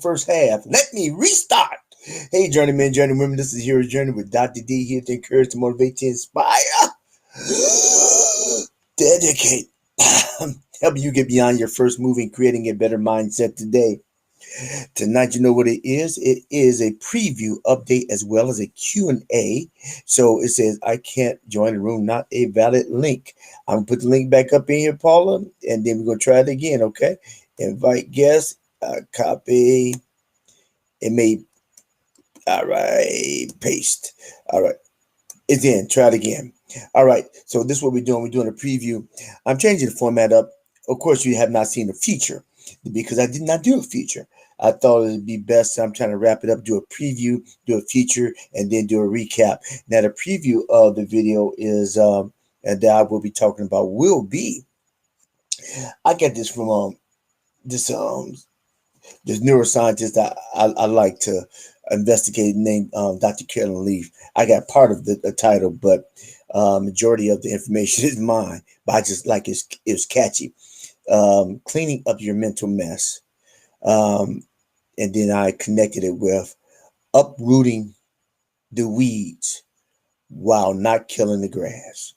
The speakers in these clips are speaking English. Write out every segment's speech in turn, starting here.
first half. Let me restart. Hey, journeymen, journeywomen, this is Hero's Journey with Dr. D, here to encourage, to motivate, to inspire, dedicate, help you get beyond your first move in creating a better mindset today. Tonight, you know what it is? It is a preview update as well as a Q&A. So it says, I can't join the room, not a valid link. I'm going to put the link back up in here, Paula, and then we're going to try it again, okay? Invite guests, copy, it may, all right, paste. All right, it's in, try it again. All right, so this is what we're doing. We're doing a preview. I'm changing the format up. Of course, you have not seen a feature because I did not do a feature. I thought it would be best. I'm trying to wrap it up, do a preview, do a feature, and then do a recap. Now, the preview of the video is, and that I will be talking about will be, I get this from this this neuroscientist I like to investigate named Dr. Carolyn Leaf. I got part of the title, but majority of the information is mine. But I just like it's catchy. Cleaning up your mental mess. And then I connected it with uprooting the weeds while not killing the grass.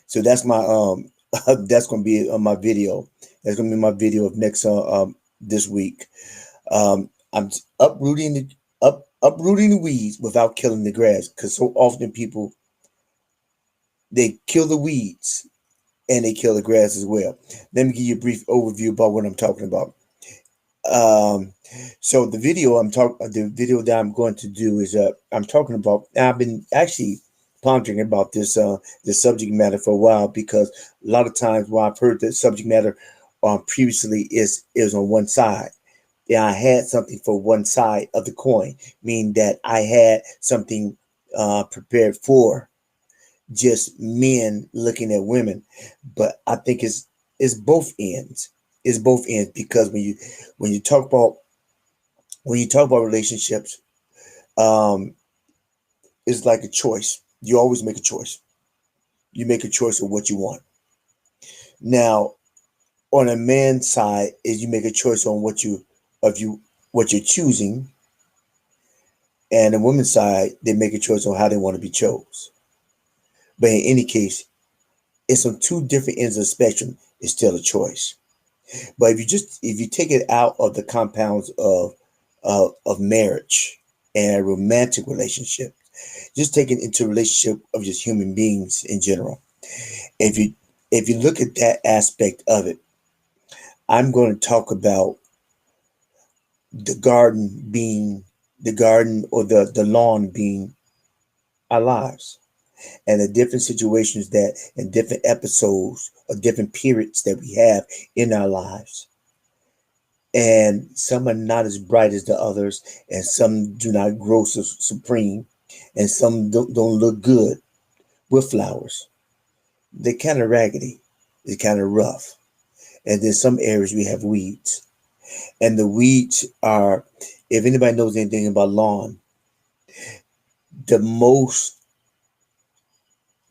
So that's my that's gonna be on my video. That's gonna be my video of next this week. I'm uprooting the weeds without killing the grass, because so often people, they kill the weeds and they kill the grass as well. Let me give you a brief overview about what I'm talking about. Um, so the video that I'm going to do is I'm talking about. I've been actually pondering about this subject matter for a while, because a lot of times when I've heard the subject matter previously is on one side. Yeah, I had something for one side of the coin, meaning that I had something prepared for just men looking at women. But I think it's both ends. It's both ends, because when you talk about when you talk about relationships, um, it's like a choice. You always make a choice. You make a choice of what you want. Now, on a man's side, is you make a choice on what you're choosing, and the woman's side, they make a choice on how they want to be chose. But in any case, it's on two different ends of the spectrum. It's still a choice. But if you take it out of the compounds of marriage and romantic relationship, just take it into relationship of just human beings in general. If you look at that aspect of it, I'm going to talk about the garden being the garden, or the lawn being our lives, and the different situations that and different episodes or different periods that we have in our lives. And some are not as bright as the others, and some do not grow supreme, and some don't look good with flowers. They're kind of raggedy, they're kind of rough. And then some areas we have weeds, and the weeds are, if anybody knows anything about lawn, the most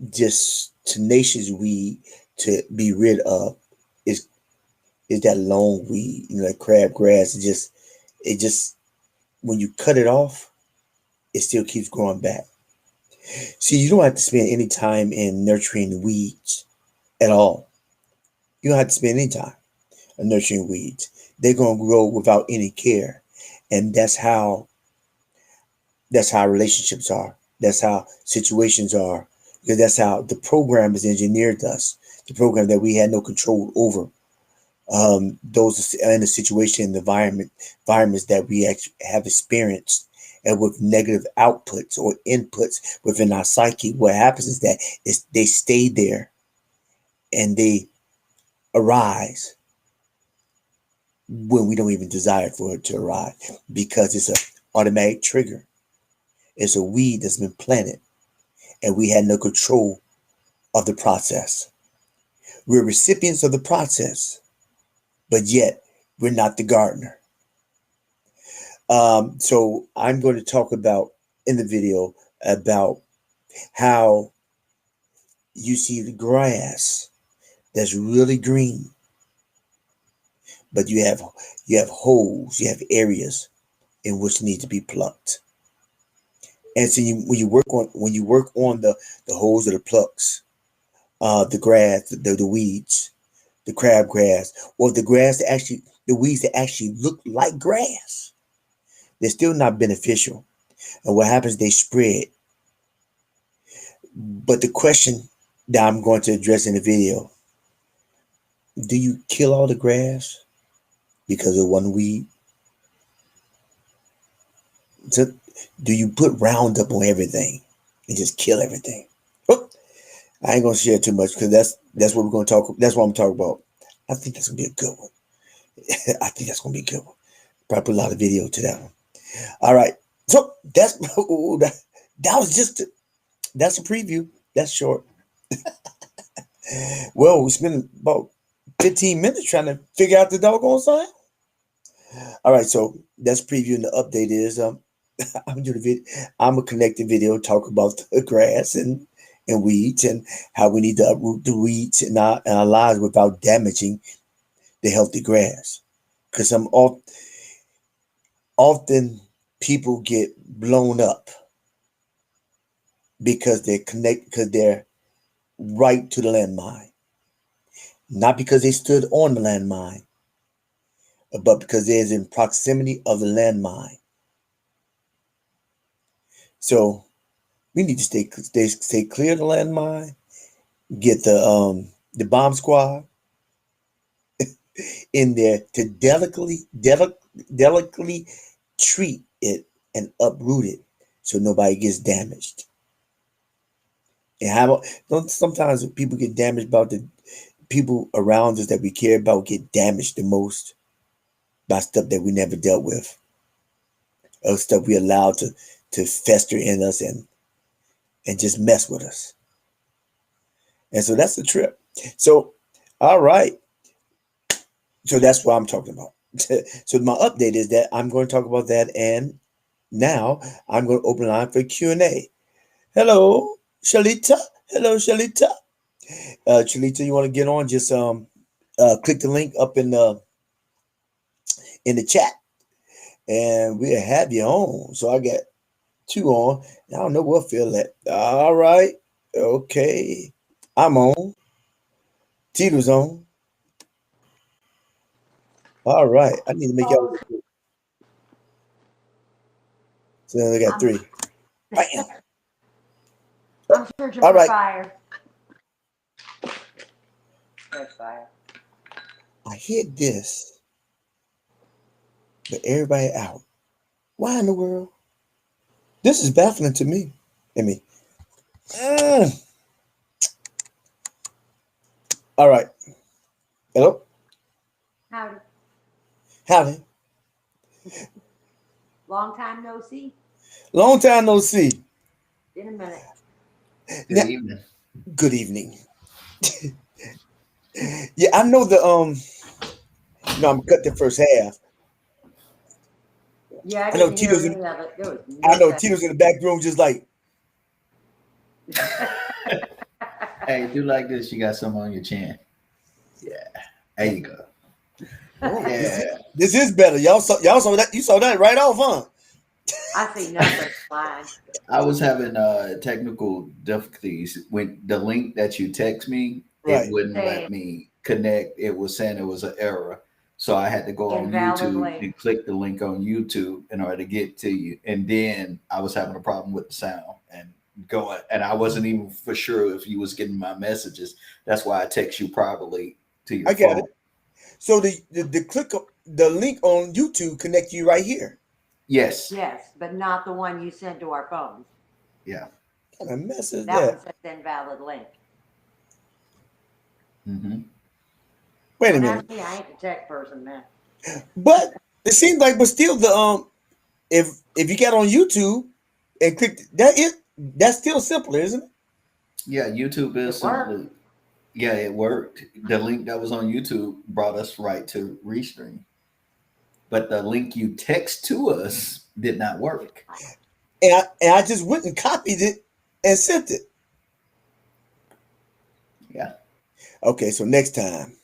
just tenacious weed to be rid of is is that long weed, like crabgrass. It just when you cut it off, it still keeps growing back. See, you don't have to spend any time in nurturing weeds at all. You don't have to spend any time in nurturing weeds. They're gonna grow without any care, and that's how relationships are. That's how situations are, because that's how the program has engineered us. The program that we had no control over. Those in the situation, the environments that we actually have experienced, and with negative outputs or inputs within our psyche, what happens is that they stay there, and they arise when we don't even desire for it to arise, because it's an automatic trigger. It's a weed that's been planted, and we had no control of the process. We're recipients of the process, but yet we're not the gardener. So I'm going to talk about in the video about how you see the grass that's really green, but you have holes, you have areas in which need to be plucked. And so when you work on the holes or the plucks, the grass, the weeds, the crabgrass, or the weeds that actually look like grass, they're still not beneficial. And what happens, they spread. But the question that I'm going to address in the video, do you kill all the grass because of one weed? So, do you put Roundup on everything and just kill everything? Oh, I ain't gonna share too much because that's what we're gonna talk. That's what I'm talking about. I think that's gonna be a good one. I think that's gonna be a good one. Probably put a lot of video to that one. All right, so that's that was just that's a preview. That's short. Well, we spent about 15 minutes trying to figure out the doggone sign. All right, so that's preview, and the update is I'm doing a video. I'm a connected video talk about the grass and weeds and how we need to uproot the weeds in our lives without damaging the healthy grass. Because often people get blown up because they're right to the landmine, not because they stood on the landmine, but because they're in proximity of the landmine. So we need to stay clear of the landmine. Get the bomb squad in there to delicately treat it and uproot it so nobody gets damaged. And sometimes people get damaged about the people around us that we care about get damaged the most by stuff that we never dealt with, or stuff we allowed to fester in us and just mess with us. And so that's the trip. So, all right. So that's what I'm talking about. So my update is that I'm going to talk about that, and now I'm going to open the line for Q&A. Hello, Shalita. Hello, Shalita. Shalita, you want to get on? Just click the link up in the chat, and we'll have you on. So I got 2 on. I don't know what feel that. All right. Okay. I'm on. Tito's on. All right. I need to make y'all. So they got 3. Bam. I'm searching All for right. fire. There's fire. I hit this, but everybody out. Why in the world? This is baffling to me. All right. Hello? Howdy. Howdy. Long time no see. Long time no see. In a minute. Good evening. Good evening. Yeah, I know I'm gonna cut the first half. Yeah, I know didn't hear Tito's any of it. There was no I know Tito's in the back room just like. Hey, do like this. You got something on your chin. Yeah. There you go. Oh, Yeah. This is better. Y'all saw that. You saw that right off, huh? I see nothing flying. I was having technical difficulties when the link that you text me, Right. it wouldn't Hey. let me connect. It was saying it was an error. So I had to go on Invalid YouTube link. and click the link on YouTube in order to get to you. And then I was having a problem with the sound and I wasn't even for sure if you was getting my messages. That's why I text you privately to your I got phone. it. So the link on YouTube connect you right here. Yes. Yes, but not the one you sent to our phones. Yeah. What kind of mess is That that? one says invalid link. Mm-hmm. Wait a Don't minute. ask me, I ain't the tech person, man. But it seems like, but still, if you get on YouTube and click that's still simpler, isn't it? Yeah, YouTube is It worked. simply. Yeah, it worked. The link that was on YouTube brought us right to Restream, but the link you text to us did not work. And I just went and copied it and sent it. Yeah. Okay, so next time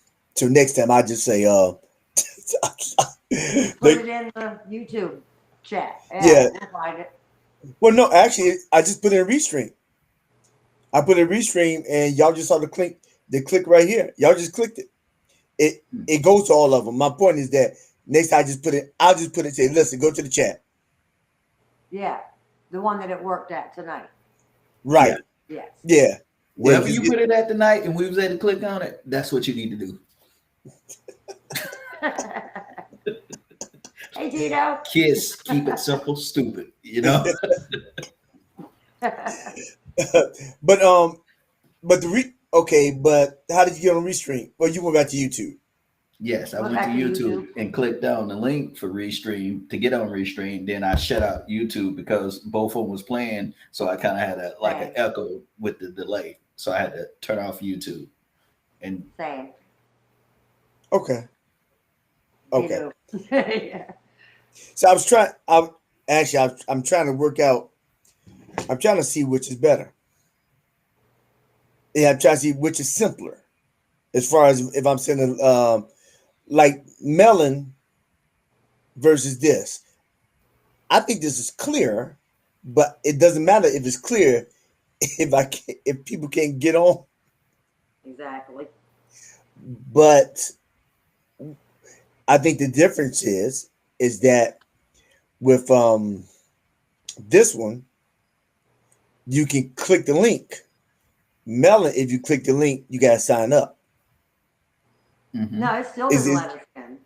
I just say Put it in the YouTube chat. Yeah. We'll find it. Well, no, actually, I just put in a restream. I put in a restream, and y'all just saw the click right here. Y'all just clicked it. It goes to all of them. My point is that next time I'll just put it, say, listen, go to the chat. Yeah, the one that it worked at tonight. Right. Yes. Yeah. Wherever you put it at tonight and we was able to click on it, that's what you need to do. Hey, Tito. Kiss, keep it simple, stupid, you know? But how did you get on Restream? Well, you went back to YouTube. Yes, I Went went to back to YouTube and clicked on the link for Restream to get on Restream. Then I shut out YouTube because both of them was playing, so I kind of had an echo with the delay. So I had to turn off YouTube. And Same. Okay. Yeah. So I'm trying to work out. I'm trying to see which is better. Yeah, I'm trying to see which is simpler. As far as if I'm sending like Melon versus this. I think this is clear, but it doesn't matter if it's clear if people can't get on. Exactly. But I think the difference is that with this one, you can click the link. Melon, if you click the link, you gotta sign up. mm-hmm. No, it still doesn't let us in.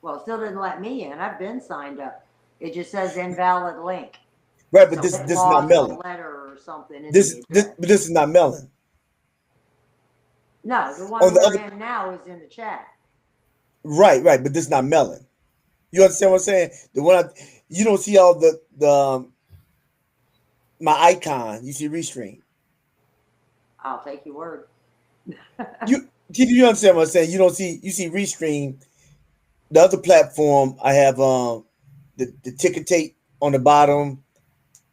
Well, it still didn't let me in. I've been signed up. It just says invalid link. Right, but this is not Melon. Letter or something. This is not Melon. No, the one we're in now is in the chat. Right, but this is not Melon. You understand what I'm saying? The one you don't see all the my icon. You see Restream. I'll take your word. You understand what I'm saying? You see Restream. The other platform I have the ticker tape on the bottom,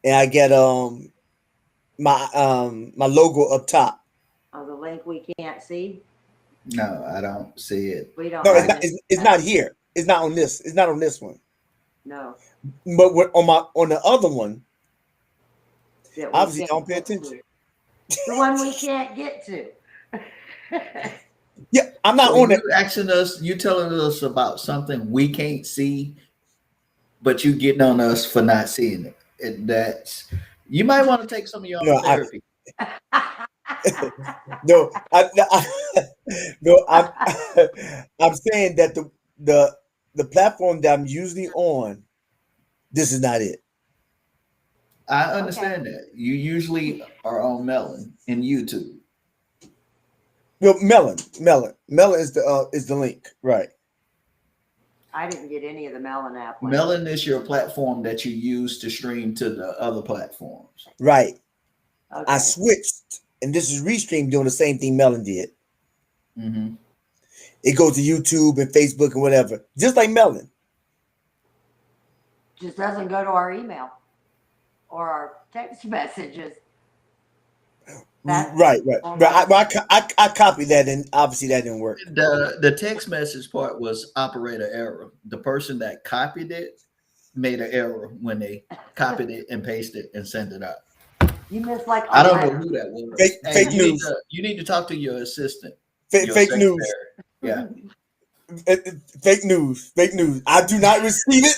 and I get my logo up top. Oh, the link we can't see? No, I don't see it. We don't. No, it's not here. It's not on this. It's not on this one. No. But on the other one, obviously I don't pay attention. The one we can't get to. Yeah, I'm not on it. You telling us about something we can't see, but you getting on us for not seeing it. You might want to take some of your own therapy. I'm saying that the platform that I'm usually on, this is not it. I understand that. You usually are on Melon in YouTube. Well, Melon is the link, right? I didn't get any of the Melon app. Melon is your platform that you use to stream to the other platforms. Right. Okay. I switched, and this is Restream doing the same thing Melon did. Mm-hmm. It goes to YouTube and Facebook and whatever, just like Melon. Just doesn't go to our email or our text messages. Right. I copied that, and obviously that didn't work. The text message part was operator error. The person that copied it made an error when they copied it and pasted it and sent it out. You missed like I don't know who that was. Fake news. You need to talk to your assistant. Fake news. Yeah. Fake news. I do not receive it.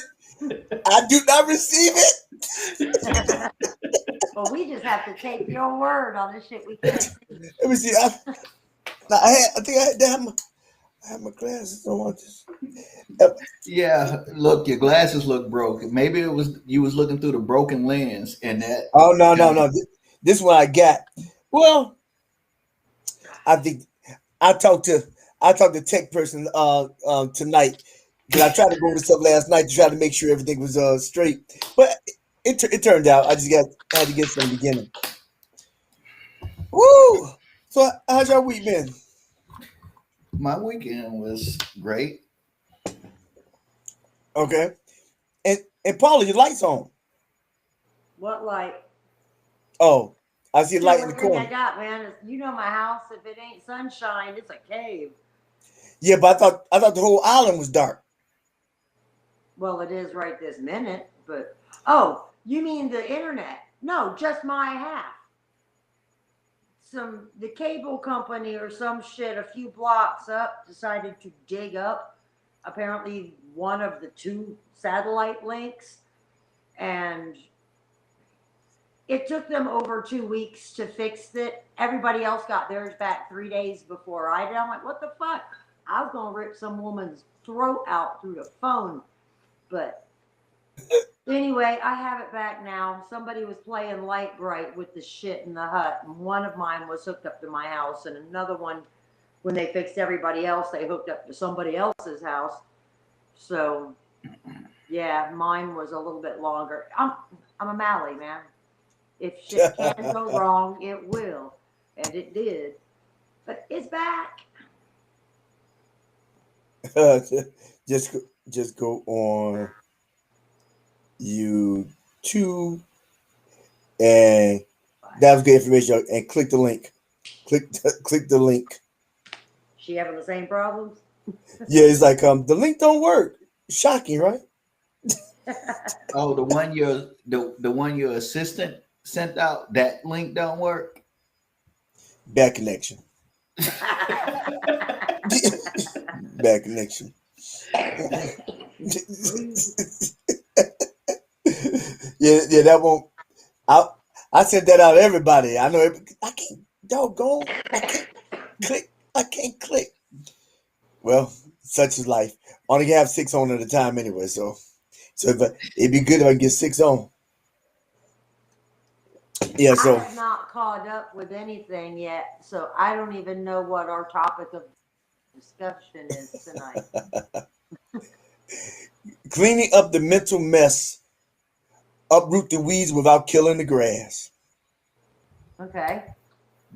Well, we just have to take your word on this shit we can't see. Let me see. I think I had my glasses on. Yeah, look, your glasses look broken. Maybe you was looking through the broken lens and that. Oh no. This one I got. Well, I think I talked to tech person tonight, because I tried to go over stuff last night to try to make sure everything was straight, but it turned out I just had to get from the beginning. Woo! So how's your week been? My weekend was great. Okay. And Paula, your light's on. What light? Oh, I see a light in the corner. I got, man, is, my house, if it ain't sunshine, it's a cave. Yeah, but I thought the whole island was dark. Well, it is right this minute, but oh, you mean the internet? No, just my half. The cable company or some shit a few blocks up decided to dig up apparently one of the two satellite links, and it took them over 2 weeks to fix it. Everybody else got theirs back 3 days before I did. I'm like, what the fuck? I was gonna rip some woman's throat out through the phone. But anyway, I have it back now. Somebody was playing light bright with the shit in the hut, and one of mine was hooked up to my house, and another one, when they fixed everybody else, they hooked up to somebody else's house. So yeah, mine was a little bit longer. I'm a Mally, man. If shit can go wrong, it will. And it did. But it's back. just just go on YouTube, and that was good information. And click the link. Click the link. She having the same problems? Yeah, it's like the link don't work. Shocking, right? Oh, the one your assistant sent out, that link don't work. Bad connection. Bad connection. Yeah, that won't. I sent that out to everybody. I know. I can't. Doggone. I can't click. Well, such is life. Only have 6 on at a time anyway. So it'd be good if I can get 6 on. Yeah. I So have not caught up with anything yet, so I don't even know what our topic of discussion is tonight. cleaning up the mental mess. Uproot the weeds without killing the grass. Okay.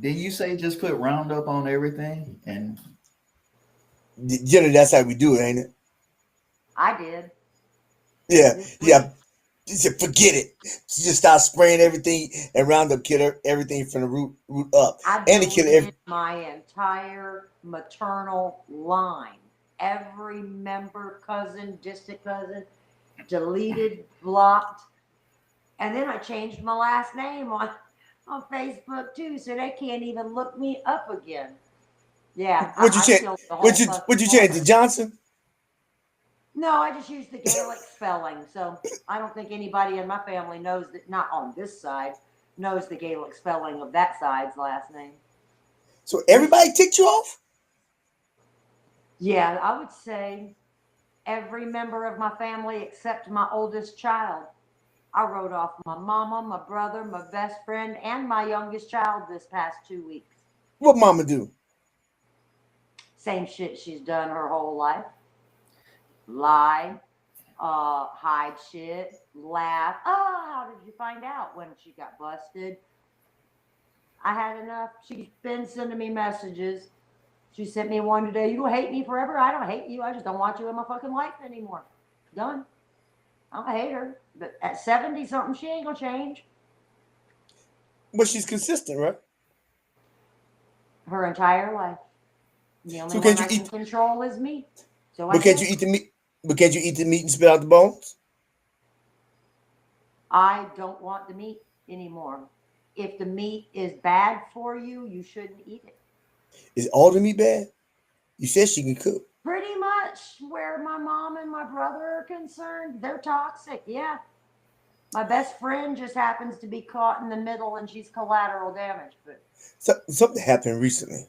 Did you say just put Roundup on everything? And Generally, that's how we do it, ain't it? I did. Yeah. This Yeah. week. Just forget it. Just start spraying everything and Roundup kill everything from the root up. I And it kill deleted my entire maternal line. Every member, cousin, distant cousin, deleted, blocked. And then I changed my last name on Facebook too, so they can't even look me up again. Yeah, What'd you I change? killed the whole What'd fucking you change to family. Johnson? No, I just used the Gaelic spelling, so I don't think anybody in my family knows that. Not on this side knows the Gaelic spelling of that side's last name. So everybody ticked you off? Yeah, I would say every member of my family except my oldest child. I wrote off my mama, my brother, my best friend, and my youngest child this past 2 weeks. What mama do? Same shit she's done her whole life. Lie, hide shit, laugh. Oh, how did you find out when she got busted? I had enough. She's been sending me messages. She sent me one today. You don't hate me forever? I don't hate you. I just don't want you in my fucking life anymore. Done. I don't hate her. But at 70 something, she ain't gonna change. But she's consistent, right? Her entire life. The only So one can't you I can eat? control is me. So I But can't you can't. eat the meat? But can't you eat the meat and spit out the bones? I don't want the meat anymore. If the meat is bad for you, you shouldn't eat it. Is all the meat bad? You said she can cook. Pretty much where my mom and my brother are concerned, they're toxic. Yeah. My best friend just happens to be caught in the middle and she's collateral damage. But So, something happened recently.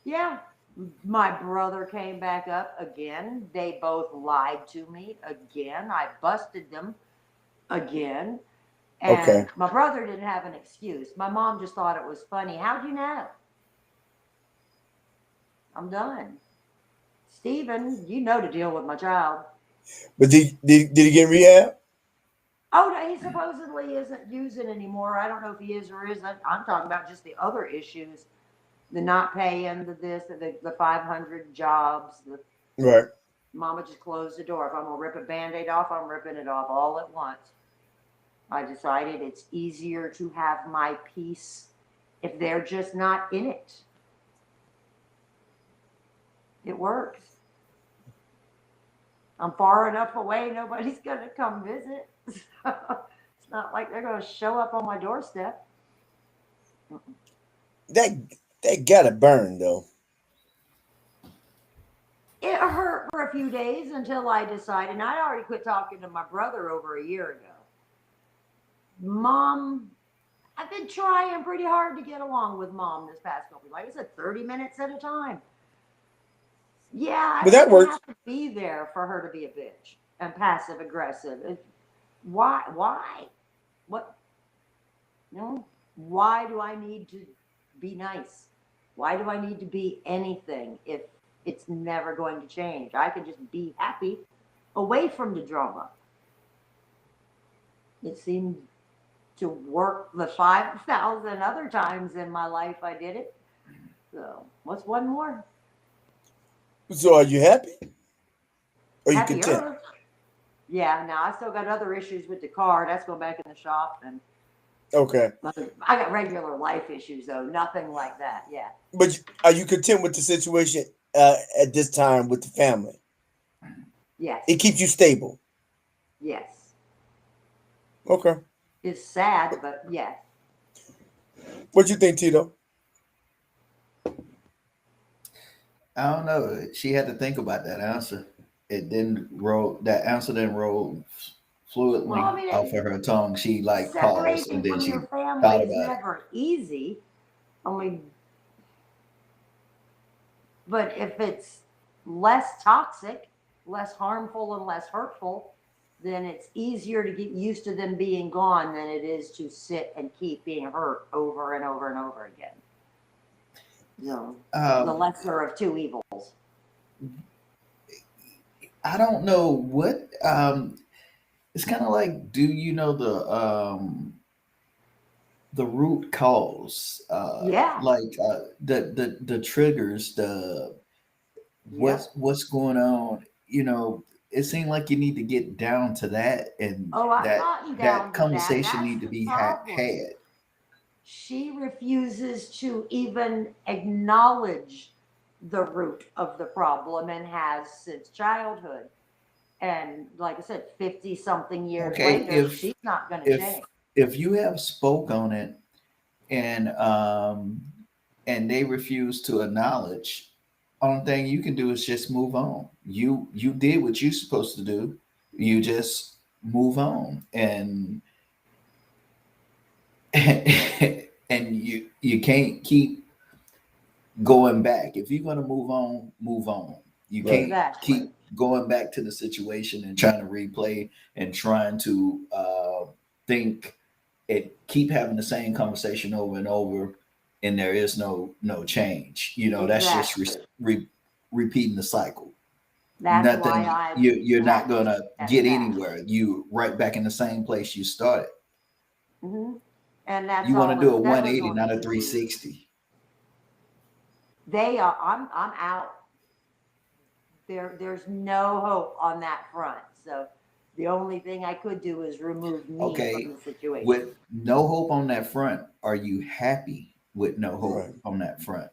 yeah, my brother came back up again. They both lied to me again. I busted them again. Okay. And my brother didn't have an excuse. My mom just thought it was funny. How'd you know? I'm done. Steven, you know to deal with my child. But did he get in rehab? Oh, no, he supposedly isn't using anymore. I don't know if he is or isn't. I'm talking about just the other issues. The not paying, the 500 jobs. Right. Mama just closed the door. If I'm going to rip a Band-Aid off, I'm ripping it off all at once. I decided it's easier to have my peace if they're just not in it. It works. I'm far enough away, nobody's going to come visit. So it's not like they're going to show up on my doorstep. That gotta burn though. It hurt for a few days until I decided, and I already quit talking to my brother over a year ago. Mom, I've been trying pretty hard to get along with mom this past couple, like I said, 30 minutes at a time. Yeah, I But that don't works. have to be there for her to be a bitch and passive aggressive. Why? Why? What? No. Why do I need to be nice? Why do I need to be anything if it's never going to change? I can just be happy away from the drama. It seemed to work the 5,000 other times in my life I did it. So, what's one more? So are you happy? Or you Happier. content? Yeah, now I still got other issues with the car. That's going back in the shop. And Okay. I got regular life issues, though. Nothing like that. Yeah. But are you content with the situation at this time with the family? Yes. It keeps you stable. Yes. Okay. It's sad, but yes. What you think, Tito? I don't know. She had to think about that answer. It didn't roll. That answer didn't roll fluently Well, I mean, off of her tongue. She like paused and separating then from she your family thought is about it. never easy. Only, but if it's less toxic, less harmful, and less hurtful, then it's easier to get used to them being gone than it is to sit and keep being hurt over and over and over again. So, the lesser of two evils. I don't know what. It's kind of like, do you know the root cause? Yeah. Like the triggers, the Yep. what's going on. You know, it seemed like you need to get down to that, and Oh, I've that gotten that down to that. conversation That's need to the be problem. had. She refuses to even acknowledge the root of the problem and has since childhood. And like I said, 50 something years Okay, later, she's not going to if change. if you have spoke on it and they refuse to acknowledge, only thing you can do is just move on. You did what you're supposed to do. You just move on, and and you can't keep going back. If you're going to move on, move on. You Right. can't Exactly. keep going back to the situation and trying to replay and trying to think it, keep having the same conversation over and over, and there is no change. You know, that's just Exactly. repeating the cycle. That's why Nothing. I You're not have to gonna take that get back. anywhere. You right back in the same place you started. Hmm. And that's You want to all do a it's ever 180, going not a to be. 360. They are. I'm out. There's no hope on that front. So the only thing I could do is remove me Okay, from the situation. with no hope on that front, are you happy with no hope Right. on that front?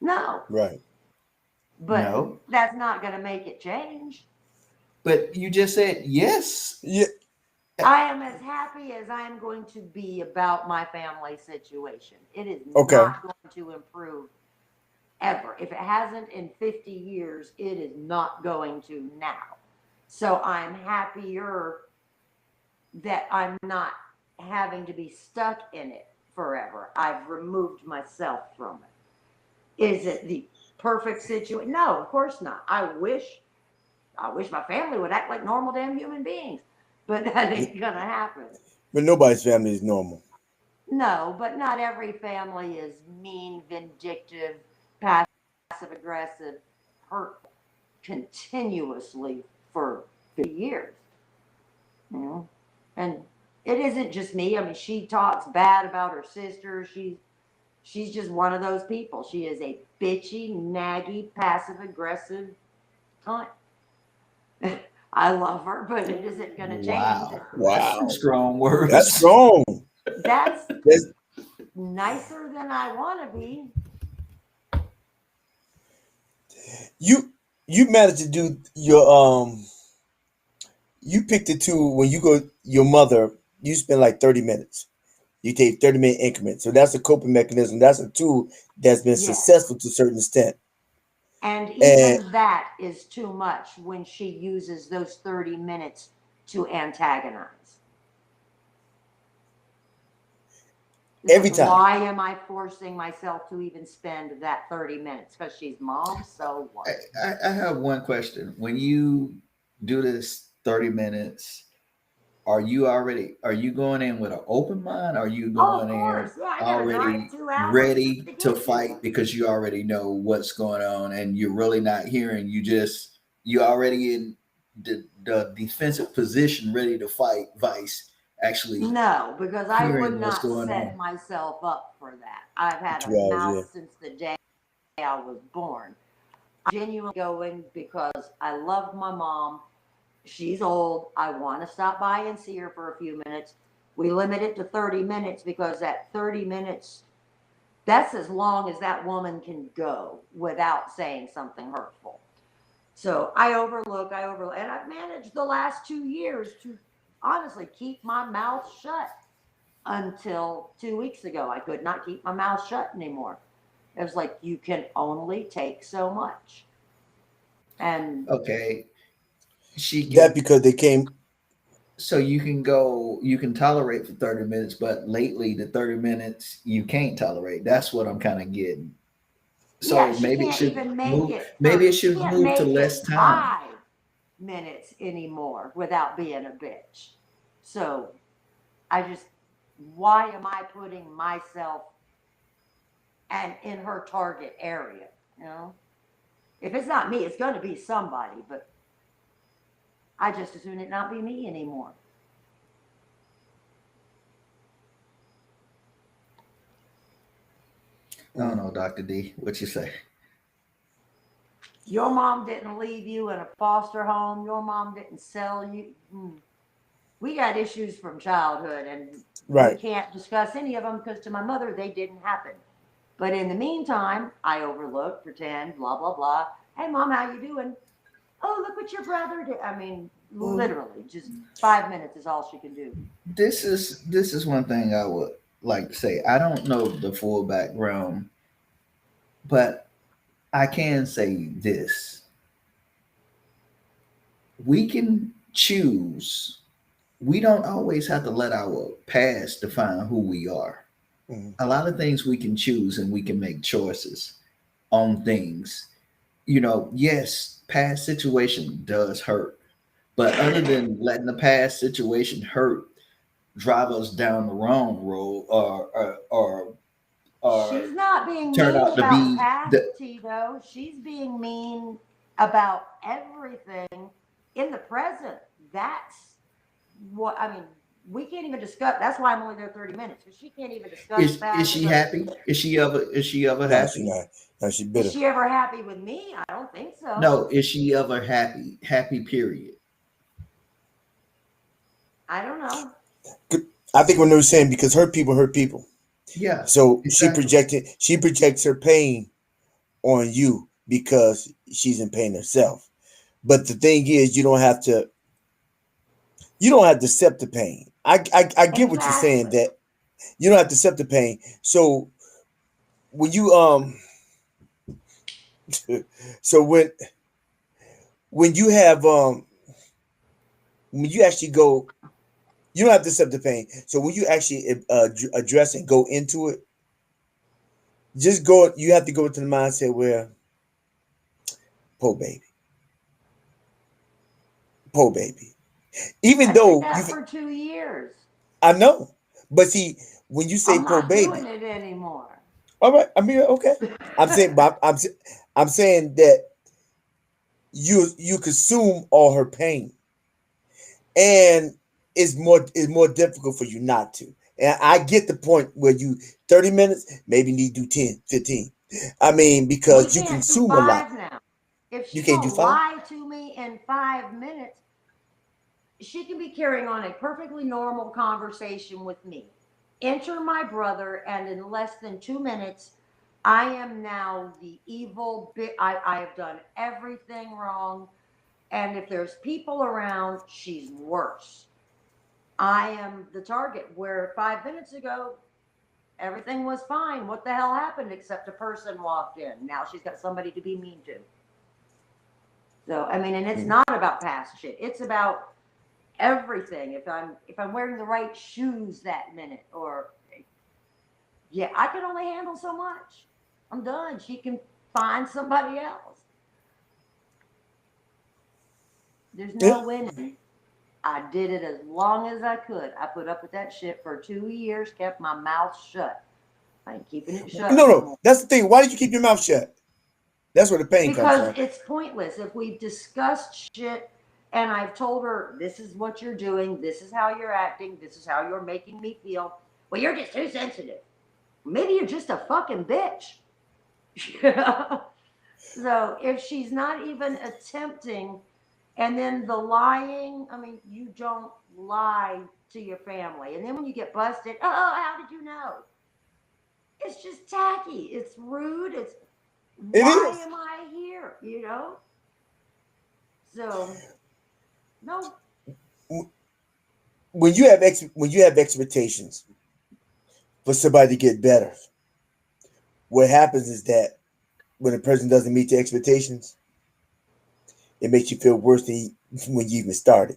No, Right. but No, that's not going to make it change. but you just said yes. Yeah. I am as happy as I am going to be about my family situation. It is Okay. not going to improve ever. If it hasn't in 50 years, it is not going to now. So I'm happier that I'm not having to be stuck in it forever. I've removed myself from it. Is it the perfect situation? No, of course not. I wish my family would act like normal damn human beings, but that ain't gonna happen. But nobody's family is normal. No, but not every family is mean, vindictive, passive aggressive, hurtful continuously for 50 years. You know? And it isn't just me. I mean, she talks bad about her sister. She's just one of those people. She is a bitchy, naggy, passive aggressive cunt. I love her, but it isn't going to change. Wow, that's some Wow. strong words. That's strong. That's That's, nicer than I want to be. you managed to do your You picked the tool when you go your mother. You spend like 30 minutes. You take 30-minute increments. So that's a coping mechanism. That's a tool that's been Yes. successful to a certain extent. And And even that is too much when she uses those 30 minutes to antagonize. It's every like, time, why am I forcing myself to even spend that 30 minutes? Because she's mom, so what? I have one question. When you do this 30 minutes, are you going in with an open mind? Are you Oh, of going in course. Yeah, I gotta drive already 2 hours just ready to to get fight here. because you already know what's going on and you're really not hearing? You already in the defensive position, ready to fight. Vice actually No, because I would hearing what's not going set on. myself up for that. I've had a 2 hours, mouth yeah. since the day I was born. I'm genuinely going because I love my mom. She's old. I want to stop by and see her for a few minutes. We limit it to 30 minutes because at 30 minutes, that's as long as that woman can go without saying something hurtful. So I overlook, and I've managed the last 2 years to honestly keep my mouth shut until 2 weeks ago. I could not keep my mouth shut anymore. It was like, you can only take so much. And Okay, she That can. because they came So you can tolerate for 30 minutes, but lately the 30 minutes you can't tolerate. That's what I'm kind of getting. yeah, So she can't even make it maybe it 30. She should can't move to make less it time. 5 minutes anymore without being a bitch. So I just, why am I putting myself and in her target area? You know, if it's not me, it's going to be somebody. But I just as soon it not be me anymore. I don't know, Dr. D. What you say? Your mom didn't leave you in a foster home. Your mom didn't sell you. We got issues from childhood, and we right. can't discuss any of them because to my mother, they didn't happen. But in the meantime, I overlook, pretend, blah, blah, blah. Hey, mom, how you doing? Oh, look what your brother did. I mean, Mm. literally, just 5 minutes is all she can do. This is one thing I would like to say. I don't know the full background, but I can say this. We can choose. We don't always have to let our past define who we are. Mm. A lot of things we can choose and we can make choices on things. Yes, past situation does hurt. But other than letting the past situation hurt drive us down the wrong road or She's not being turn mean out to about be past, the Tito. She's being mean about everything in the present. That's what I mean. We can't even discuss. That's why I'm only there 30 minutes because she can't even discuss is past she because happy? Is she ever No, she happy? not. No, she is bitter. she ever happy with me? I don't think so. No, is she ever happy? Happy period. I don't know. I think what they were saying because hurt people hurt people. Yeah, So exactly. she projects her pain on you because she's in pain herself. But the thing is, you don't have to accept the pain. I get what you're saying Exactly. that you don't have to accept the pain. So when you so when you have when you actually go, you don't have to accept the pain. So when you actually address and go into it, just go. You have to go into the mindset where, poor baby, poor baby. Even I did though that for 2 years. I know, but see, when you say I'm poor not doing baby, it anymore. all right. I mean, okay. I'm saying, but I'm saying that you consume all her pain, and it's more difficult for you not to. And I get the point where you 30 minutes maybe need to do 10, 15. I mean, We because you can't do consume a lot. 5 now. If You she can't do gonna five. lie to me in 5 minutes, she can be carrying on a perfectly normal conversation with me. Enter my brother, and in less than 2 minutes, I am now the evil bit. I have done everything wrong. And if there's people around, she's worse. I am the target where 5 minutes ago, everything was fine. What the hell happened except a person walked in? Now she's got somebody to be mean to. So, I mean, and it's not about past shit. It's about everything. If I'm wearing the right shoes that minute, or yeah, I can only handle so much. I'm done. She can find somebody else. There's no winning. I did it as long as I could. I put up with that shit for 2 years, kept my mouth shut. I ain't keeping it shut. No. That's the thing. Why did you keep your mouth shut? That's where the pain comes from. Because it's pointless. If we've discussed shit and I've told her, this is what you're doing, this is how you're acting, this is how you're making me feel. Well, you're just too sensitive. Maybe you're just a fucking bitch. So if she's not even attempting, and then the lying, I mean, you don't lie to your family. And then when you get busted, oh, how did you know? It's just tacky. It's rude. Why am I here? You know? So, no. When you have expectations for somebody to get better, what happens is that when a person doesn't meet your expectations, it makes you feel worse than when you even started.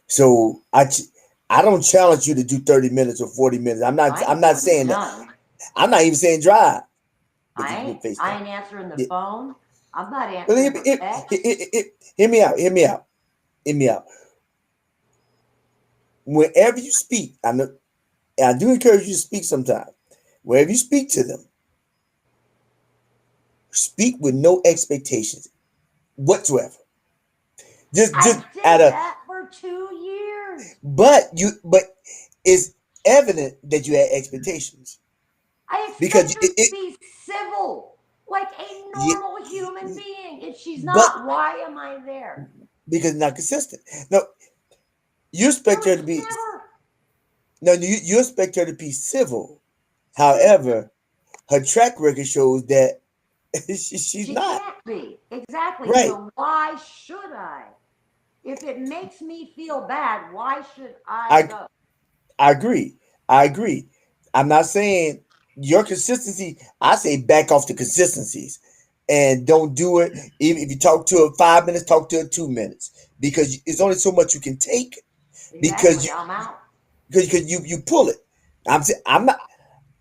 So I don't challenge you to do 30 minutes or 40 minutes. I'm not saying that. I'm not even saying drive. I ain't answering the phone. I'm not answering the text. Hear me out. Whenever you speak, I do encourage you to speak sometimes. Wherever you speak to them, speak with no expectations whatsoever. I did that for 2 years. But it's evident that you had expectations. I expect her to be civil, like a normal human being. If she's not, why am I there? Because not consistent. No, you expect her to be. No, you expect her to be civil. However, her track record shows that she's not. She can't be. Exactly. Right. So why should I? If it makes me feel bad, why should I go? I agree. I'm not saying your consistency. I say back off the consistencies and don't do it. Even if you talk to her 5 minutes, talk to her 2 minutes, because it's only so much you can take. Exactly. I'm out. Because you pull it. I'm not.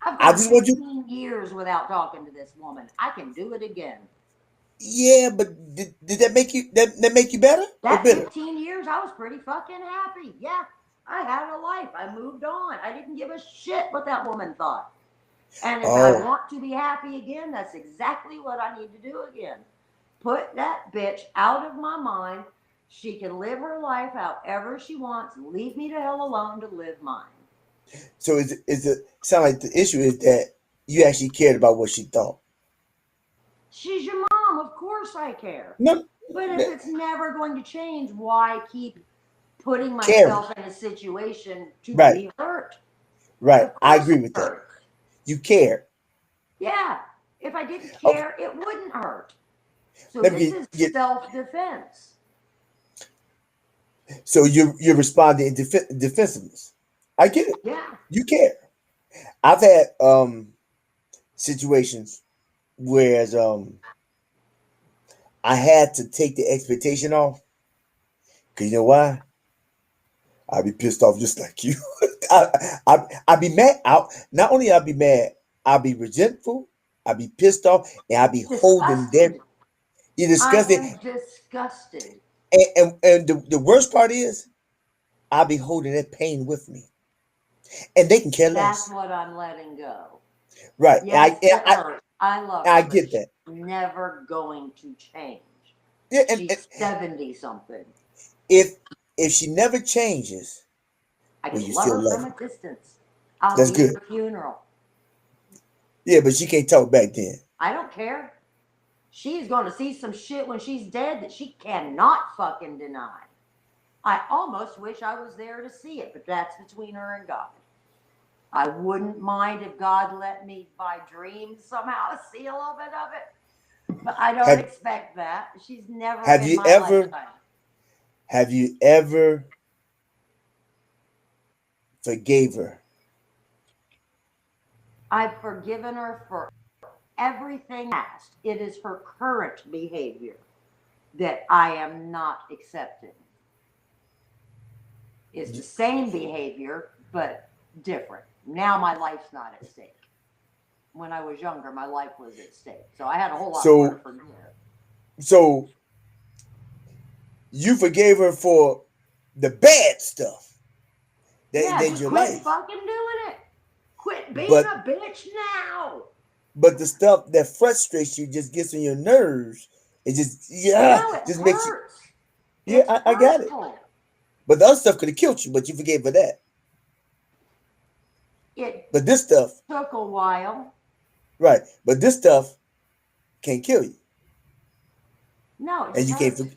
I've gone 15 years without talking to this woman. I can do it again. Yeah, but did that make you make you better? That 15 years, I was pretty fucking happy. Yeah, I had a life. I moved on. I didn't give a shit what that woman thought. And if I want to be happy again, that's exactly what I need to do again. Put that bitch out of my mind. She can live her life however she wants. Leave me the hell alone to live mine. So is it sound like the issue is that you actually cared about what she thought? She's your mom. Of course I care. No, but if it's never going to change, why keep putting myself in a situation to be hurt? Right. I agree with that. You care. Yeah. If I didn't care, it wouldn't hurt. So this is self-defense. So you're responding in defensiveness. I get it. Yeah. You care. I've had situations whereas I had to take the expectation off. Cause you know why? I'd be pissed off just like you. I'd be mad. Not only I'd be mad, I'd be resentful, I'd be pissed off, and I'd be holding them. You're disgusted. I am disgusted. And the worst part is, I'll be holding that pain with me, and they can care less. That's what I'm letting go. Right. Yes, I love her. I get that. Never going to change. Yeah, she's 70 something. If she never changes, I can love her from a distance. I'll That's be good. at her funeral. Yeah, but she can't talk back then. I don't care. She's going to see some shit when she's dead that she cannot fucking deny. I almost wish I was there to see it, but that's between her and God. I wouldn't mind if God let me, by dreams, somehow see a little bit of it. But I don't expect that. She's never have in you my ever lifetime. have you ever forgave her? I've forgiven her for everything past. It is her current behavior that I am not accepting. It's the same behavior, but different. Now my life's not at stake. When I was younger, my life was at stake. So I had a whole lot more to forgive. So you forgave her for the bad stuff that ended your quit life. fucking doing it. Quit being But- a bitch now. But the stuff that frustrates you just gets on your nerves. It just No, it just hurts. makes you. It's I got it. hurtful. But the other stuff could have killed you, but you forgave for that. But this stuff, took a while. right? But this stuff can't kill you, No, it and you hurts. can't.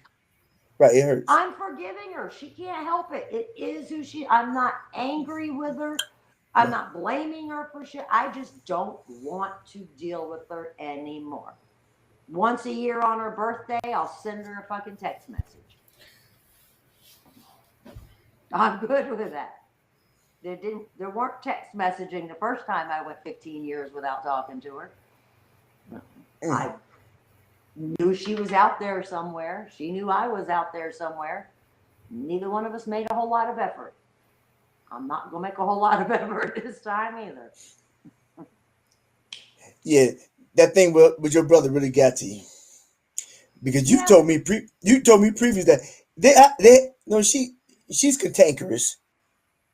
Right, it hurts. I'm forgiving her. She can't help it. It is who she. I'm not angry with her. I'm not blaming her for shit. I just don't want to deal with her anymore. Once a year on her birthday, I'll send her a fucking text message. I'm good with that. There weren't text messaging the first time I went 15 years without talking to her. I knew she was out there somewhere. She knew I was out there somewhere. Neither one of us made a whole lot of effort. I'm not gonna make a whole lot of effort this time either. Yeah, that thing with your brother really got to you, because you told me previous that she's cantankerous,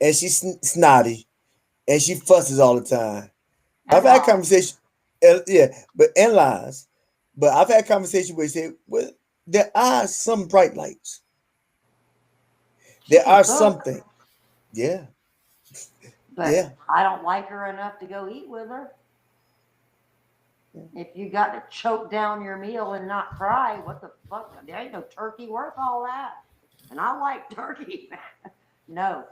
and she's snotty, and she fusses all the time. I've had conversation, and lies. But I've had conversation where you say, well, there are some bright lights. There are something. Yeah. But I don't like her enough to go eat with her. If you got to choke down your meal and not cry, what the fuck? There ain't no turkey worth all that. And I like turkey. No.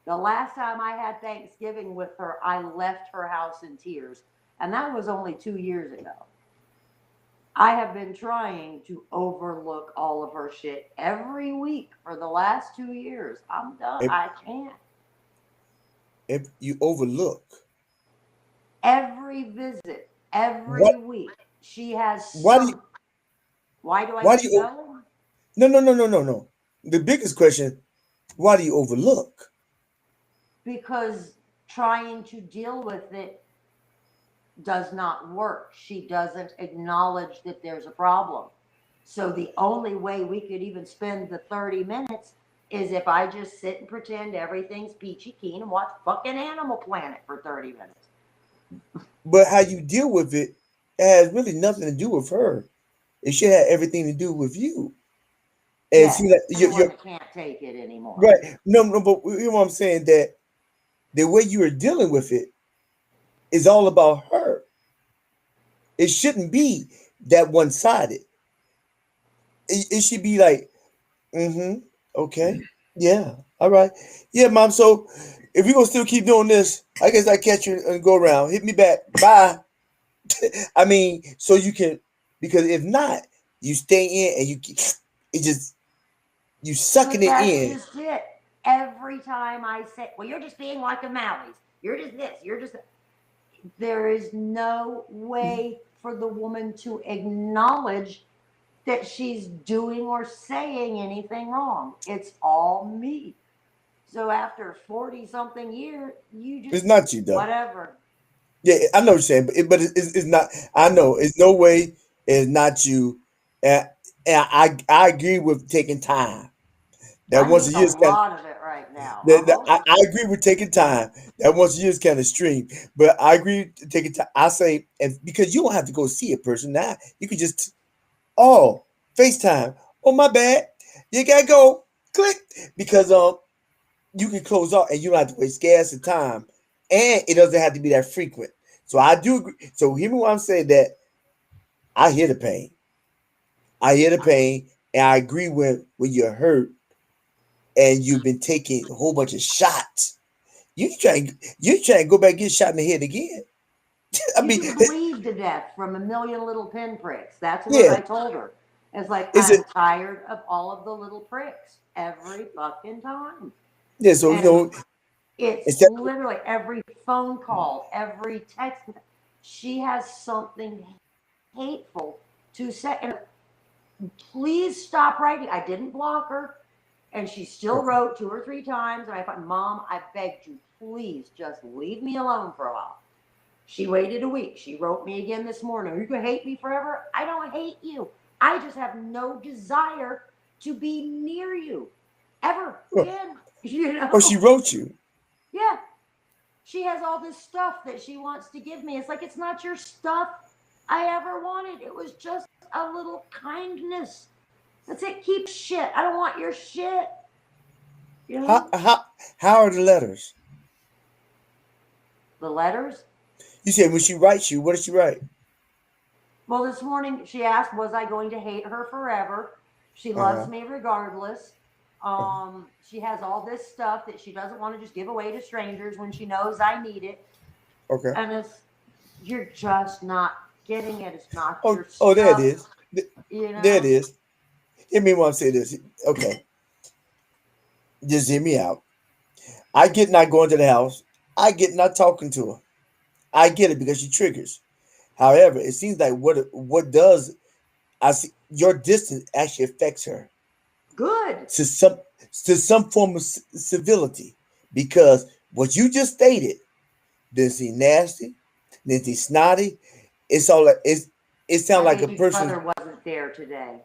The last time I had Thanksgiving with her, I left her house in tears. And that was only 2 years ago. I have been trying to overlook all of her shit every week for the last 2 years. I'm done. I can't. If you overlook every visit, every week, she has. Why do you? Why do I? Why do you? No. The biggest question: why do you overlook? Because trying to deal with it does not work. She doesn't acknowledge that there's a problem. So the only way we could even spend the 30 minutes is if I just sit and pretend everything's peachy keen and watch fucking Animal Planet for 30 minutes. But how you deal with it has really nothing to do with her. It should have everything to do with you. And see that you can't take it anymore. Right. No, but you know what I'm saying, that the way you are dealing with it is all about her. It shouldn't be that one-sided. It should be like, okay, yeah, all right, yeah, Mom. So if we're gonna still keep doing this, I guess I catch you and go around. Hit me back. Bye. I mean, so you can, because if not, you stay in and you sucking it in. That's just it. Every time I say, well, you're just being like the Malleys. You're just this. You're just that. There is no way for the woman to acknowledge that she's doing or saying anything wrong. It's all me. So after 40-something years, you just... It's not you, though. Whatever. Yeah, I know what you're saying, but it's not. I know it's no way. It's not you, and I agree with taking time. That once a year is a lot of it right now. I agree with taking time. That once a year is kind of extreme, but I agree to taking time. I say, and because you don't have to go see a person now, you can just FaceTime. Oh, my bad. You gotta go. Click, because you can close off and you don't have to waste gas and time, and it doesn't have to be that frequent. So I do agree. So hear me when I'm saying that I hear the pain. And I agree when you're hurt and you've been taking a whole bunch of shots. You try to go back and get shot in the head again. I mean, you can believe bleed to death from a million little pinpricks. That's what Yeah. I told her. It's like, Is I'm it? tired of all of the little pricks every fucking time. Yeah. So And it's instead. literally every phone call, every text. She has something hateful to say. And please stop writing. I didn't block her. And she still Okay. wrote 2 or 3 times. And I thought, Mom, I begged you, please just leave me alone for a while. She waited a week. She wrote me again this morning. Are you going to hate me forever? I don't hate you. I just have no desire to be near you ever again. You know? Oh, she wrote you. Yeah. She has all this stuff that she wants to give me. It's like, it's not your stuff I ever wanted. It was just a little kindness. That's it. Keep shit. I don't want your shit. You know? How are the letters? The letters. You said when she writes you, what does she write? Well, this morning she asked, was I going to hate her forever? She loves me regardless. She has all this stuff that she doesn't want to just give away to strangers when she knows I need it. Okay. And you're just not getting it. It's not Oh, your stuff. there it is. You know? There it is. Hear me want to say this. Okay. Just hear me out. I get not going to the house. I get not talking to her. I get it because she triggers. However, it seems like what does I see your distance actually affects her Good. to some form of civility, because what you just stated, then she nasty, then she snotty. It's all like it sounds My like a baby person. brother wasn't there today.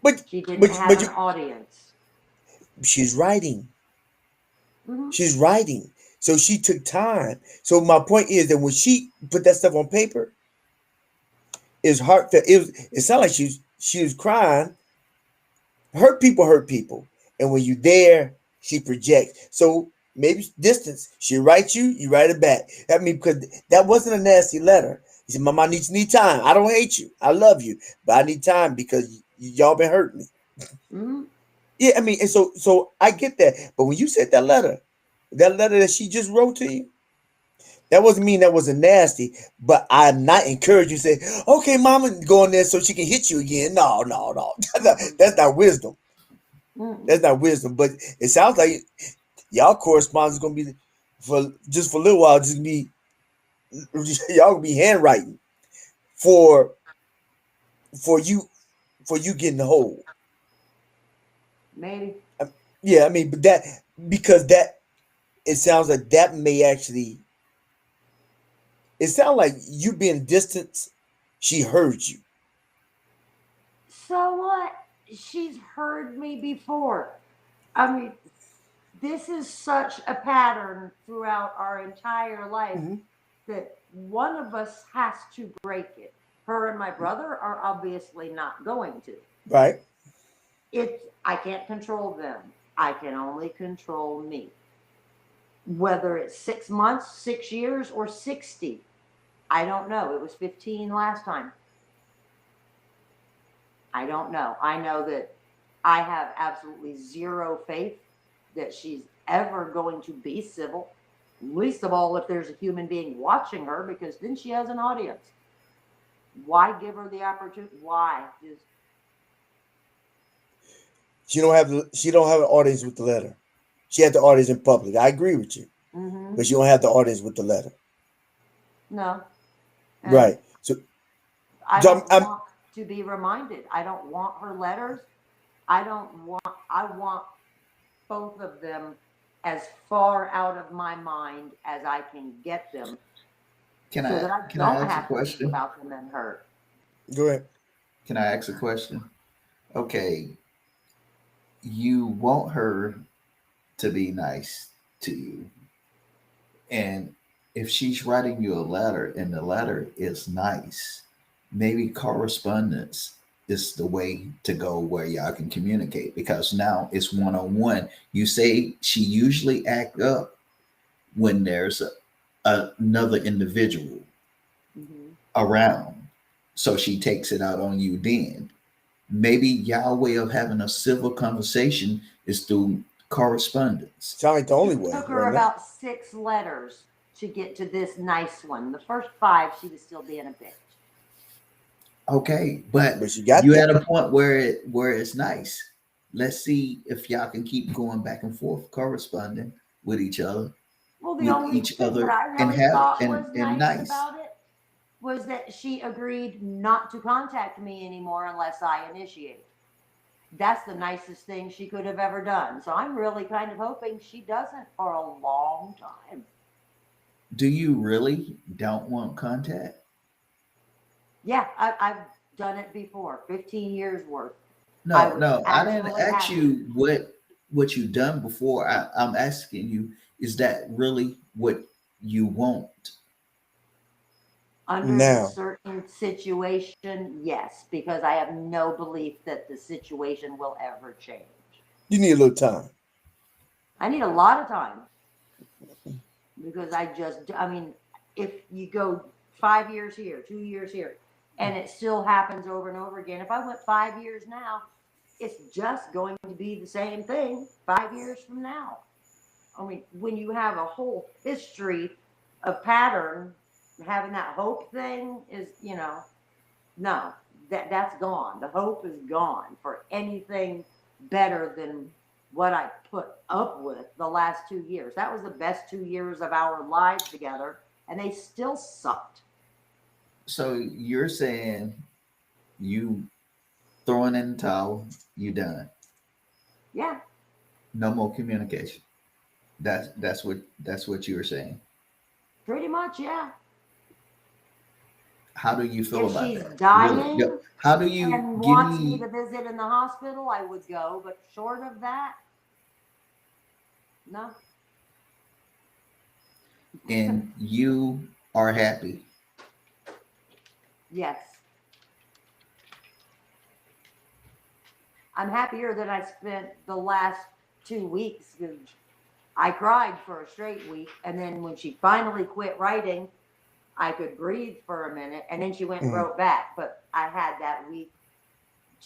But She didn't have but an audience. she's writing. Mhm. She's writing. So she took time. So my point is that when she put that stuff on paper, it's heartfelt. It sounded like she was crying. Hurt people. And when you there, she projects. So maybe distance. She writes you, you write it back. I mean, because that wasn't a nasty letter. He said, Mama, I need time. I don't hate you. I love you. But I need time because y'all been hurting me. Mhm. Yeah, I mean, and so I get that. But when you said that letter that she just wrote to you, that wasn't mean that wasn't nasty, but I'm not encouraging you to say, okay, mama, go in there so she can hit you again. No. That's not wisdom. Mhm. That's not wisdom. But it sounds like y'all correspondence is gonna be for a little while, just gonna be y'all gonna be handwriting for for you for you getting the whole. Maybe. Yeah, I mean, but that because that it sounds like that may actually it sounds like you being distant, she heard you. So what? She's heard me before. I mean, this is such a pattern throughout our entire life Mm-hmm. that one of us has to break it. Her and my brother are obviously not going to. Right? I can't control them. I can only control me. Whether it's 6 months, 6 years, or 60, I don't know. It was 15 last time. I don't know. I know that I have absolutely zero faith that she's ever going to be civil. Least of all if there's a human being watching her, because then she has an audience. Why give her the opportunity? Why? Just She don't have an audience with the letter. She had the audience in public. I agree with you, but she don't have the audience with the letter. no. And Right. So, I so don't want to be reminded. I don't want her letters. I want both of them as far out of my mind as I can get them, Can so I that I can I don't ask a have to think question? about them and hurt. go ahead. Can I ask a question? Okay, you want her to be nice to you, and if she's writing you a letter and the letter is nice, maybe correspondence is the way to go where y'all can communicate, because now it's one-on-one. You say she usually act up when there's another individual Mhm. around, so she takes it out on you then. Maybe y'all way of having a civil conversation is through correspondence. Sound like the only It way, took her wasn't it? about 6 letters to get to this nice one. The first 5, she was still being a bitch. Okay, but But you got you there. at a point where it's nice. Let's see if y'all can keep going back and forth, corresponding with each other, Well, the only thing that I and really have thought was and nice nice. about it was that she agreed not to contact me anymore unless I initiated. That's the nicest thing she could have ever done. So I'm really kind of hoping she doesn't for a long time. Do you really don't want contact? Yeah, I've done it before, 15 years worth. I No, was no, I didn't actually ask happy. you what you done before. I'm asking you, is that really what you want? Under the Now certain situation, yes, because I have no belief that the situation will ever change. you need a little time. I need a lot of time because I mean, if you go 5 years here, 2 years here, and it still happens over and over again, if I went 5 years now, it's just going to be the same thing 5 years from now. I mean, when you have a whole history of pattern, having that hope thing is, no, that's gone. The hope is gone for anything better than what I put up with the last 2 years. That was the best 2 years of our lives together, and they still sucked. So you're saying you throwing in the towel, you done. Yeah, No more communication. That's what you were saying. pretty much, yeah. How do you feel If about she's that? Really? dying How do you and give wants me me to visit in the hospital, I would go, but short of that, no. and you are happy? Yes. I'm happier that I spent the last 2 weeks because I cried for a straight week. And then when she finally quit writing, I could breathe for a minute. And then she went and Mhm. wrote back. But I had that week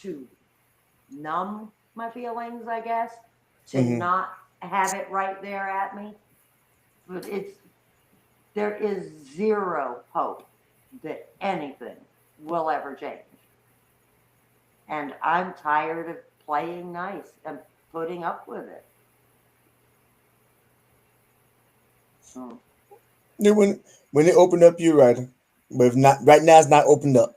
to numb my feelings, I guess, to Mhm. not have it right there at me. But there is zero hope that anything will ever change. And I'm tired of playing nice and putting up with it. So, Then when they open up, you're right. But if not, right now it's not opened up.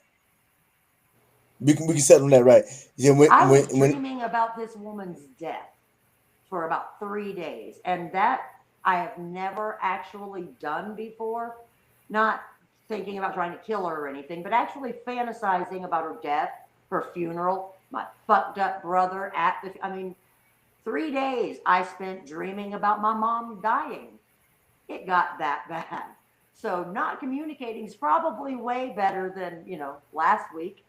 We can settle on that, right? Yeah, I was when dreaming about this woman's death for about 3 days, and that I have never actually done before. Not thinking about trying to kill her or anything, but actually fantasizing about her death, her funeral, my fucked up brother I mean, 3 days I spent dreaming about my mom dying. It got that bad. So not communicating is probably way better than, last week.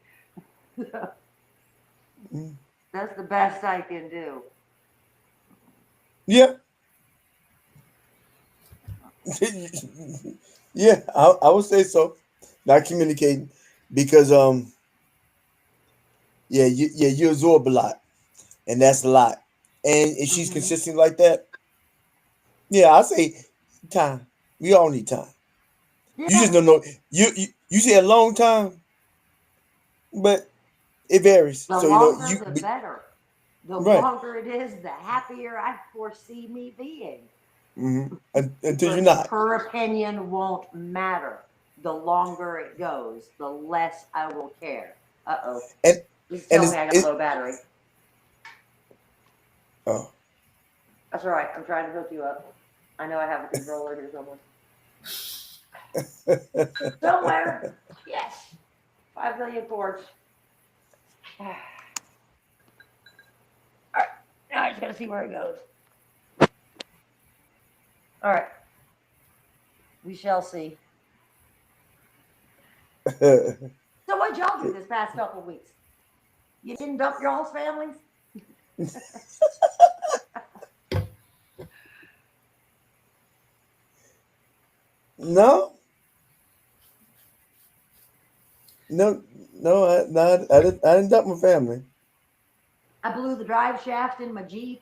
mm, That's the best I can do. yeah, yeah, I would say so. Not communicating because yeah, you absorb a lot, and that's a lot. And if she's Hmm. consistent like that, yeah, I say time. We all need time. You Yeah, just don't know. You say a long time, but it varies. the So longer the better. The right. longer it is, the happier I foresee me being. Until you're But not. her opinion won't matter. The longer it goes, the less I will care. Uh-oh. And Please and tell me I got low battery. oh. That's all right. I'm trying to hook you up. I know I have a controller here somewhere. Somewhere. Yes. 5 million ports. All right. Now I just got to see where it goes. All right. We shall see. So what'd y'all do this past couple of weeks? You didn't dump y'all's families? No, no, no. I didn't dump my family. I blew the drive shaft in my Jeep.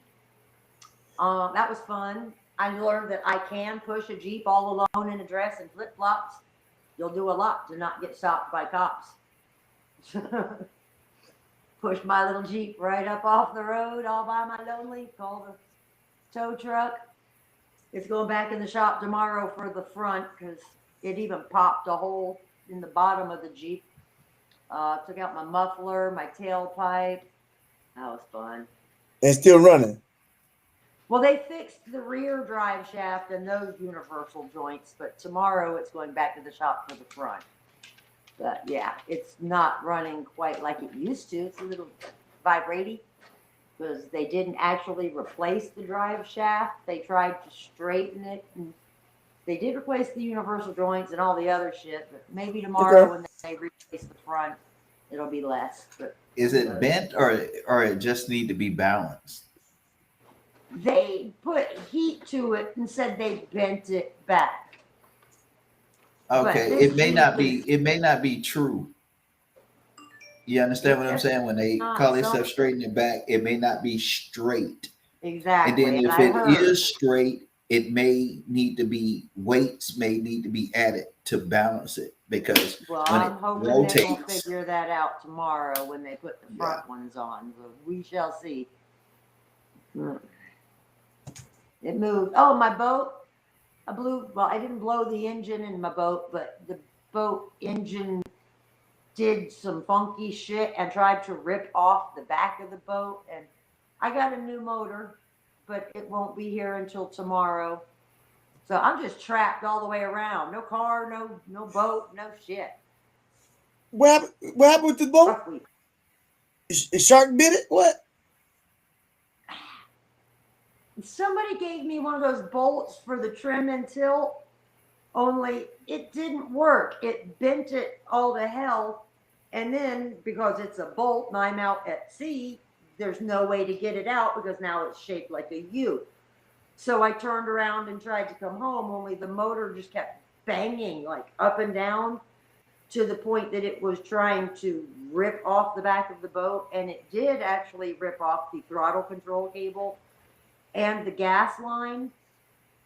That was fun. I learned that I can push a Jeep all alone in a dress and flip flops. You'll do a lot to not get stopped by cops. Push my little Jeep right up off the road all by my lonely. Call the tow truck. It's going back in the shop tomorrow for the front because it even popped a hole in the bottom of the Jeep. Took out my muffler, my tailpipe. That was fun. And still running. Well, they fixed the rear drive shaft and those universal joints, but tomorrow it's going back to the shop for the front. But yeah, it's not running quite like it used to. It's a little vibrating because they didn't actually replace the drive shaft. They tried to straighten it, and they did replace the universal joints and all the other shit. But maybe tomorrow when they replace the front, it'll be less. But is it bent or it just need to be balanced? they put heat to it and said they bent it back. Okay, it may not be true. You understand what I'm saying? When they call themselves straightening it back, it may not be straight. Exactly. And then if it is straight, it may need to be weights may need to be added to balance it because well, when I'm it hoping rotates, they will figure that out tomorrow when they put the front ones on. But we shall see. It moved. Oh, my boat. I didn't blow the engine in my boat, but the boat engine did some funky shit and tried to rip off the back of the boat. And I got a new motor, but it won't be here until tomorrow. So I'm just trapped all the way around. No car, no boat, no shit. What happened with the boat? A shark bit it? What? Somebody gave me one of those bolts for the trim and tilt, only it didn't work. It bent it all to hell. And then because it's a bolt and I'm out at sea, there's no way to get it out because now it's shaped like a U. So I turned around and tried to come home, only the motor just kept banging like up and down to the point that it was trying to rip off the back of the boat. And it did actually rip off the throttle control cable and the gas line.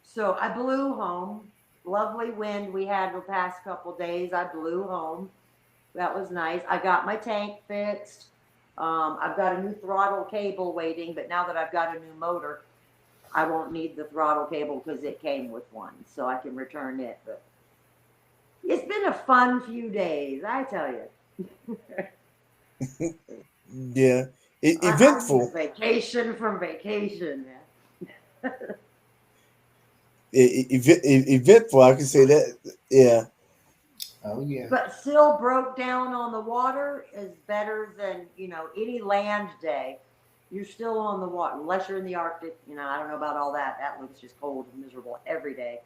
So I blew home. Lovely wind we had the past couple days. I blew home. That was nice. I got my tank fixed. I've got a new throttle cable waiting, but now that I've got a new motor, I won't need the throttle cable because it came with one, so I can return it. But it's been a fun few days, I tell you. Yeah, eventful. Vacation from vacation, man. Eventful, I can say that. Yeah. Oh yeah. But still broke down on the water is better than, any land day. You're still on the water, unless you're in the Arctic. I don't know about all that. That looks just cold and miserable every day.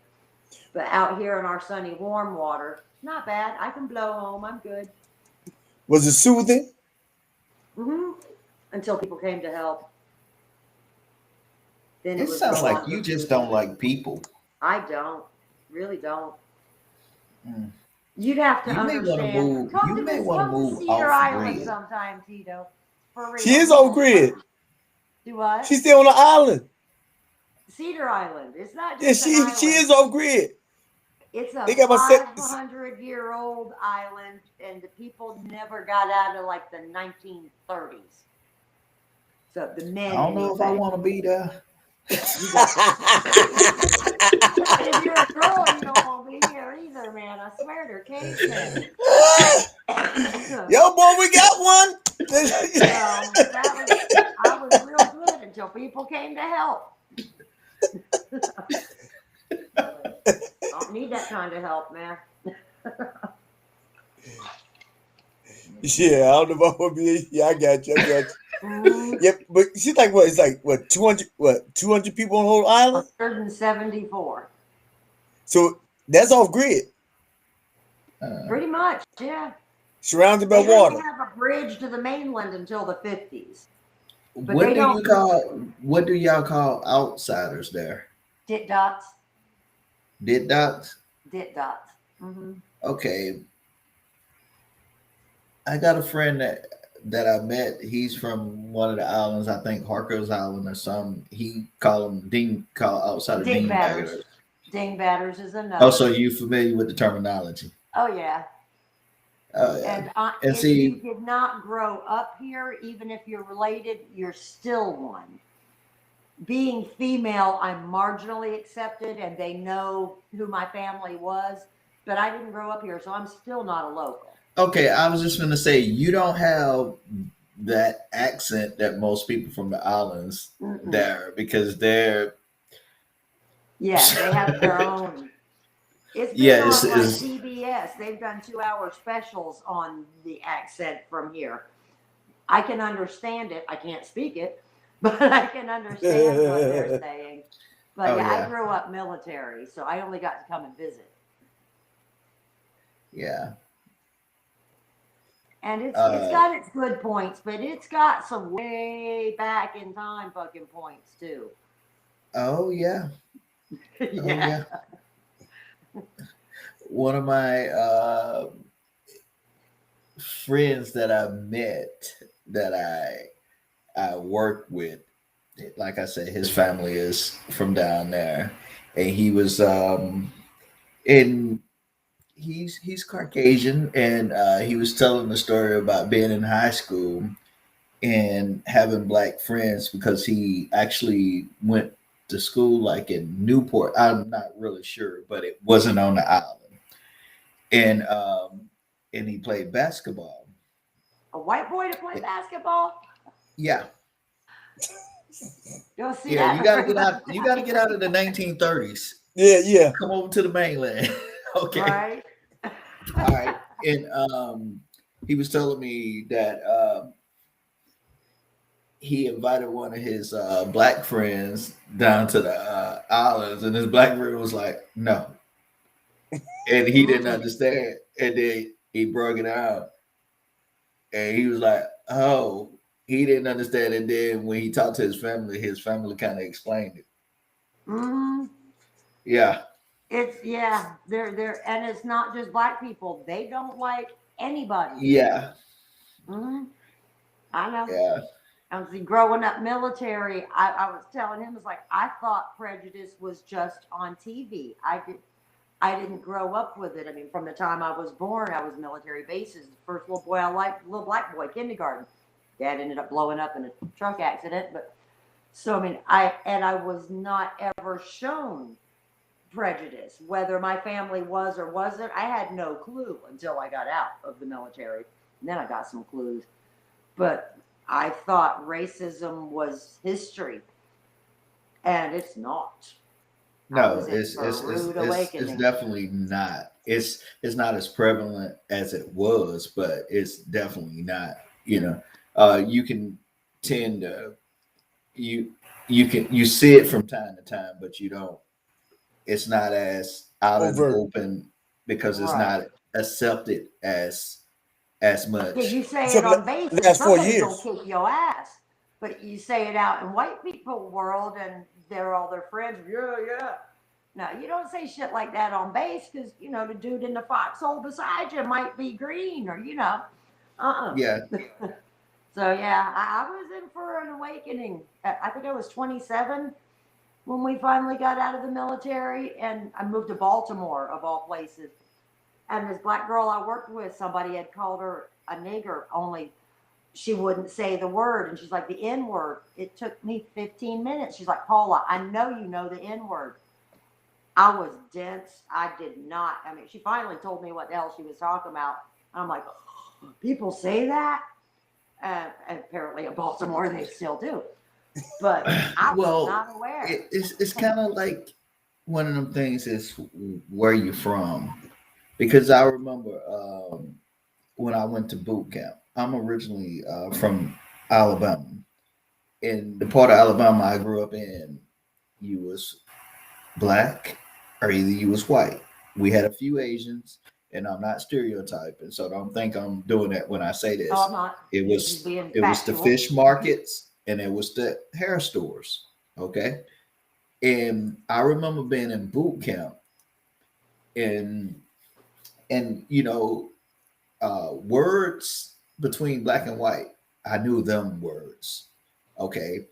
But out here in our sunny, warm water, not bad. I can blow home. I'm good. Was it soothing? Mm-hmm. Until people came to help. Then It sounds like you just don't like people. I don't. Really don't. You'd have to understand. You may want to move Cedar off Island grid sometime, Tito. For real. She is off grid. Do what? She's still on the island. Cedar Island. It's not just an island. She is off grid. It's a 500-year-old island, and the people never got out of like the 1930s. So the men. I don't know if I want to be there. If you're a girl, you don't want to be here either, man. I swear they're cavemen. Yo, boy, we got one. I was real good until people came to help. Don't need that kind of help, man. Yeah, I don't know if I want to be. Yeah, I got you. Yeah, but she's like, what? It's like, 200 people on the whole island? 174. So that's off grid. Pretty much, yeah. Surrounded by water. They have a bridge to the mainland until the 50s. But what do y'all call outsiders there? Dit dots. Dit dots? Dit dots. Mm-hmm. Okay. I got a friend that I met, he's from one of the islands. I think Harker's Island or some. He call them call outside of Dingbatters. dingbaggers. Dingbatters is Also, another. you familiar with the terminology? Oh yeah. Oh yeah. And And if you see, did not grow up here, even if you're related, you're still one. Being female, I'm marginally accepted and they know who my family was, but I didn't grow up here, so I'm still not a local. okay, I was just gonna say you don't have that accent that most people from the islands Mm-mm. there because they're Yeah, they have their own. It's been yeah, on like it's PBS. They've done 2 hour specials on the accent from here. I can understand it. I can't speak it, but I can understand what they're saying. But oh yeah, I yeah, grew up military, so I only got to come and visit. yeah. And it's Uh, got its good points, but it's got some way back in time fucking points too. oh yeah, oh Yeah. yeah. One of my friends that I met that I worked with, like I said, his family is from down there, and he was in he's Caucasian, and he was telling the story about being in high school and having black friends because he actually went to school like in Newport. I'm not really sure, but it wasn't on the island, and he played basketball. A white boy to play basketball? Yeah, You'll see yeah, that you in a got to get regular out. You got to get out of the 1930s. Yeah, yeah. Come over to the mainland. Okay. right? All right. And he was telling me that he invited one of his black friends down to the islands, and his black friend was like, "No," and he didn't Mm-mm. understand. And then he broke it out, and he was like, "Oh." He didn't understand, and then when he talked to his family kind of explained it. Mm-hmm. Yeah, It's yeah, they're and it's not just black people. They don't like anybody. yeah, Hmm. I know. yeah. I was growing up military. I was telling him, it's like I thought prejudice was just on TV. I didn't grow up with it. I mean, from the time I was born, I was military bases. The first little boy I liked, little black boy, kindergarten. Dad ended up blowing up in a truck accident, but so I mean, I was not ever shown prejudice, whether my family was or wasn't. I had no clue until I got out of the military. And then I got some clues. But I thought racism was history, and it's not. I No, was in for a rude it's awakening. definitely not. It's not as prevalent as it was, but it's definitely not. You know, you can tend to you you see it from time to time, but you don't. It's not as out in the Overt. open because it's Right. not accepted as Yeah, much. you say So it on base and last four somebody's gonna years. kick your ass. But you say it out in white people world and they're all their friends. Yeah, yeah. No, you don't say shit like that on base because the dude in the foxhole beside you might be green or uh-uh. Yeah, So yeah, I was in for an awakening. I think I was 27 when we finally got out of the military, and I moved to Baltimore of all places. And this black girl I worked with, somebody had called her a nigger, only she wouldn't say the word. And she's like, the N word. It took me 15 minutes. She's like, Paula, I know you know the N word. I was dense. I did not. I mean, she finally told me what the hell she was talking about. I'm like, people say that? Apparently in Baltimore, they still do. But I was well, not aware. it's kind of like one of them things is where you from because I remember when I went to boot camp. I'm originally from Alabama. In the part of Alabama I grew up in, you was black or either you was white. We had a few Asians, and I'm not stereotyping, so don't think I'm doing that when I say No, I'm this. not. It You're just was being it was the factual. fish markets and it was the hair stores. Okay. And I remember being in boot camp and and words between black and white. I knew them words. Okay.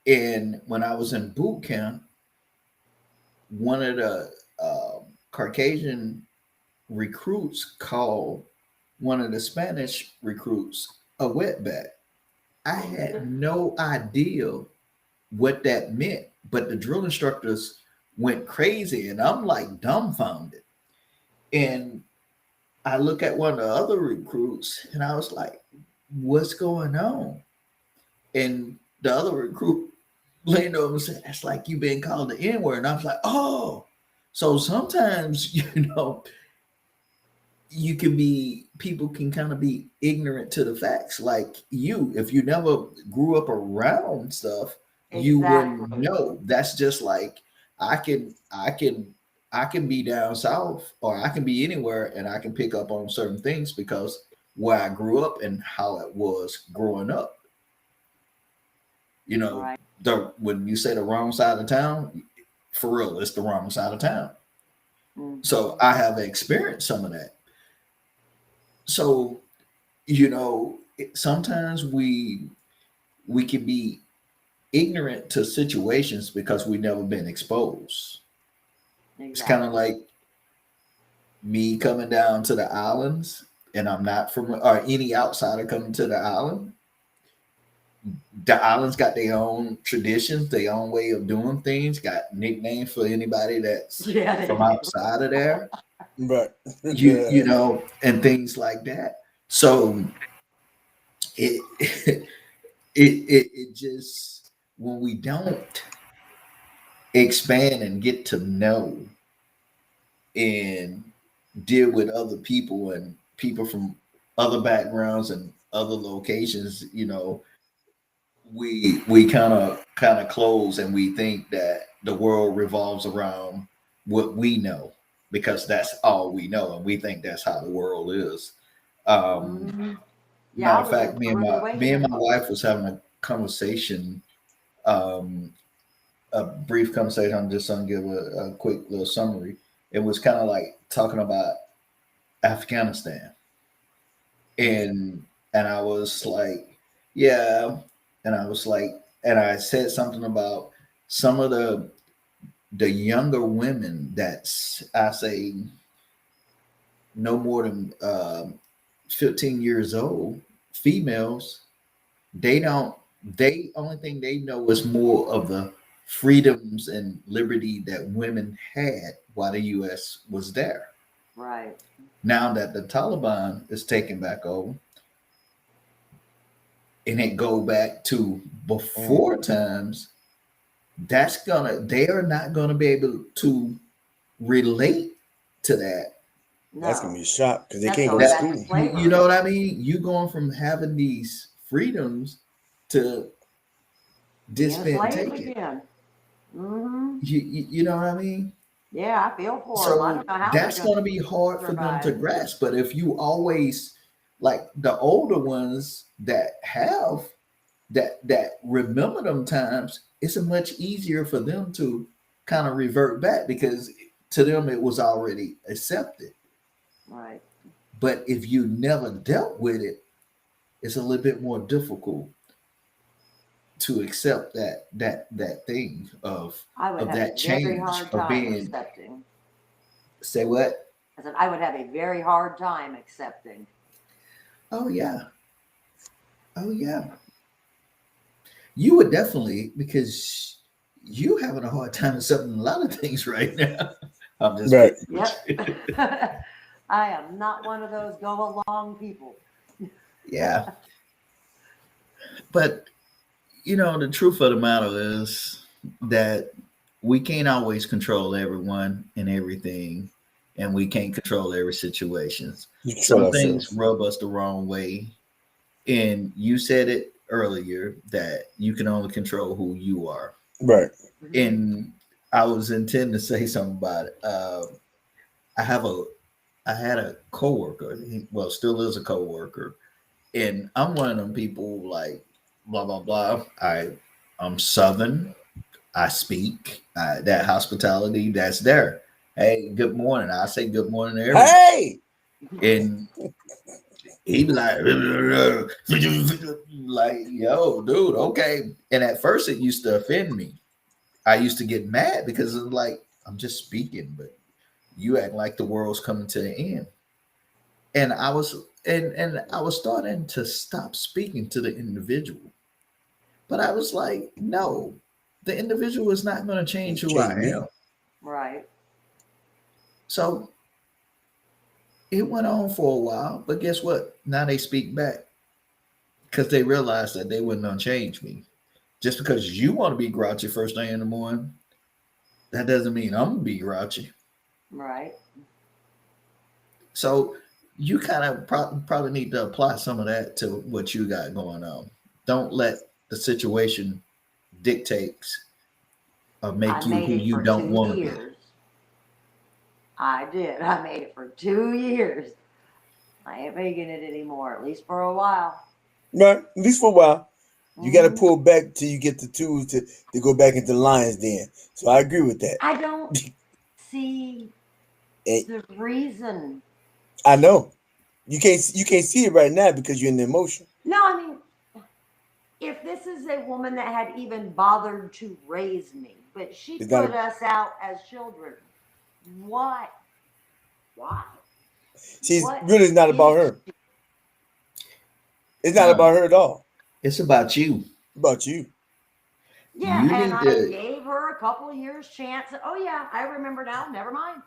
And when I was in boot camp, one of the Caucasian recruits called one of the Spanish recruits a wetback. I had no idea what that meant, but the drill instructors went crazy, and I'm like dumbfounded. And I look at one of the other recruits, and I was like, "What's going on?" And the other recruit leaned over and said, "That's like you being called the N word." And I was like, "Oh." So sometimes, you can be, people can kind of be ignorant to the facts. Like you, if you never grew up around stuff, you wouldn't Exactly. know. That's just like I can, I can, I can be down south, or I can be anywhere, and I can pick up on certain things because where I grew up and how it was growing up. You know, Right. the when you say the wrong side of town, for real, it's the wrong side of town. So Mhm. I have experienced some of that. So sometimes we can be ignorant to situations because we never been exposed. It's kind of Exactly. like me coming down to the islands, and I'm not from, or any outsider coming to the island. The islands got their own traditions, their own way of doing things, got nicknames for anybody that's Yeah, they from do. outside of there, Right. and things like that. So it it just, when we don't expand and get to know and deal with other people and people from other backgrounds and other locations, we kind of close, and we think that the world revolves around what we know, because that's all we know, and we think that's how the world is. um Hmm. Yeah, Matter I of was in fact, a rude me and my awakening. wife was having a conversation, um a brief conversation. I'm just gonna give a quick little summary. It was kind of like talking about Afghanistan, Okay. and I was like, yeah, and I was like, and I said something about some of the younger women that's, I say, no more than 15 years old, females. They don't. They only thing they know is more of the freedoms and liberty that women had while the U.S. was there. Right. Now that the Taliban is taking back over, and it go back to before Mm. times, they are not gonna be able to relate to that. That's gonna No, be a shock because they that's can't go going to back to That school. you slavery. know what I mean? You going from having these freedoms to Being this a being slave taken. again. Hmm. You know what I mean? Yeah, I feel for them. I So don't know how they're that's going going to to be hard for them to survive. grasp. But if you always, like the older ones that have that remember them times, it's a much easier for them to kind of revert back, because to them it was already accepted. Right. But if you never dealt with it, it's a little bit more difficult to accept that thing I would of have a that very change hard of time being, accepting. say what? I said I would have a very hard time accepting. Oh yeah. Oh yeah. You would definitely, because you having a hard time accepting a lot of things right now. I'm just Right. kidding with Yep. you. I am not one of those go along people. Yeah. But the truth of the matter is that we can't always control everyone and everything, and we can't control every situation. We control Some things ourselves. rub us the wrong way. And you said it earlier that you can only control who you are. Right. And I was intending to say something about it. I have a I had a coworker. Well, still is a coworker, and I'm one of them people like blah blah blah. I'm Southern. I speak that hospitality that's there. Hey, good morning. I say good morning to everybody. Hey. And He be like, like, yo, dude, okay. And at first it used to offend me. I used to get mad because it's like, I'm just speaking, but you act like the world's coming to an end. And I was starting to stop speaking to the individual. But I was like, no, the individual is not going to change who I Change me. am. Right. So it went on for a while, but guess what? Now they speak back because they realized that they wouldn't unchange me. Just because you want to be grouchy first thing in the morning, that doesn't mean I'm gonna be grouchy. Right. So you kind of probably need to apply some of that to what you got going on. Don't let the situation dictate or I make you made who it you for don't two want to be. years. I did. I made it for 2 years. I ain't making it anymore, at least for a while. Right? At least for a while. You got to Mhm. pull back till you get the tools to go back into the lion's den. So I agree with that. I don't see And the reason. I know you can't see it right now because you're in the emotion. No, I mean, if this is a woman that had even bothered to raise me, but she It's not. put us out as children, what? Why? She's What really not about is her. she? It's not No, about her at all. it's about you. It's about you. Yeah, You and need I to. gave her a couple of years chance. Oh yeah, I remember now. Never mind.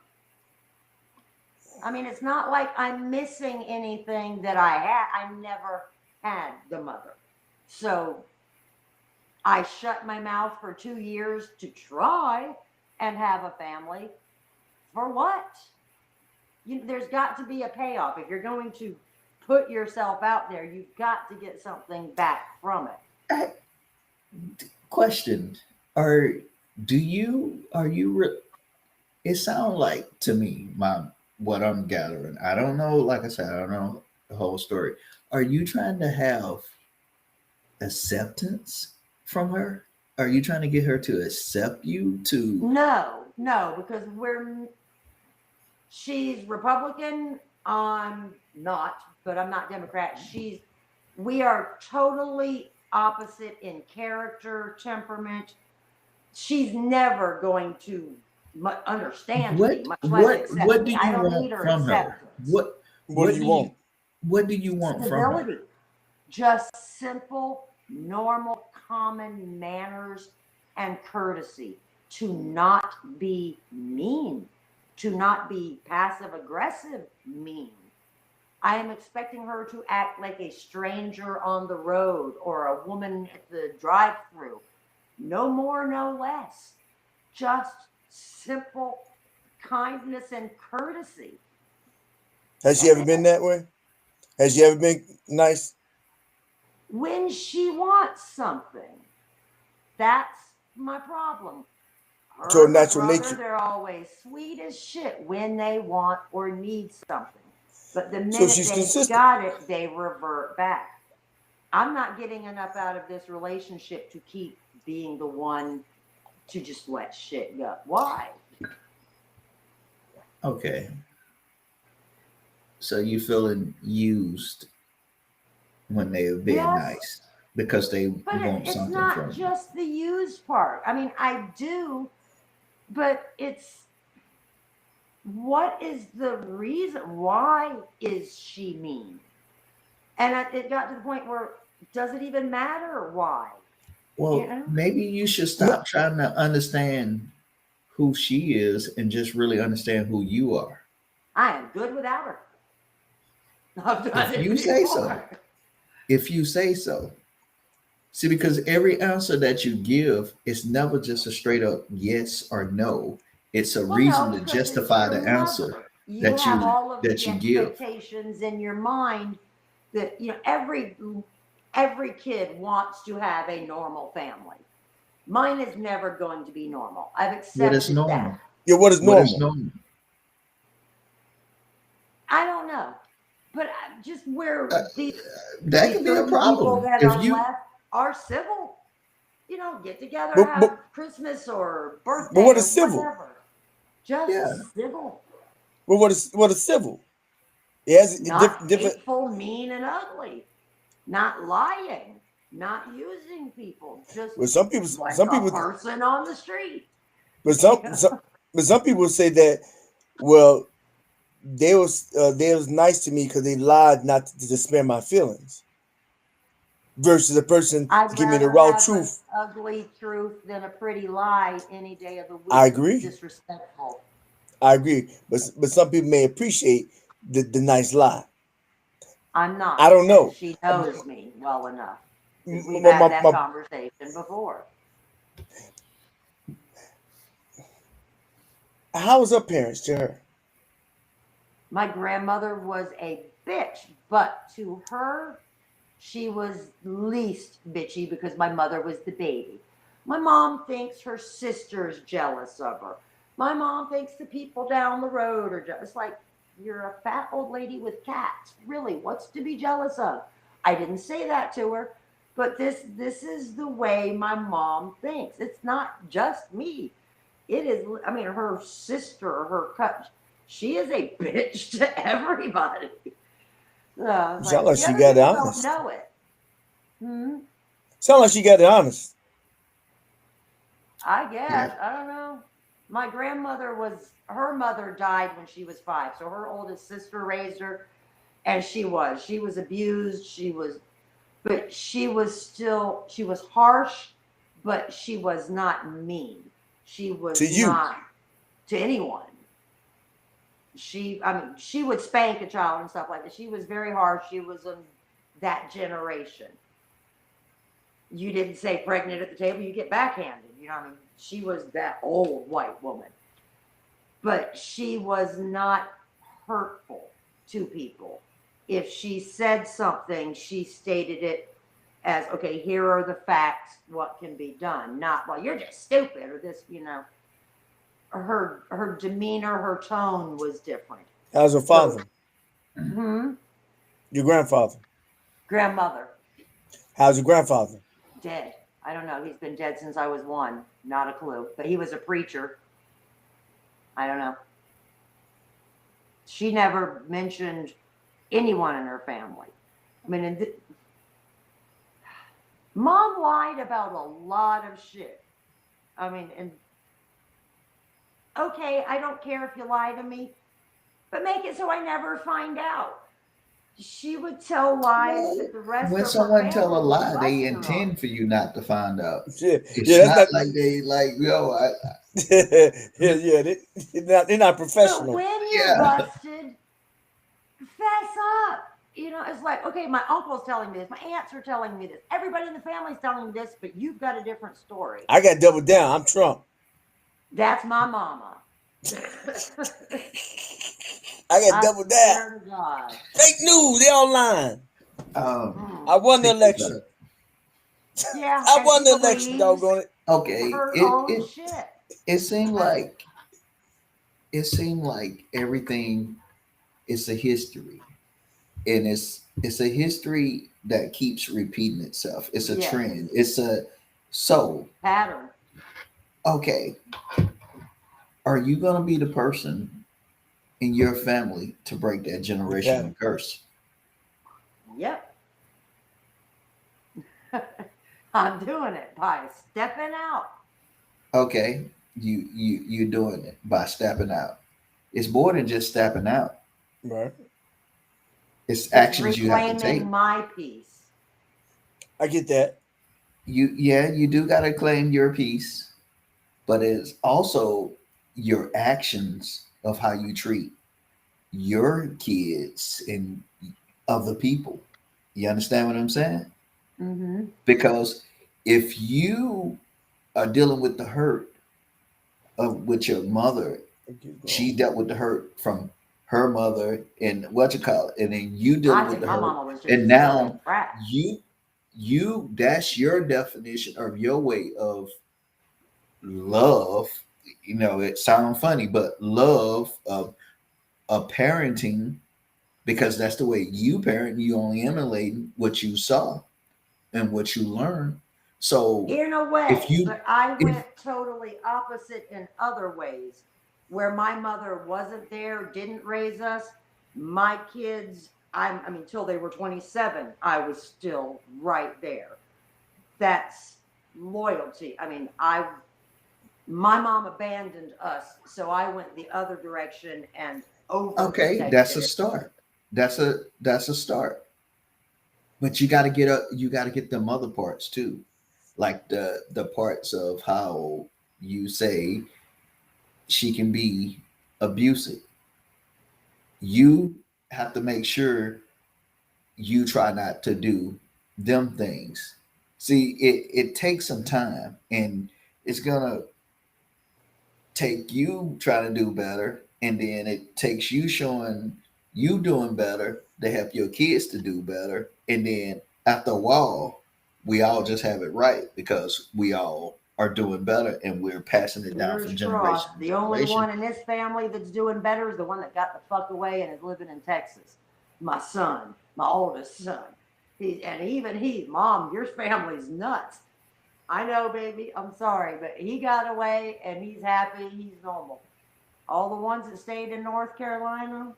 I mean, it's not like I'm missing anything that I had. I never had the mother. So I shut my mouth for 2 years to try and have a family. For what? There's got to be a payoff. If you're going to put yourself out there, you've got to get something back from it. Question: Are it sounds like to me, my what I'm gathering. I don't know. Like I said, I don't know the whole story. Are you trying to have acceptance from her? Are you trying to get her to accept you? To No, because she's Republican. I'm not, but I'm not Democrat. We are totally opposite in character, temperament. She's never going to understand me, much less accept what do me. I you don't need want her from her? acceptance. What do you want? What do you want from her? Civility, just simple, normal, common manners and courtesy. To not be mean, to not be passive aggressive mean. I am expecting her to act like a stranger on the road or a woman at the drive through. No more, no less. Just simple kindness and courtesy. Has she That's ever it. been that way? Has she ever been nice? When she wants something, that's my problem. To Her her and my natural brother, nature. they're always sweet as shit when they want or need something. But the So minute she's they've consistent. got it, they revert back. I'm not getting enough out of this relationship to keep being the one to just let shit go. Why? Okay, so you feeling used when they're being Yes, nice because they but want it's something not from you. just the used part. I mean, I do, but it's what is the reason? Why is she mean? And it got to the point where does it even matter why? You Well, know, maybe you should No, stop trying to understand who she is and just really understand who you are. I am good without her. I've done If it you say so. before. If you say so. See, because every answer that you give is never just a straight up yes or no. It's a Well, reason no, to because it's justify your the answer mother. You that have you all of that the you give. expectations in your mind that every kid wants to have a normal family. Mine is never going to be normal. I've What is accepted that. normal? yeah, what is What is normal? normal? I don't know, but just where Uh, that these could be a certain people problem. that If are you left are civil. Get together, But have Christmas or what birthday or is civil? whatever. yeah, Just civil. But what is civil? It has Not different. hateful, mean, and ugly. Not lying. Not using people. Just Well, some people, like some a people, person on the street. but Yeah. but some people say that. Well, they was nice to me because they lied not to spare my feelings. Versus a person I'd to give me the rather raw have an truth. ugly truth than a pretty lie any day of the I week. It's agree. disrespectful. I agree. But some people may appreciate the nice lie. I'm I not, don't and know. she knows me well enough because we've My, had my, that my, conversation before. how was her parents to her? My grandmother was a bitch, but to her, she was least bitchy because my mother was the baby. My mom thinks her sister's jealous of her. My mom thinks the people down the road are jealous. It's like, you're a fat old lady with cats. Really, what's to be jealous of? I didn't say that to her, but this is the way my mom thinks. It's not just me. It is, I mean, her sister, her cut, she is a bitch to everybody. It's Sound like like the she other got it people don't honest. know it. Hmm. Sound like she got it honest. I guess. Yeah. I don't know. My grandmother was, her mother died when she was 5. So her oldest sister raised her, and she was abused. But she was harsh, but she was not mean. She To was you. not to anyone. I mean, she would spank a child and stuff like that. She was very harsh. She was in that generation. You didn't say pregnant at the table, you get backhanded. You know what I mean? She was that old white woman. But she was not hurtful to people. If she said something, she stated it as, okay, here are the facts, what can be done. Not, well, you're just stupid or this, her demeanor, her tone was different. How's her So, father? Your Your grandfather? grandmother, How's your grandfather? dead. I don't know. He's been dead since I was 1. Not a clue. But he was a preacher. I don't know. She never mentioned anyone in her family. I mean, mom lied about a lot of shit. I mean, and okay, I don't care if you lie to me, but make it so I never find out. She would tell lies that the rest When of her someone tell a family would lie, bust they her on. intend for you not to find out. Yeah, It's that's not not. like they like, yo, Yeah. They're not But professional. when you're yeah. busted, fess up. It's like, okay, my uncle's telling me this, my aunts are telling me this, everybody in the family's telling me this, but you've got a different story. I got double down. I'm Trump. That's my mama. I got I double down. swear to God. Fake news. They online. I won the Check this election. out. Yeah, I and won she the election. believes Doggone it. Okay, her it own it shit. it seemed like everything is a history, and it's a history that keeps repeating itself. It's a Yes. trend. So Pattern. okay. Are you gonna be the person in your family to break that generational curse? Yep. I'm doing it by stepping out. Okay, you're doing it by stepping out. It's more than just stepping out. Right. It's It's actions you have to take. reclaiming my peace. I get that. You do gotta claim your piece, but it's also your actions of how you treat your kids and other people. You understand what I'm saying? Mm-hmm. Because if you are dealing with the hurt of with your mother, she dealt with the hurt from her mother and what you call it, and then you dealing I with think the my hurt, mama was just and a spoiled now brat. you that's your definition of your way of love. It sounds funny, but love of parenting, because that's the way you parent. You only emulating what you saw and what you learned. So In a way, if you but I if went totally opposite in other ways where my mother wasn't there, didn't raise us. My kids, I mean, till they were 27, I was still right there. That's loyalty. I mean, my mom abandoned us, so I went the other direction and Okay, that's a overprotected. start. That's a start. But you got to get them other parts too, like the parts of how you say she can be abusive. You have to make sure you try not to do them things. See, it takes some time, and it's gonna take you trying to do better, and then it takes you showing you doing better to help your kids to do better, and then after a while, we all just have it right because we all are doing better, and we're passing it down Fingers from generation crossed. to The only generation. one in this family that's doing better is the one that got the fuck away and is living in Texas. My son, my oldest son. And even he, Mom, your family's nuts. I know, baby. I'm sorry, but he got away and he's happy. He's normal. All the ones that stayed in North Carolina,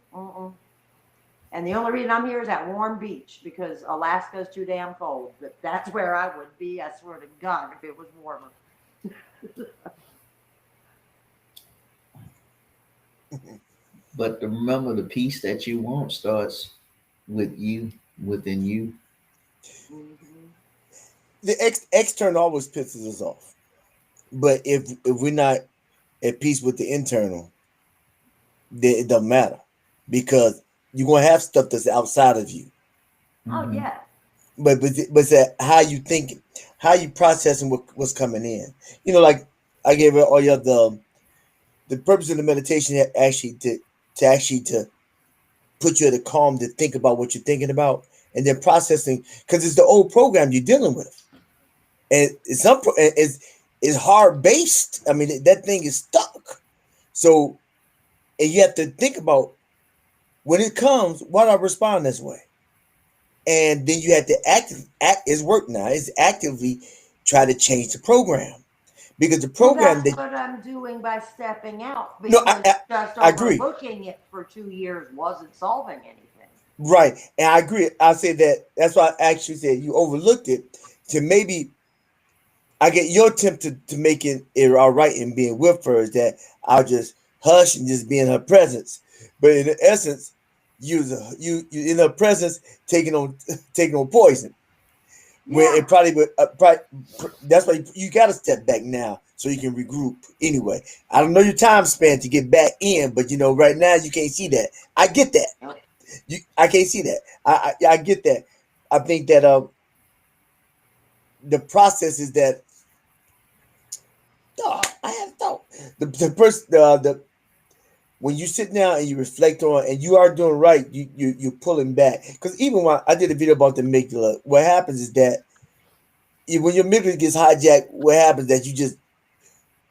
and the only reason I'm here is at Warm Beach because Alaska's too damn cold. But that's where I would be, I swear to God, if it was warmer. But remember, the peace that you want starts with you, within you. Mm-hmm. The external always pisses us off, but if we're not at peace with the internal, then it doesn't matter because you're gonna have stuff that's outside of you. Oh, Mhm. yeah. But it's that how you think, how you processing what's coming in. Like I gave it all you the purpose of the meditation actually to put you at a calm to think about what you're thinking about and then processing because it's the old program you're dealing with and it's hard based. I mean that thing is stuck. So and you have to think about when it comes, why do I respond this way? And then you have to act it's work now. It's actively try to change the program because the Well, program that's that what I'm doing by stepping out no, because just I agree. overlooking it for 2 years wasn't solving anything. Right. And I agree. I say that that's why I actually said you overlooked it to maybe I get your attempt to make it all right and being with her is that I'll just hush and just be in her presence. But in essence, you in her presence taking on taking on poison. Where Yeah, it probably would probably that's why you got to step back now so you can regroup. Anyway, I don't know your time span to get back in, but right now you can't see that. I get that. I can't see that. I get that. I think that the process is that I have thought the person the when you sit down and you reflect on and you are doing right, you're pulling back because even when I did a video about the amygdala, what happens is that when your amygdala gets hijacked, what happens is that you just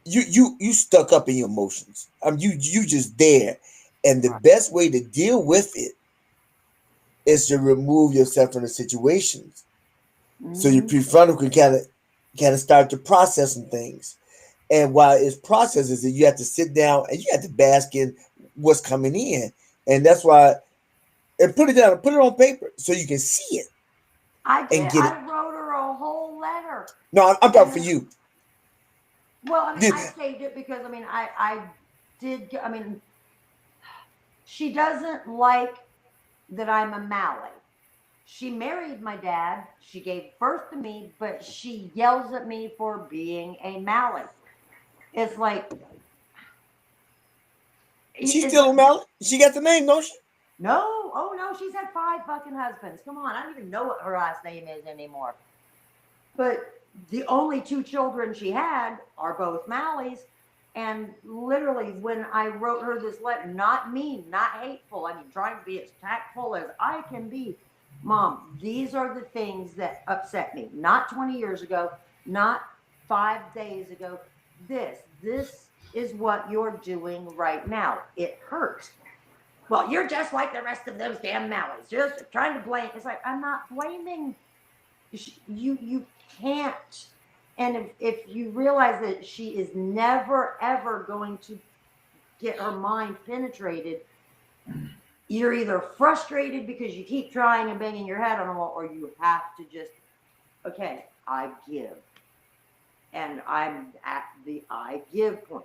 you stuck up in your emotions. You just there, and the right. best way to deal with it is to remove yourself from the situations so your Hmm. prefrontal can kind of start to processing things. And while it's processes, you have to sit down and you have to bask in what's coming in, and that's why and put it down, put it on paper so you can see it I and did. get it. I wrote her a whole letter, No, I'm talking for and you. well, I mean, Did- I saved it because I did. I mean, she doesn't like that I'm a Malay. She married my dad. She gave birth to me, but she yells at me for being a Malay. It's like She's it's still like on Mallet. She got the name, don't she? no, oh no, she's had 5 fucking husbands. Come on, I don't even know what her last name is anymore. But the only 2 children she had are both Malays. And literally, when I wrote her this letter, not mean, not hateful, I mean, trying to be as tactful as I can be. Mom, these are the things that upset me. Not 20 years ago, not 5 days ago. This is what you're doing right now. It hurts. Well, you're just like the rest of those damn Malays, just trying to blame. It's like, I'm not blaming you can't. And if you realize that she is never ever going to get her mind penetrated, you're either frustrated because you keep trying and banging your head on a wall, or you have to just, okay, I give. And I'm at the I give point.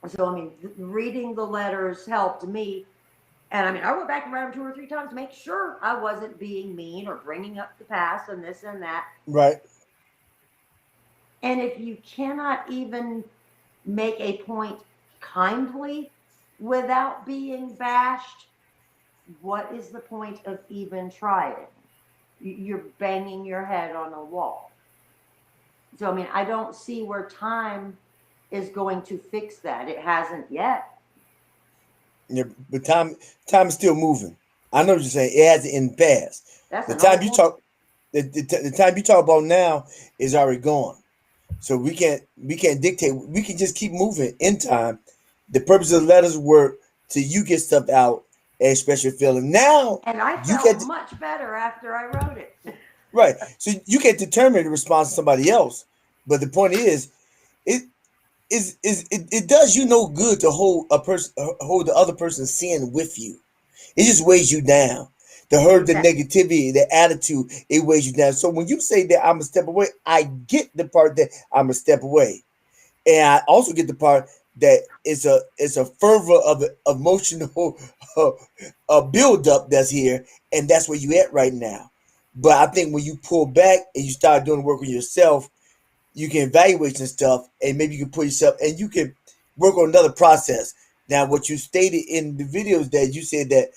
So, I mean, reading the letters helped me. And I mean, I went back and read them 2 or 3 times to make sure I wasn't being mean or bringing up the past and this and that. Right. And if you cannot even make a point kindly without being bashed, what is the point of even trying? You're banging your head on a wall. So, I mean, I don't see where time is going to fix that. It hasn't yet. Yeah, but time is still moving. I know what you're saying. It hasn't in the past. That's The an time old you one. talk, the time you talk about now is already gone. So we can't dictate. We can just keep moving in time. The purpose of the letters were to you get stuff out and express your feeling. Now And I you felt get much better after I wrote it. right. So you can determine the response to somebody else. But the point is, it it does you no good to hold hold the other person's sin with you. It just weighs you down. The hurt, the Exactly. negativity, the attitude, it weighs you down. So when you say that I'm a step away, I get the part that I'm a step away. And I also get the part that it's a fervor of emotional build up that's here, and that's where you at right now. But I think when you pull back and you start doing work on yourself, you can evaluate some stuff, and maybe you can put yourself and you can work on another process. Now, what you stated in the videos that you said that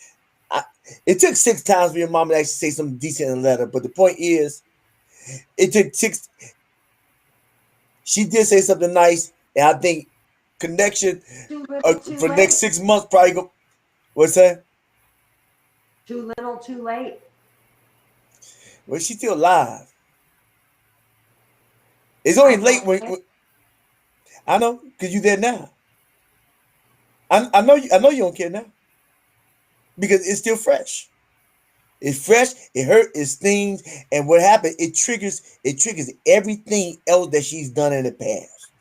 I, it took 6 times for your mom to actually say something decent in a letter, but the point is, it took 6. She did say something nice, and I think connection Too little, too for the next late. 6 months probably go. What's that? Too little, too late. Well, she's still alive. It's only I late don't when care. I know because you there now. I know you don't care now because it's still fresh. It's fresh. It hurt. It stings. And what happened? It triggers. It triggers everything else that she's done in the past.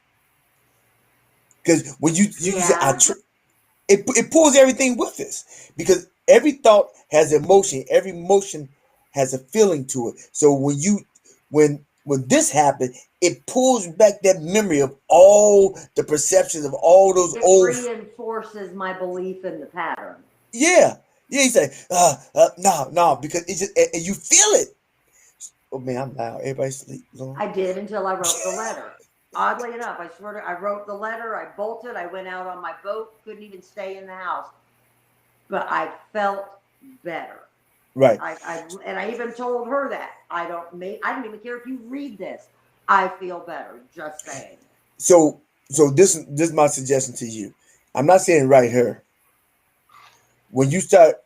Because when you say Yeah. it pulls everything with us because every thought has emotion. Every emotion has a feeling to it. So when this happened, it pulls back that memory of all the perceptions of all those It old. reinforces my belief in the pattern. Yeah, yeah. You say no, no, because it's just and you feel it. Oh man, I'm loud. Everybody sleep. Lord. I did until I wrote the letter. Oddly enough, I swear to, I wrote the letter, I bolted, I went out on my boat, couldn't even stay in the house. But I felt better. Right. And I even told her that. I don't even care if you read this. I feel better. Just saying. So this is my suggestion to you. I'm not saying write her. When you start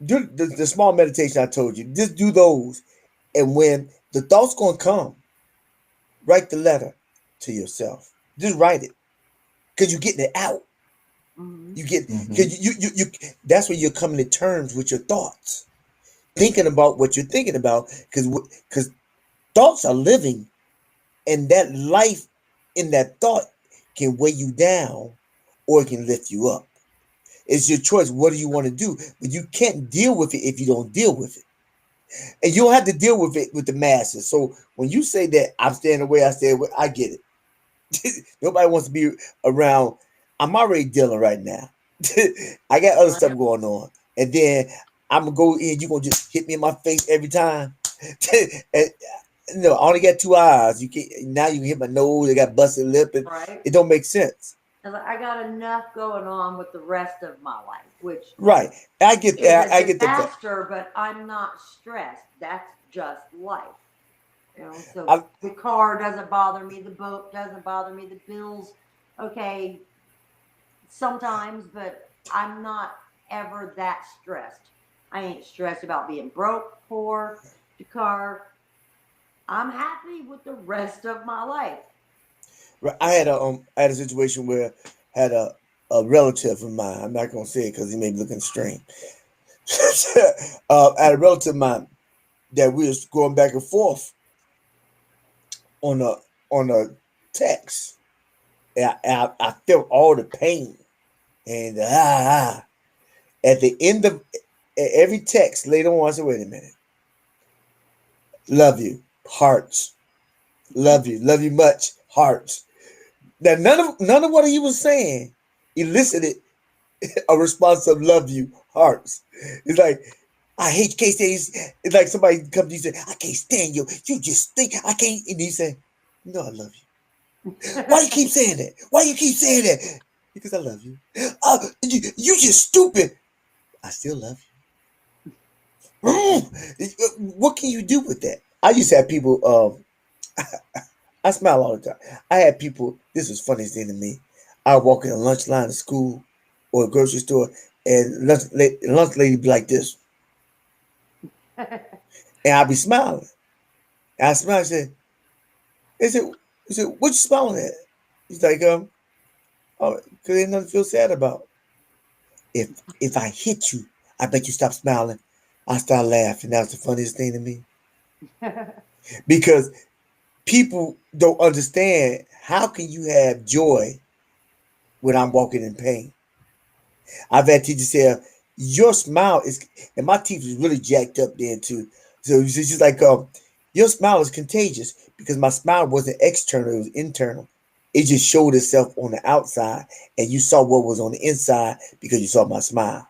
do the small meditation I told you, just do those, and when the thoughts gonna come, write the letter to yourself. Just write it, cause you're getting it out. Mm-hmm. You get Mhm. cause you that's when you're coming to terms with your thoughts, thinking about what you're thinking about, cause thoughts are living, and that life in that thought can weigh you down, or it can lift you up. It's your choice. What do you want to do? But you can't deal with it if you don't deal with it. And you don't have to deal with it with the masses. So when you say that I'm staying away, I stay away, I get it. Nobody wants to be around. I'm already dealing right now. I got other stuff going on. And then I'm gonna go in, you're gonna just hit me in my face every time. And no, I only got 2 eyes. You can now you can hit my nose, I got busted lip, and Right? it don't make sense. And I got enough going on with the rest of my life, which Right. I get is that. a I get the fact. disaster, but I'm not stressed. That's just life. You know, so I, the car doesn't bother me, the boat doesn't bother me, the bills, okay, sometimes, but I'm not ever that stressed. I ain't stressed about being broke, poor, the car. I'm happy with the rest of my life. I had a situation where I had a relative of mine. I'm not gonna say it because he may be looking strange. I had a relative of mine that we was going back and forth on a text. And I felt all the pain and At the end of every text later on, I said, wait a minute. Love you. Hearts. Love you. Love you much. Hearts. Now none of what he was saying elicited a response of love you. Hearts. It's like, I hate you, can't stand. It's like somebody comes to you and say, I can't stand you. You just think I can't. And he say, no, I love you. Why you keep saying that? Why you keep saying that? Because I love you. You just stupid. I still love you. What can you do with that? I used to have people. I smile all the time. I had people. This was funniest thing to me. I would walk in a lunch line at school or a grocery store, and lunch lady be like this, and I'd be smiling. And I smile. I said, "What you smiling at?" He's like, oh, because ain't nothing to feel sad about. If I hit you, I bet you stop smiling. I start laughing. That was the funniest thing to me because people don't understand how can you have joy when I'm walking in pain. I've had teachers say, your smile is, and my teeth was really jacked up then too. So it's just like, your smile is contagious because my smile wasn't external, it was internal. It just showed itself on the outside, and you saw what was on the inside because you saw my smile.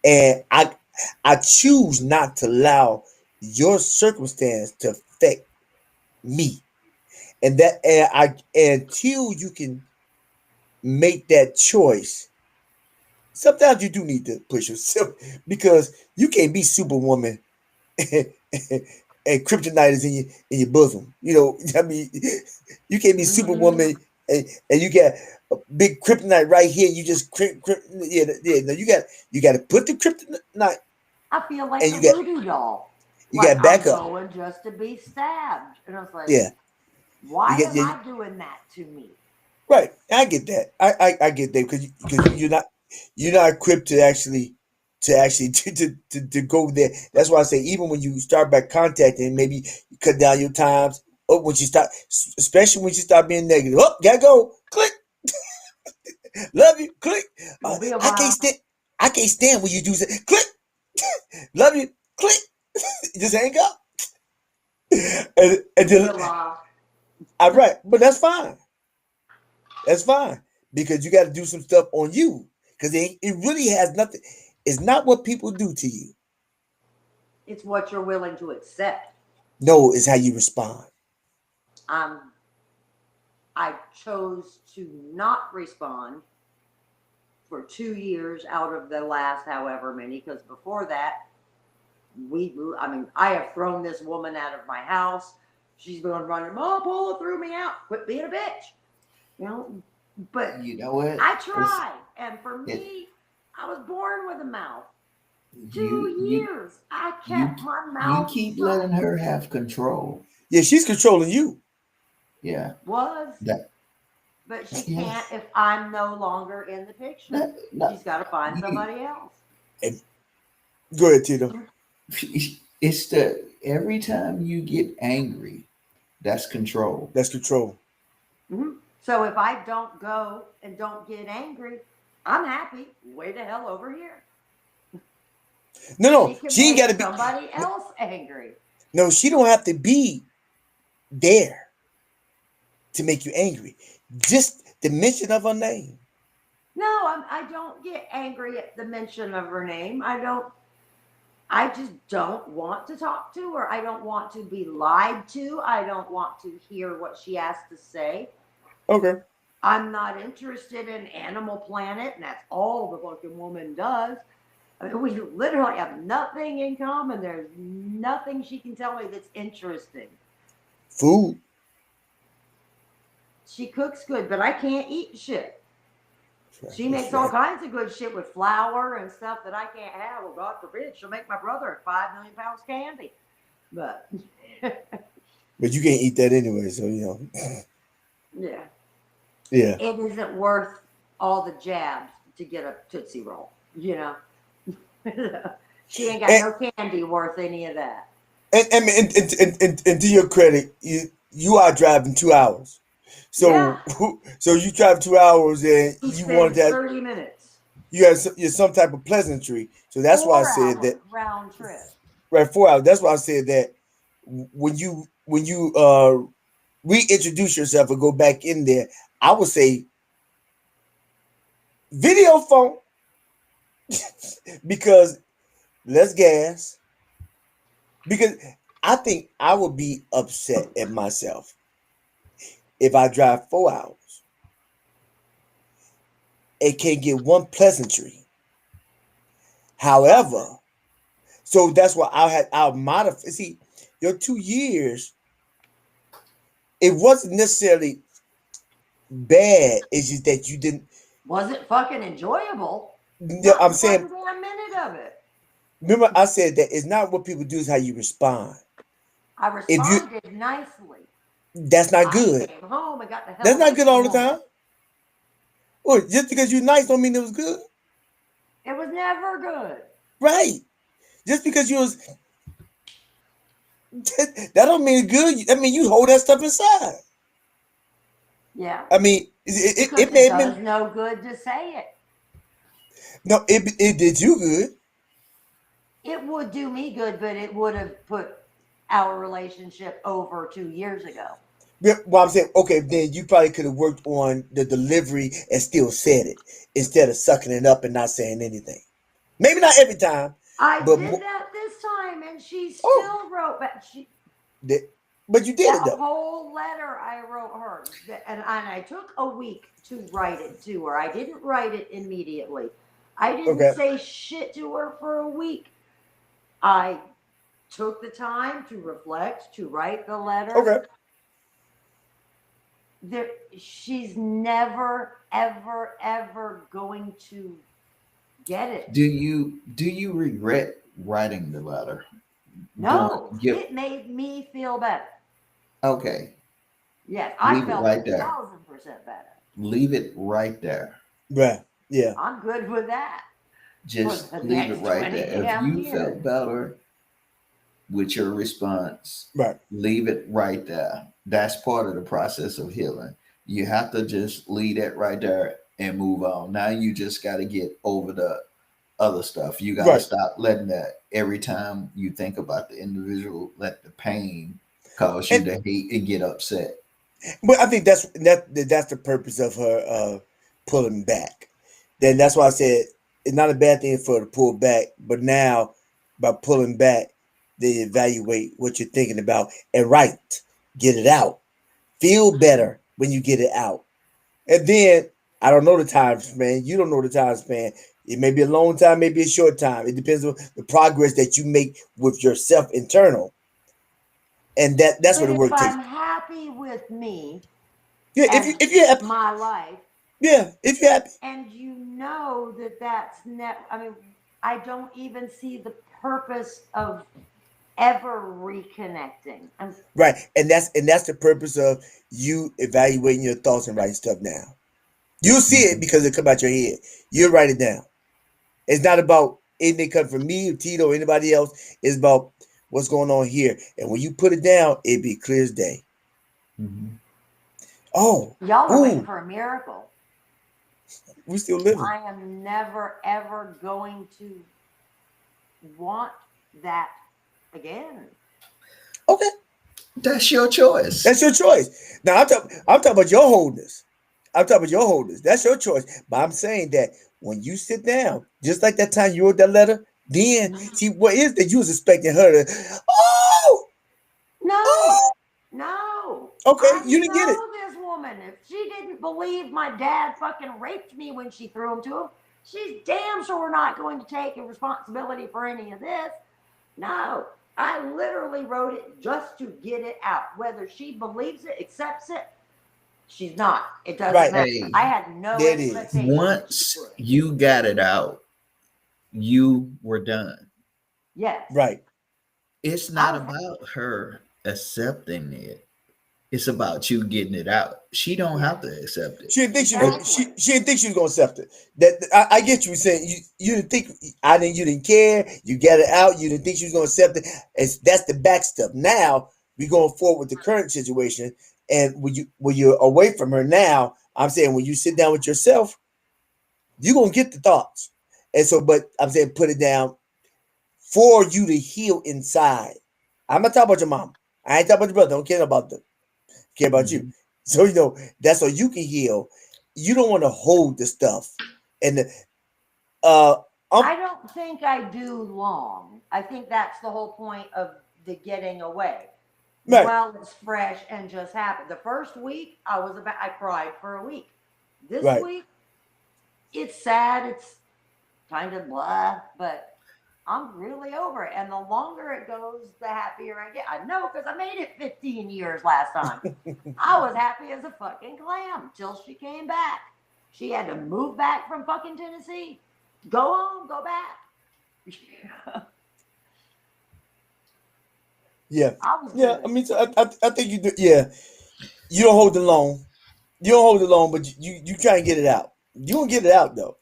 And I choose not to allow your circumstance to affect me. Until you can make that choice, sometimes you do need to push yourself because you can't be Superwoman and kryptonite is in your bosom. You know, I mean, you can't be Superwoman and you got a big kryptonite right here. You just no, you got to put the kryptonite. I feel like And a you got voodoo doll. you Like got back I'm up. going just to be stabbed. And I was like, Yeah, why you get am yeah, I doing that to me? right. I get that. I get that because you're not equipped to actually to go there. That's why I say even when you start back contacting, maybe you cut down your times. Oh, when you start, especially when you start being negative. Oh, gotta go. Click. Love you. Click. It'll be a I can't while. stand. I can't stand when you do that. Click. Love you. Click. Just hang up. And It'll be then a while. I'm right, but that's fine. That's fine because you got to do some stuff on you because it really has nothing. It's not what people do to you. It's what you're willing to accept. No, it's how you respond. Um, I chose to not respond for 2 years out of the last however many, because before that, I have thrown this woman out of my house. She's been running, oh, Paula threw me out. Quit being a bitch. You know, but You know what? I try. And for me, I was born with a mouth. You 2 you years. I you kept my you mouth keep shut. letting her have control. Yeah, she's controlling you. Yeah. Was. That But she yeah. can't if I'm no longer in the picture. No, She's got to find you, somebody else. And go ahead, Tito. it's the every time you get angry, that's control. That's control. Mm-hmm. So if I don't go and don't get angry, I'm happy. Way the hell over here. No, She can she ain't got make to be. somebody else angry. No, she don't have to be there to make you angry. Just the mention of her name. No, I don't get angry at the mention of her name. I just don't want to talk to her. I don't want to be lied to. I don't want to hear what she has to say. Okay. I'm not interested in Animal Planet, and that's all the fucking woman does. I mean, we literally have nothing in common. There's nothing she can tell me that's interesting. Food. She cooks good, but I can't eat shit. She makes That's all right. kinds of good shit with flour and stuff that I can't have. Well, God forbid, she'll make my brother 5 million pounds candy. But But you can't eat that anyway, so you know. yeah, Yeah. it isn't worth all the jabs to get a Tootsie Roll, you know. She ain't got And no candy worth any of that. and to your credit, you are driving 2 hours. Yeah, So so you drive 2 hours and he you wanted spends that 30 minutes. you have some type of pleasantry. So that's why I 4 said hour that. round trip. Right, 4 hours. That's why I said that when you reintroduce yourself and go back in there, I would say video phone because less gas. Because I think I would be upset at myself if I drive 4 hours and can't get one pleasantry. However, so that's why I'll modify. See, your 2 years, it wasn't necessarily bad. It's just that you didn't. Was it fucking enjoyable? Yeah, I'm Not saying. one damn minute of it. Remember, I said that it's not what people do; it's how you respond. I If you, responded nicely. that's not good. I came home and got the hell That's not away good from all the home. time. Well, just because you're nice don't mean it was good, It was never good. right? Just because you was, that don't mean it's good. I mean, you hold that stuff inside. Yeah. I mean, Because it may it have does been no good to say it. no, it did you good. It would do me good, but it would have put our relationship over 2 years ago. Yeah, well, I'm saying, okay, then you probably could have worked on the delivery and still said it instead of sucking it up and not saying anything. Maybe not every time, I but did that this time, and she oh, still wrote back. but you did it That though. whole letter I wrote her, and I took a week to write it to her. I didn't write it immediately. I didn't Okay, say shit to her for a week. I took the time to reflect, to write the letter. okay. She's never, ever, ever going to get it. Do you regret writing the letter? No, Yep. it made me feel better. Okay. Yes, I Leave it felt right there. 1,000% better. Leave it right there. Right. Yeah. I'm good with that. Just For the leave it next right 20 there. If damn you years. felt better with your response, Right. leave it right there. That's part of the process of healing. You have to just leave that right there and move on. Now you just got to get over the other stuff. You got to Right. stop letting that every time you think about the individual, let the pain cause you And to hate and get upset. but I think that's the purpose of her pulling back. Then that's why I said it's not a bad thing for her to pull back, but now by pulling back, they evaluate what you're thinking about and get it out. Feel better when you get it out. And then I don't know the time span. You don't know the time span. It may be a long time, maybe a short time. It depends on the progress that you make with yourself internal. And that's But what the if work takes. I'm happy with me Yeah, and if you're happy, my life, yeah, if you're happy. and you know that that's I mean, I don't even see the purpose of ever reconnecting. Right. And that's the purpose of you evaluating your thoughts and writing stuff down. You'll see it because it come out your head. You'll write it down. It's not about anything coming from me or Tito or anybody else. It's about what's going on here. And when you put it down, it be clear as day. Mm-hmm. Oh, Y'all are waiting ooh, for a miracle. we still living. I am never, ever going to want that again. Okay. That's your choice. That's your choice. Now I'm talking about your wholeness. I'm talking about your wholeness. That's your choice. But I'm saying that when you sit down, just like that time you wrote that letter, then see what is that you was expecting her to, oh, No, no. okay, I you didn't get it. know this woman. If she didn't believe my dad fucking raped me when she threw him to him, she's damn sure not going to take responsibility for any of this. No, I literally wrote it just to get it out. Whether she believes it, accepts it, she's not. It doesn't Right. matter. Hey, I had no there it is. expectation that she once would. you got it out, you were done. Yes. Right. It's not about her accepting it. It's about you getting it out. She don't have to accept it. She didn't think Exactly. she didn't think she was gonna accept it. That I get you saying you didn't think you didn't care. You got it out. You didn't think she was gonna accept it. That's the back stuff. Now we going forward with the current situation, and when you're away from her now, I'm saying when you sit down with yourself, You're gonna get the thoughts. And so, but I'm saying put it down for you to heal inside. I'm not talking about your mom. I ain't talking about your brother. I don't care about them. I care about you. So that's so you can heal. You don't want to hold the stuff. And uh I don't think I do long. I think that's the whole point of the getting away. right, Well, it's fresh and just happened. The first week, I cried for a week. This right. week, it's sad. It's kind of blah, but I'm really over it. And the longer it goes, the happier I get. I know because I made it 15 years last time. I was happy as a fucking clam till she came back. She had to move back from fucking Tennessee. Go home, go back. Yeah. I was Yeah. good. I mean, so I think you do. Yeah. You don't hold it long. You don't hold it long, but you try and get it out. You don't get it out though.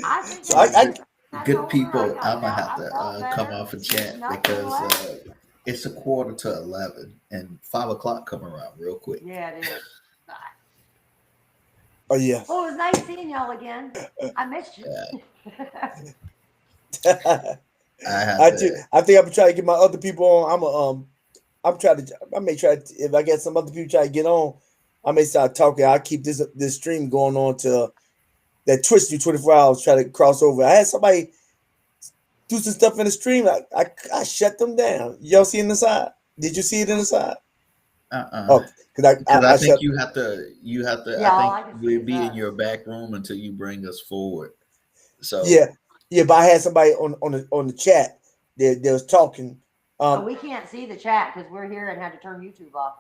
I think So that's I good. I Good told her people, I'm gonna have I felt to come better. off a There's chat nothing because left. it's a quarter to 11 and 5 o'clock come around real quick. Yeah, it is. oh yeah. Well, it was nice seeing y'all again. I missed you. I have I do. to. I think I'm trying to get my other people on. I'm trying to. I may try to, if I get some other people try to get on. I may start talking. I'll keep this stream going on to that Twitch do 24 hours. Try to cross over. I had somebody do some stuff in the stream. I shut them down. Y'all see in the side? Did you see it in the side? Oh, because Because I I think shut. I Yeah, all think I can see we'll is be in us. your back room until you bring us forward. So Yeah, yeah. But I had somebody on the chat. They was talking. Oh, we can't see the chat because we're here and had to turn YouTube off.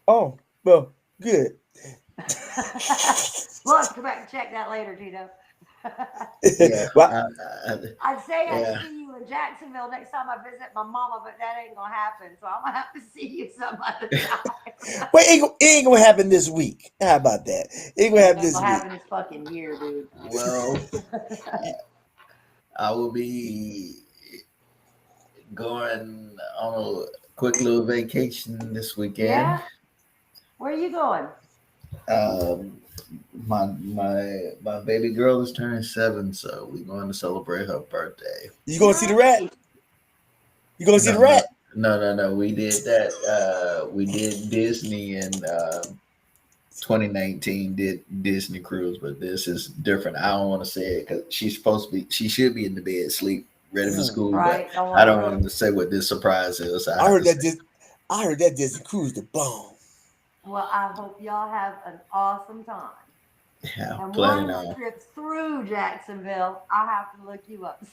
Oh, well, good. We'll have to go back and check that later, Tito. yeah, Well, I'd say I'd yeah. see you in Jacksonville next time I visit my mama, but that ain't gonna happen. So I'm gonna have to see you some other time. but it ain't gonna happen this week. How about that? It ain't gonna It happen ain't this gonna week. happen this fucking year, dude. Well, I will be going on a quick little vacation this weekend. Yeah? Where are you going? Um, my baby girl is turning 7, so we're going to celebrate her birthday. You gonna see the rat? Nice. You gonna see No, the no, rat? no. We did that. We did Disney in 2019. Did Disney cruise, but this is different. I don't want to say it because she should be in the bed, sleep, ready for school. But Right. Don't I want to don't ruin. want to say what this surprise is. I I have heard to that say, I heard that Disney cruise the bomb. Well, I hope y'all have an awesome time. yeah, And planning one on. trip through Jacksonville, I'll have to look you up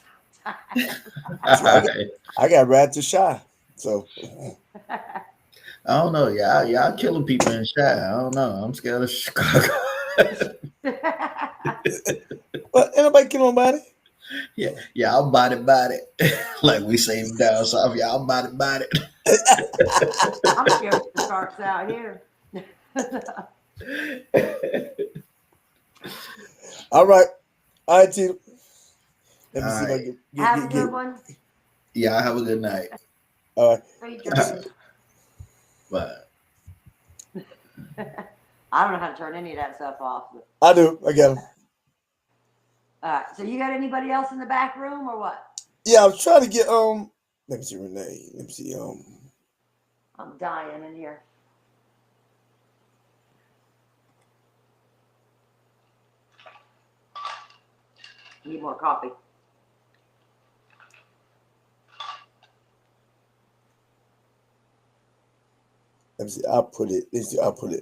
sometime. All right. I got rat to shy. So I don't know. Y'all killing people in Chi. I don't know. I'm scared of Chicago. but ain't nobody kill nobody. Yeah, y'all body. Like we say down south, y'all body. I'm scared of the sharks out here. All right. All right, Tito. Let me All see if I right. Have a get good one. Y'all have a good night. all right. Sweet dreams. Bye. I don't know how to turn any of that stuff off. But... I do. I got him. All right. So you got anybody else in the back room or what? Yeah, I was trying to get let me see Renee. Let me see I'm dying in here. Need more coffee. let me see. I'll put it. Let me see, I'll put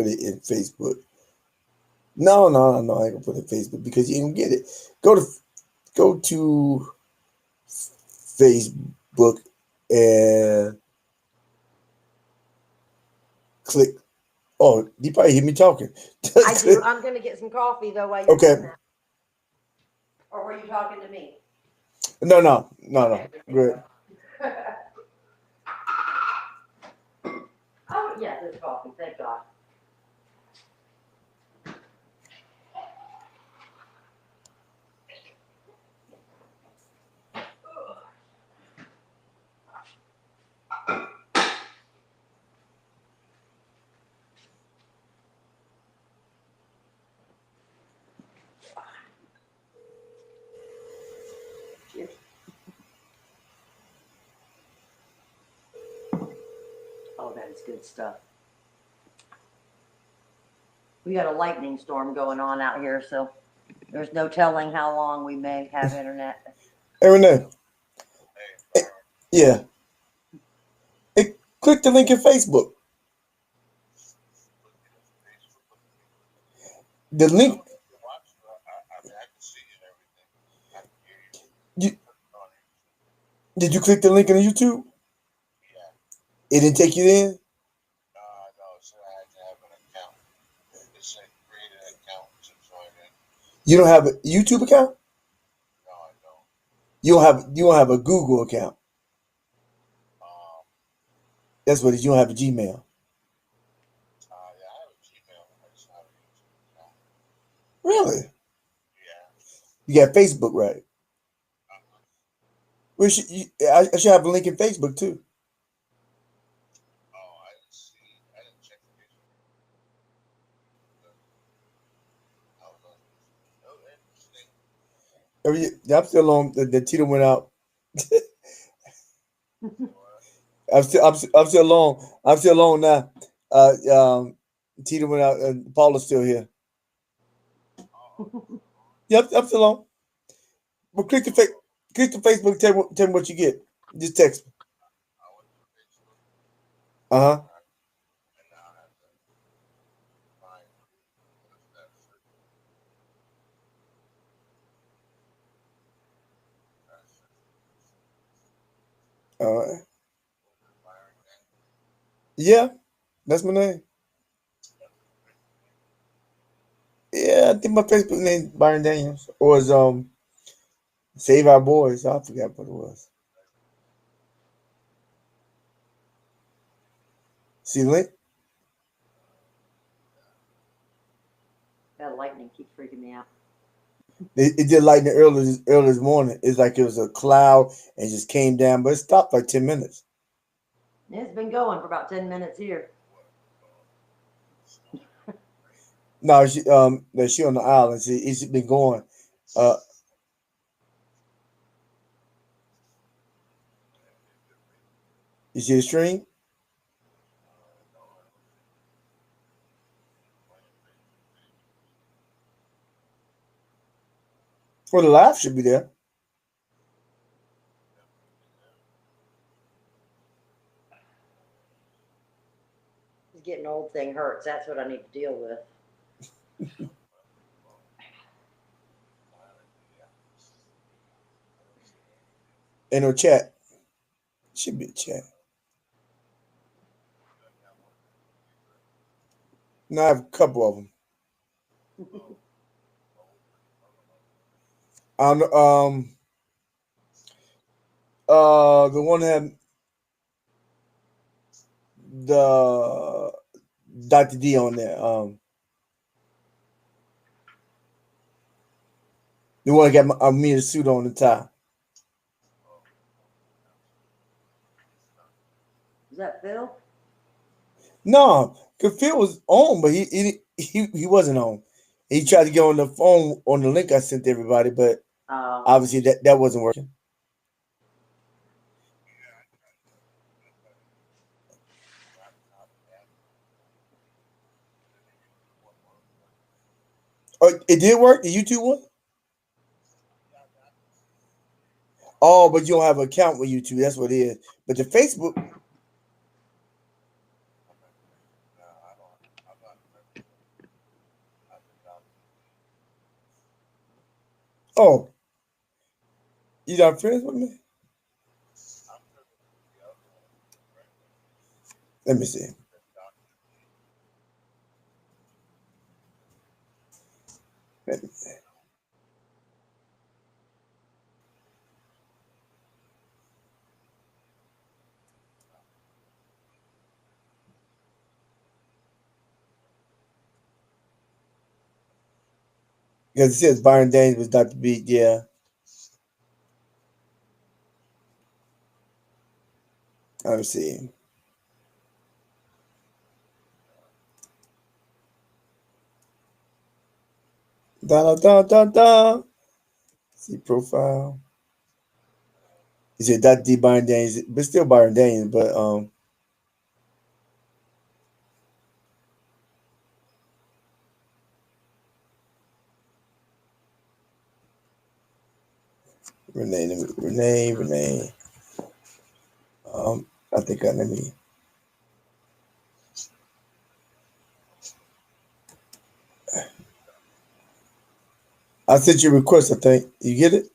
it in Facebook. No, I ain't gonna put it in Facebook because you ain't gonna get it. Go to Facebook and click. Oh, you probably hear me talking. I do. I'm gonna get some coffee though while you're Okay. doing that. Or were you talking to me? No. Okay. Good. Oh yeah, there's coffee. Thank God. Oh, that's good stuff. We got a lightning storm going on out here, so there's no telling how long we may have internet. Hey, Renee. Yeah. Hey, click the link in Facebook. The link. You, did you click the link on YouTube? It didn't take you in? You don't have a YouTube account? You don't have a Google account. That's what it is. You don't have a Gmail. Really? You got Facebook, right? I should have a link in Facebook too. I'm still on. The Tito went out. I'm still alone. I'm still alone now. Tito went out, and Paula's still here. Yep, I'm still on. Well, click the Facebook. Tell me what you get. Just text me. Uh huh. All right. Yeah, that's my name. Yeah, I think my Facebook name Byron Daniels, or is Save Our Boys. I forgot what it was. See the link? That lightning keeps freaking me out. It did lightning early this morning. It's like it was a cloud and just came down, but it stopped like 10 minutes. It's been going for about 10 minutes here. No, she on the island. It's been going. Uh, you see the stream? Well, the live should be there. This getting old thing hurts. That's what I need to deal with. In no chat. Should be a chat. No, I have a couple of them. The one that had the Dr. D on there. The one that got me the suit on the tie. Is that Phil? No, cause Phil was on, but he wasn't on. He tried to get on the phone on the link I sent to everybody, but obviously that wasn't working. Oh, it did work. The YouTube one. Oh, but you don't have an account with YouTube. That's what it is. But the Facebook. Oh, you not friends with me? Let me see. Let me see. Because it says Byron Daniels was Dr. B. Yeah. Let me see. Da da da da da. See profile. He said Dr. D. Byron Daniels, but still Byron Daniels. But Renee. I think let me. I sent you a request. I think you get it.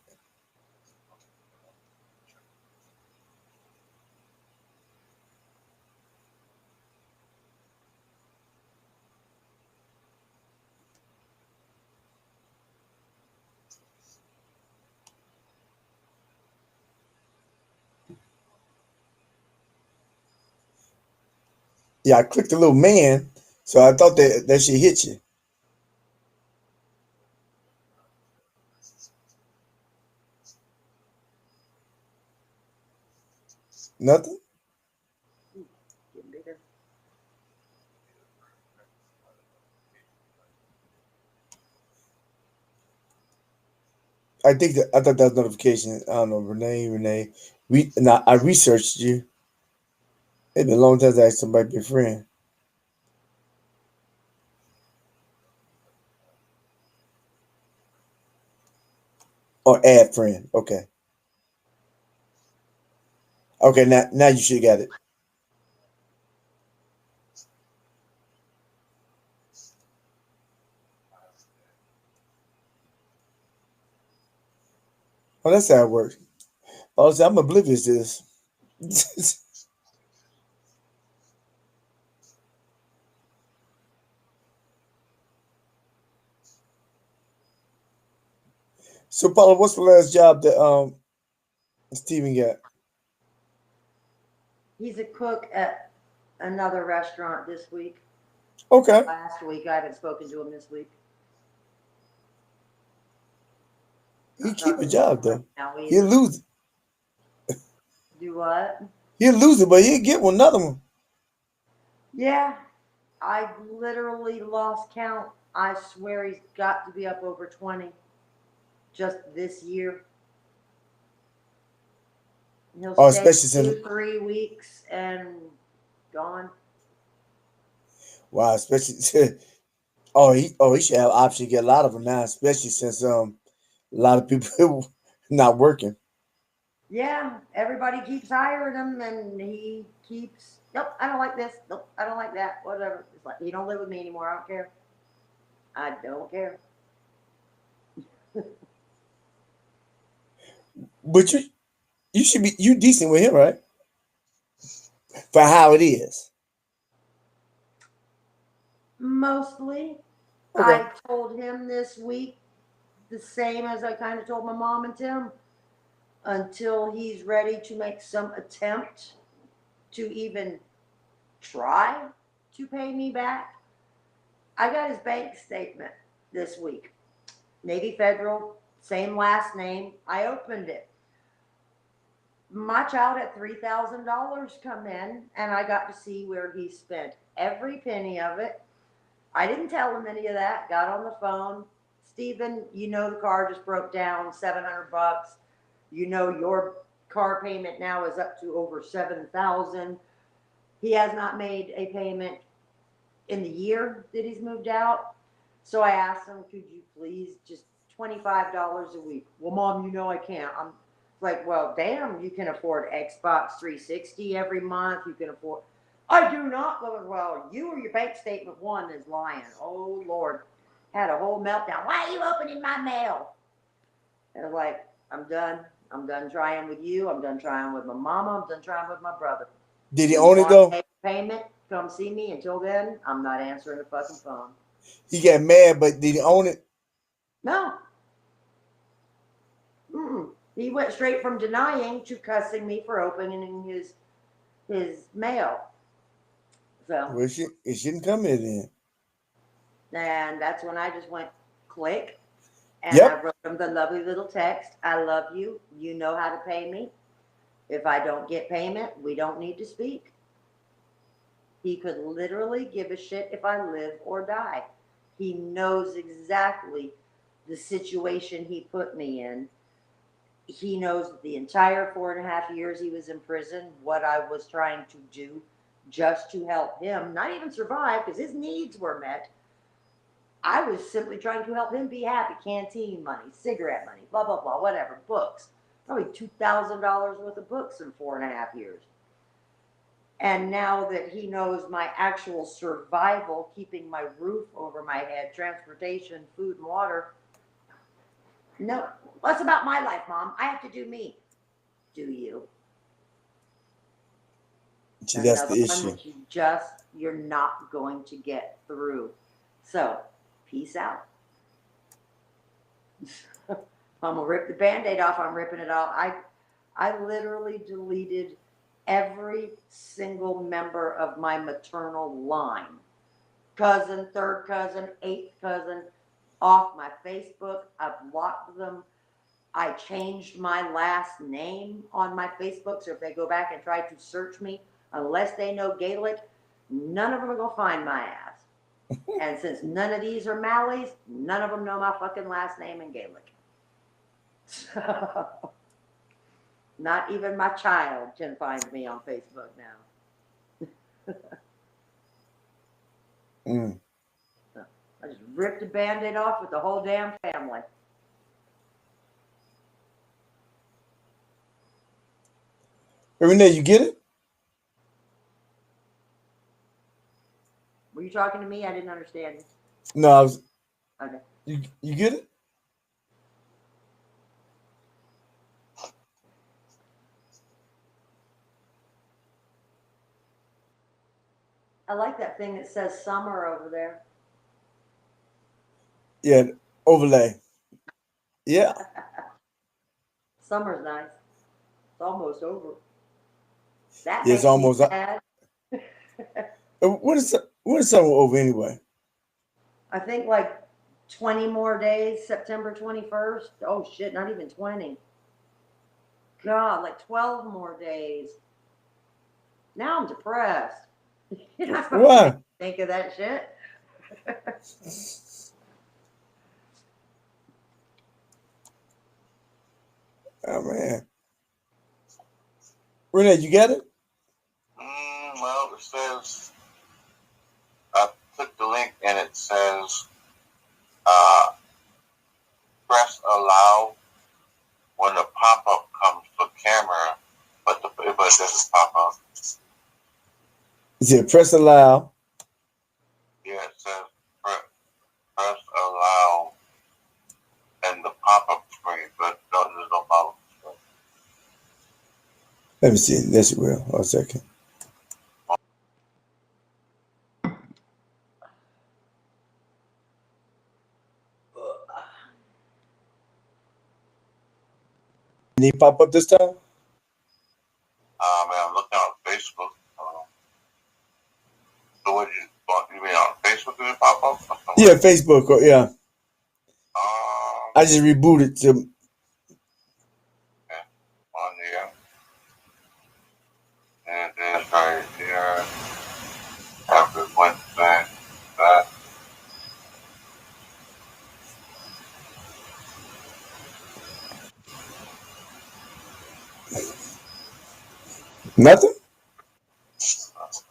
Yeah, I clicked the little man, so I thought that should hit you. Nothing. Getting bigger. I thought that was notification. I don't know, Renee. Now I researched you. It's been a long time since I asked somebody to be a friend or add friend. Okay, okay. Now you should got it. Oh, that's how it works. Oh, so I'm oblivious to this. So, Paula, what's the last job that Steven got? He's a cook at another restaurant this week. Okay, Last week, I haven't spoken to him this week. he Not keep a talking to him job right though. now He'll either. lose it. Do what? He'll lose it, but he'll get one another one. Yeah, I literally lost count. I swear he's got to be up over 20 just this year. He'll Oh, stay especially since 2, 3 weeks and gone. wow, especially he should have option to get a lot of them now, especially since a lot of people not working. Yeah, everybody keeps hiring him, and he keeps. Nope, I don't like this. Nope, I don't like that. Whatever. It's like, you don't live with me anymore. I don't care. I don't care. But you should be you decent with him, right? For how it is. Mostly, Okay. I told him this week the same as I kind of told my mom and Tim. Until he's ready to make some attempt to even try to pay me back. I got his bank statement this week. Navy Federal, same last name. I opened it. My child had $3,000 come in, and I got to see where he spent every penny of it. I didn't tell him any of that. Got on the phone. Stephen, you know the car just broke down, $700. You know your car payment now is up to over 7,000. He has not made a payment in the year that he's moved out. So I asked him, could you please just $25 a week? Well, Mom, you know I can't. I'm like, well, damn, you can afford Xbox 360 every month. You can afford. I do not. Well, you or your bank statement one is lying. Oh Lord, had a whole meltdown. Why are you opening my mail? And I was like, I'm done. I'm done trying with you. I'm done trying with my mama. I'm done trying with my brother. Did he When you own it want to though? make a payment, come see me. Until then, I'm not answering the fucking phone. He got mad, but did he own it? No. Mm-mm. He went straight from denying to cussing me for opening his mail. So, Well, it shouldn't come in then. and that's when I just went click, and I Yep. wrote him the lovely little text. I love you. You know how to pay me. If I don't get payment, we don't need to speak. He could literally give a shit if I live or die. He knows exactly the situation he put me in. He knows the entire 4.5 years he was in prison, what I was trying to do just to help him, not even survive because his needs were met. I was simply trying to help him be happy. Canteen money, cigarette money, blah, blah, blah, whatever. Books. Probably $2,000 worth of books in 4.5 years. And now that he knows my actual survival, keeping my roof over my head, transportation, food, and water, no, what's about my life, Mom? I have to do me. Do you? See, that's Another the one issue. that you're not going to get through. So, peace out. I'm gonna rip the Band-Aid off. I'm ripping it off. I literally deleted every single member of my maternal line, cousin, third cousin, eighth cousin, off my Facebook. I blocked them. I changed my last name on my Facebook, so if they go back and try to search me, unless they know Gaelic, none of them are gonna find my ass. And since none of these are Malleys, none of them know my fucking last name in Gaelic. So, not even my child can find me on Facebook now. I just ripped the Band-Aid off with the whole damn family. Renee, you get it? Were you talking to me? I didn't understand you. No, I was. Okay. You get it? I like that thing that says summer over there. Yeah, overlay. Yeah. Summer's nice. It's almost over. That Yeah, it's makes me almost. sad. When is summer over anyway? I think like 20 more days, September 21st. Oh shit, not even 20. God, like 12 more days. Now I'm depressed. You're not supposed Why? to think of that shit. Oh man. Renee, you get it? Well, it says, I clicked the link and it says, press allow when the pop-up comes for camera, but it doesn't pop up. It said press allow. Yeah, it says press allow and the pop-up screen, but no, there's no pop-up screen. Let me see. That's real. 1 second. Did he pop up this time? Man, I'm looking on Facebook. So what you mean on Facebook? Did it pop up? Yeah, Facebook. Yeah. I just rebooted to. On here. And it is right here. After Wednesday, that. Nothing?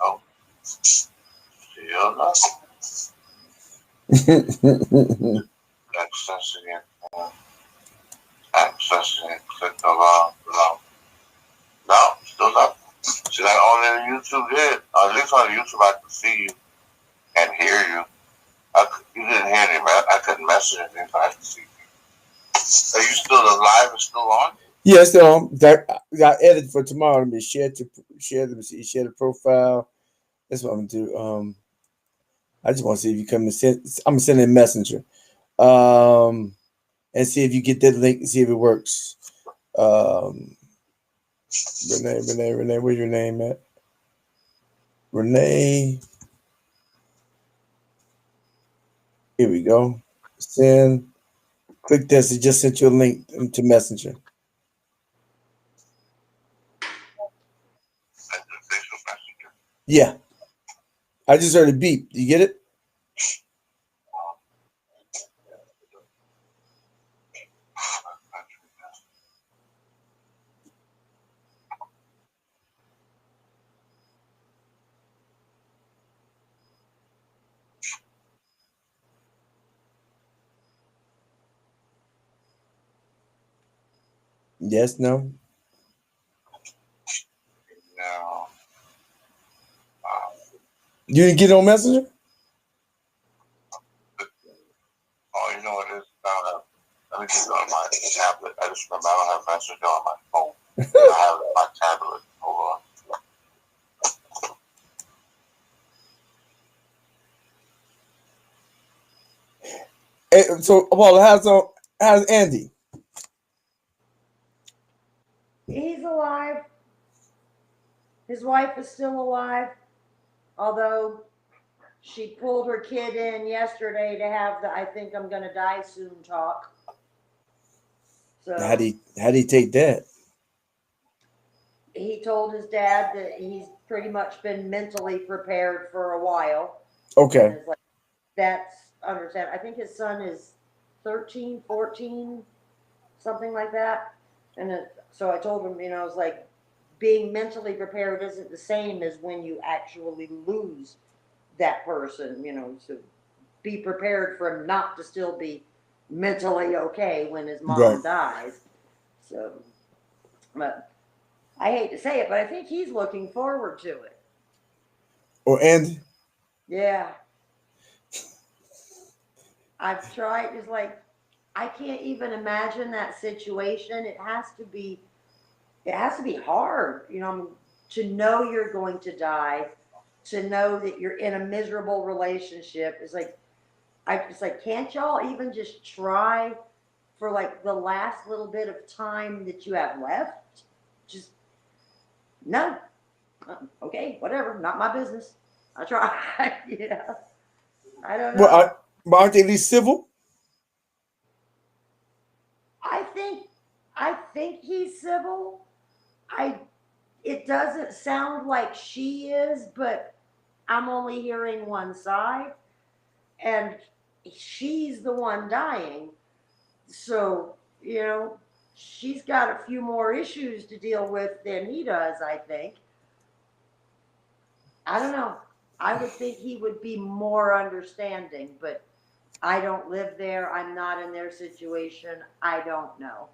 Oh, still nothing. Accessing it. Accessing it. Click along. No, still nothing. See, that only YouTube did. At least on YouTube, I could see you and hear you. You didn't hear me, man. I couldn't message anything, but I could see you. Are you still alive and still on? Yeah, so I edited for tomorrow. Let me share the profile. That's what I'm gonna do. I just want to see if you come and send. I'm gonna send a messenger, and see if you get that link and see if it works. Renee, where's your name at? Renee. Here we go. Send. Click this. It just sent you a link to Messenger. Yeah. I just heard a beep. You get it? Yes, no. No. You didn't get it on Messenger? Oh, you know what it is? Let me just go on my tablet. I just remember I don't have Messenger on my phone. I have it on my tablet. Hold on. Hey, so, Paula, how's Andy? He's alive. His wife is still alive, although she pulled her kid in yesterday to have the "I think I'm gonna die soon" talk. So How do you take that? he told his dad that he's pretty much been mentally prepared for a while. Okay. And it's like, that's understand. I think his son is 13, 14, something like that. And so I told him, I was like, being mentally prepared isn't the same as when you actually lose that person, to be prepared for him not to still be mentally okay when his mom Right. dies. So, but I hate to say it, but I think he's looking forward to it. Or Andy? Yeah. I've tried, it's like, I can't even imagine that situation. It has to be hard, to know you're going to die, to know that you're in a miserable relationship. It's like, can't y'all even just try for like the last little bit of time that you have left? Just, no. Okay, whatever, not my business. I try. Yeah. I don't know. Well, aren't they at least civil? I think he's civil. It doesn't sound like she is, but I'm only hearing one side, and she's the one dying. So, she's got a few more issues to deal with than he does, I think. I don't know. I would think he would be more understanding, but I don't live there. I'm not in their situation. I don't know.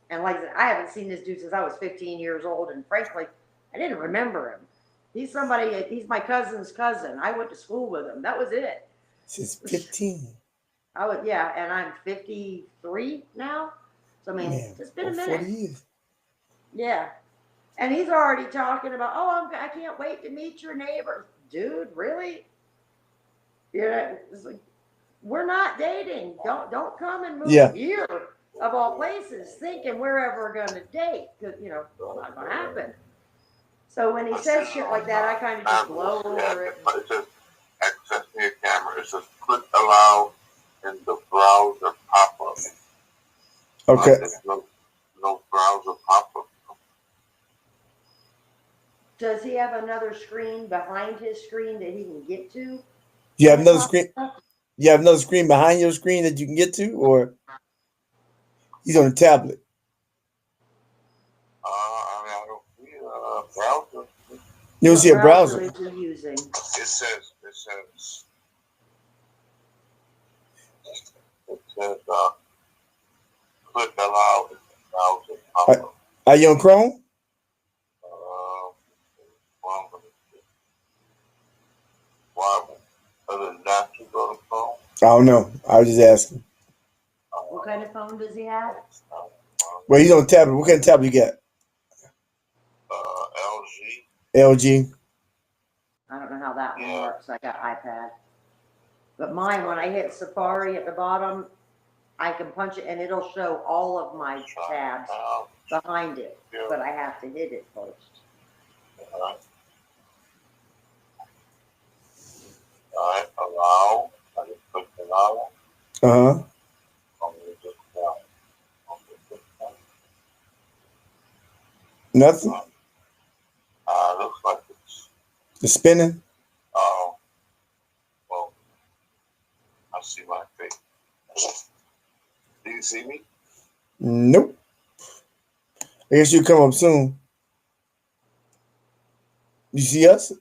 And like I said, I haven't seen this dude since I was 15 years old, and frankly, I didn't remember him. He's my cousin's cousin. I went to school with him. That was it. Since 15. Yeah, and I'm 53 now. So, I mean, Man, it's been a 40 minute. years. Yeah. And he's already talking about, I can't wait to meet your neighbors. Dude, really? Yeah, it's like, we're not dating. Don't come and move here, of all places, thinking we're ever going to date. Because, it's not going to happen. So when he says shit like that, I kind of just blow over it. But it says access your camera. It says click allow in the browser pop-up. Okay. There's no browser pop-up. Does he have another screen behind his screen that he can get to? You have another screen? You have another screen behind your screen that you can get to, or he's on a tablet? I don't see a browser. You don't see a browser? Is he using? It says click allow in the browser pop-up. Are you on Chrome? Why? Other than that, you go to Chrome? I don't know. I was just asking. What kind of phone does he have? Well, he's on tablet. What kind of tablet you got? LG. LG. I don't know how that one works. I got iPad. But mine, when I hit Safari at the bottom, I can punch it and it'll show all of my tabs behind it. But I have to hit it first. Alright, allow. I just click allow. Uh-huh. Nothing? Looks like it's spinning? Oh. Well, I see my face. Do you see me? Nope. I guess you'll come up soon. You see us?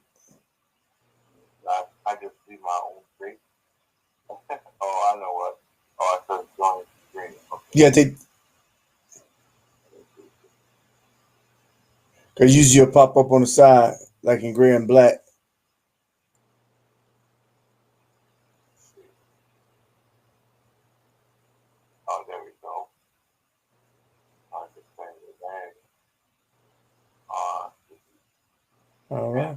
I just see my own face. Oh, I know what. Oh, I said join screen. Okay. You gotta Cause usually it'll pop up on the side, like in gray and black. Oh, there we go. Understand the All right.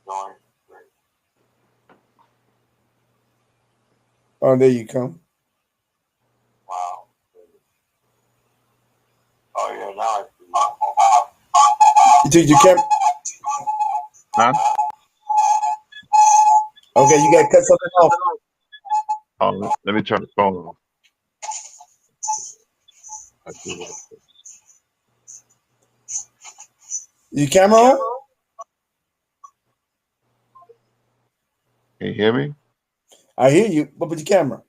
join. Oh, there you come. Wow. Oh yeah, now I see. You took your camera. Huh? Okay, you got to cut something off. Oh, let me turn the phone off. I do like this. Your camera on? Can you hear me? I hear you. What about your camera?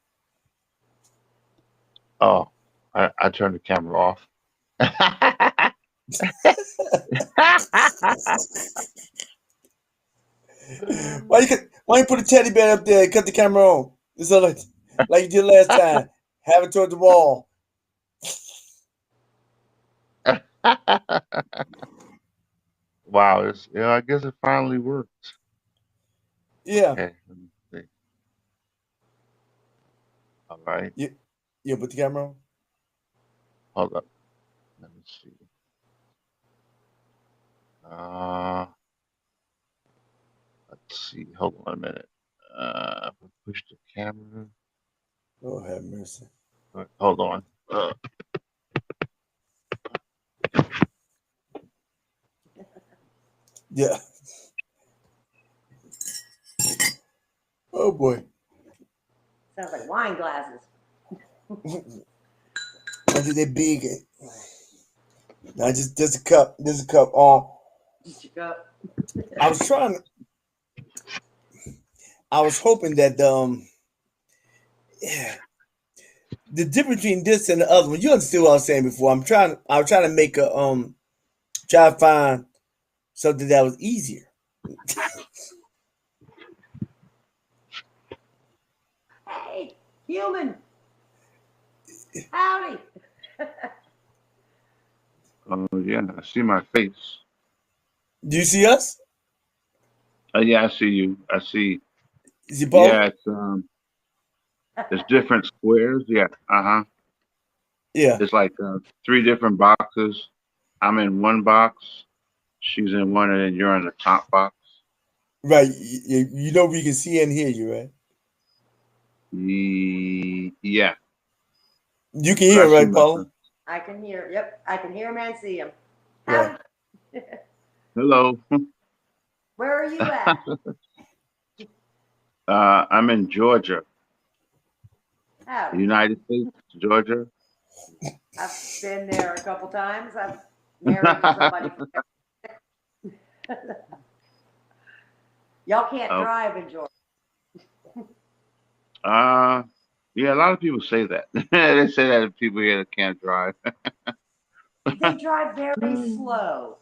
Oh, I turned the camera off. Why you put a teddy bear up there and cut the camera on? It's like you did last time. Have it toward the wall. Wow, I guess it finally worked. Yeah. Okay, let me see. All right, You put the camera on? hold up. Let me see. Uh, let's see. Hold on a minute. Push the camera. Oh, have mercy. Hold on. Yeah. Oh boy. Sounds like wine glasses. I think they're big. No, just a cup. Just a cup. Just your cup. I was hoping that yeah, the difference between this and the other one. You understood what I was saying before. I was trying to make try to find something that was easier. Hey, human. Howdy. Oh yeah, I see my face. Do you see us? Yeah, I see you. I see. Is it both? Yeah, it's different squares. Yeah. Uh-huh. Yeah. It's like three different boxes. I'm in one box. She's in one, and then you're in the top box. Right. You know we can see and hear you, right? Yeah. You can But I hear, see right, Paula? myself. I can hear. Yep, I can hear him and see him. Right. Howdy. Hello. Where are you at? I'm in Georgia, Howdy. United States, Georgia. I've been there a couple times. I've married somebody from there. Y'all can't Oh, drive in Georgia. yeah, a lot of people say that. They say that people here that can't drive. They drive very slow.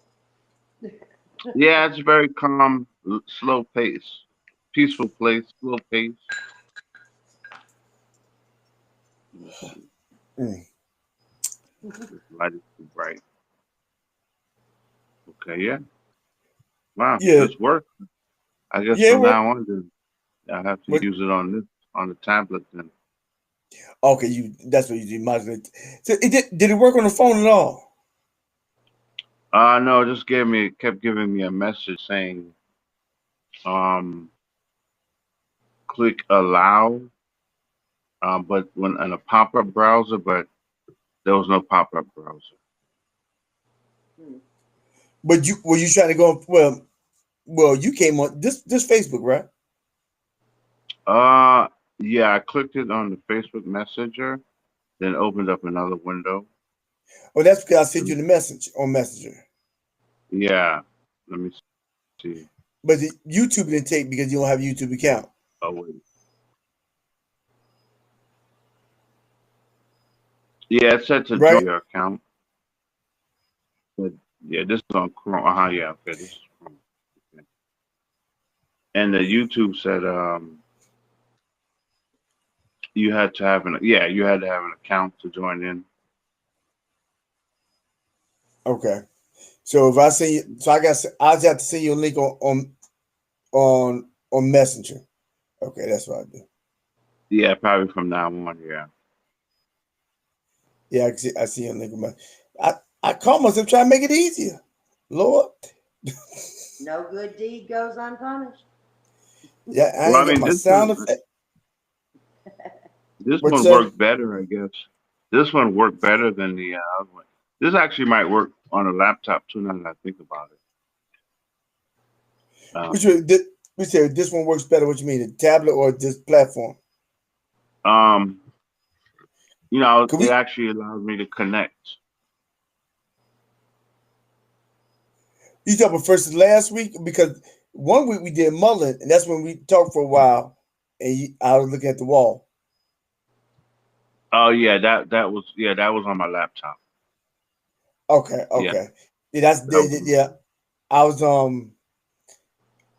Yeah, it's very calm, slow pace, peaceful place, slow pace. Let me see. Mm. This light is too bright. Okay, yeah. Wow, Yeah. this works. I guess Yeah, it from worked. now on, then I have to What? use it on the tablet then. Okay, that's what you do. So did it work on the phone at all? No, it just kept giving me a message saying, um, click allow, but when in a pop-up browser, but there was no pop-up browser. But were you trying to go well you came on this Facebook, right? Uh, yeah, I clicked it on the Facebook Messenger, then opened up another window. Oh, that's because I sent you the message on Messenger. Yeah, let me see. But the YouTube didn't take because you don't have a YouTube account. Oh wait. Yeah, it said to Right? join your account. But yeah, this is on Chrome. Uh-huh, yeah, okay, this is Chrome. Okay. And the YouTube said you had to have an account to join in. Okay. So if I send you, so I just have to send you a link on Messenger. Okay, that's what I do. Yeah, probably from now on. Yeah. Yeah, I see a link. I call myself trying to make it easier. Lord. No good deed goes unpunished. Yeah, I Well, I ain't got mean, my sound effect. this What's one that? worked better, I guess. This one worked better than the other one. This actually might work on a laptop too. Now that I think about it. We said this one works better. What you mean, the tablet or this platform? Um, Could it we? actually allows me to connect. You talking about versus last week because 1 week we did Mullen, and that's when we talked for a while, and I was looking at the wall. Oh yeah, that was on my laptop. Okay, Yeah, okay. Yeah, that's that was on my yeah. I was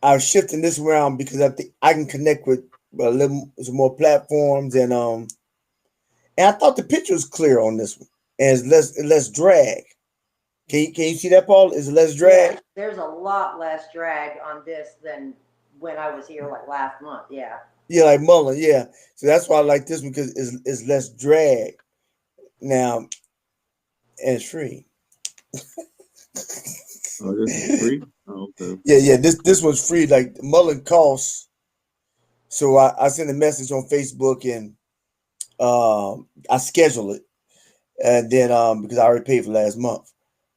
I was shifting this around because I think I can connect with a little some more platforms and I thought the picture was clear on this one and it's less drag. Can you see that, Paul? Is it less drag? Yeah, there's a lot less drag on this than when I was here like last month. Yeah. Yeah, like Mullen, yeah. So that's why I like this one because it's less drag now and it's free. Oh, this is free. Oh, okay. Yeah. This one's free. Like Mullen costs. So I sent a message on Facebook and I schedule it and then because I already paid for last month.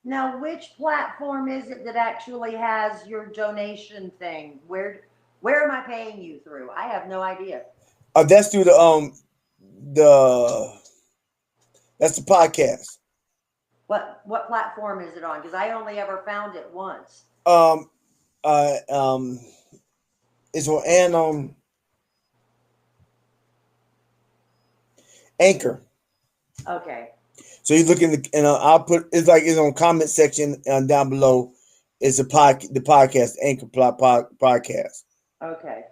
Now, which platform is it that actually has your donation thing? Where am I paying you through? I have no idea. That's through the that's the podcast. What platform is it on? Because I only ever found it once. Um um it's on Anchor. Okay. So you look in the and I'll put it's on comment section down below. It's the podcast Anchor podcast. Okay.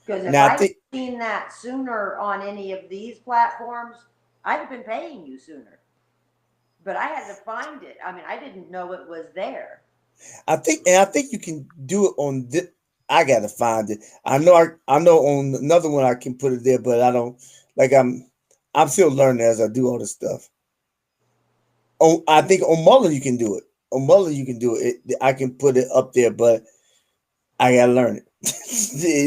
Because if Now I I'd think seen that sooner on any of these platforms, I'd have been paying you sooner. But I had to find it. I mean, I didn't know it was there. I think you can do it on this. I gotta find it. I know on another one I can put it there, but I don't like I'm still learning as I do all this stuff. I think on Mullen you can do it. On Mullen you can do it. I can put it up there, but I gotta learn it.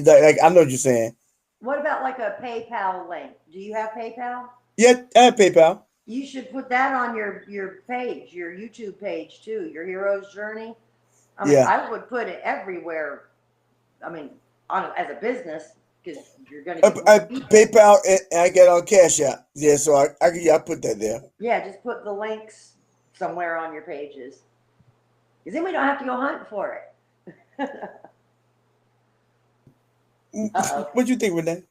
like I know what you're saying. What about like a PayPal link? Do you have PayPal? Yeah, I have PayPal. You should put that on your page, your YouTube page too, your hero's journey. I mean, Yeah. I would put it everywhere. I mean, as a business, because you're going to I get more people. PayPal and I get on Cash App. Yeah, so I put that there. Yeah, just put the links somewhere on your pages, because then we don't have to go hunt for it. Uh-oh. What do you think, Renee?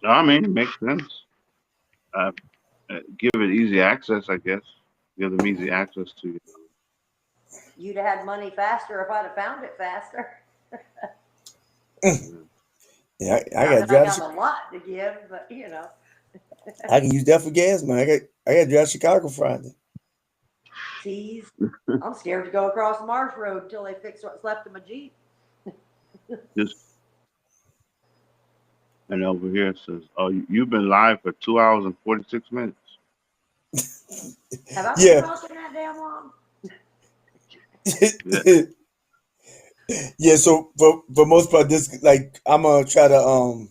No, I mean, it makes sense. Give it easy access, I guess. Give them easy access to you. You'd have had money faster if I'd have found it faster. Yeah, I Not got to that I drive. got a lot to give, but I can use that for gas, man. I got to drive Chicago Friday. tease. I'm scared to go across the Marsh Road until they fix what's left of my Jeep. Just and over here it says, "Oh, you've been live for 2 hours and 46 minutes." Have I been Yeah. talking that damn long? Yeah, so for most part, this like I'm gonna try to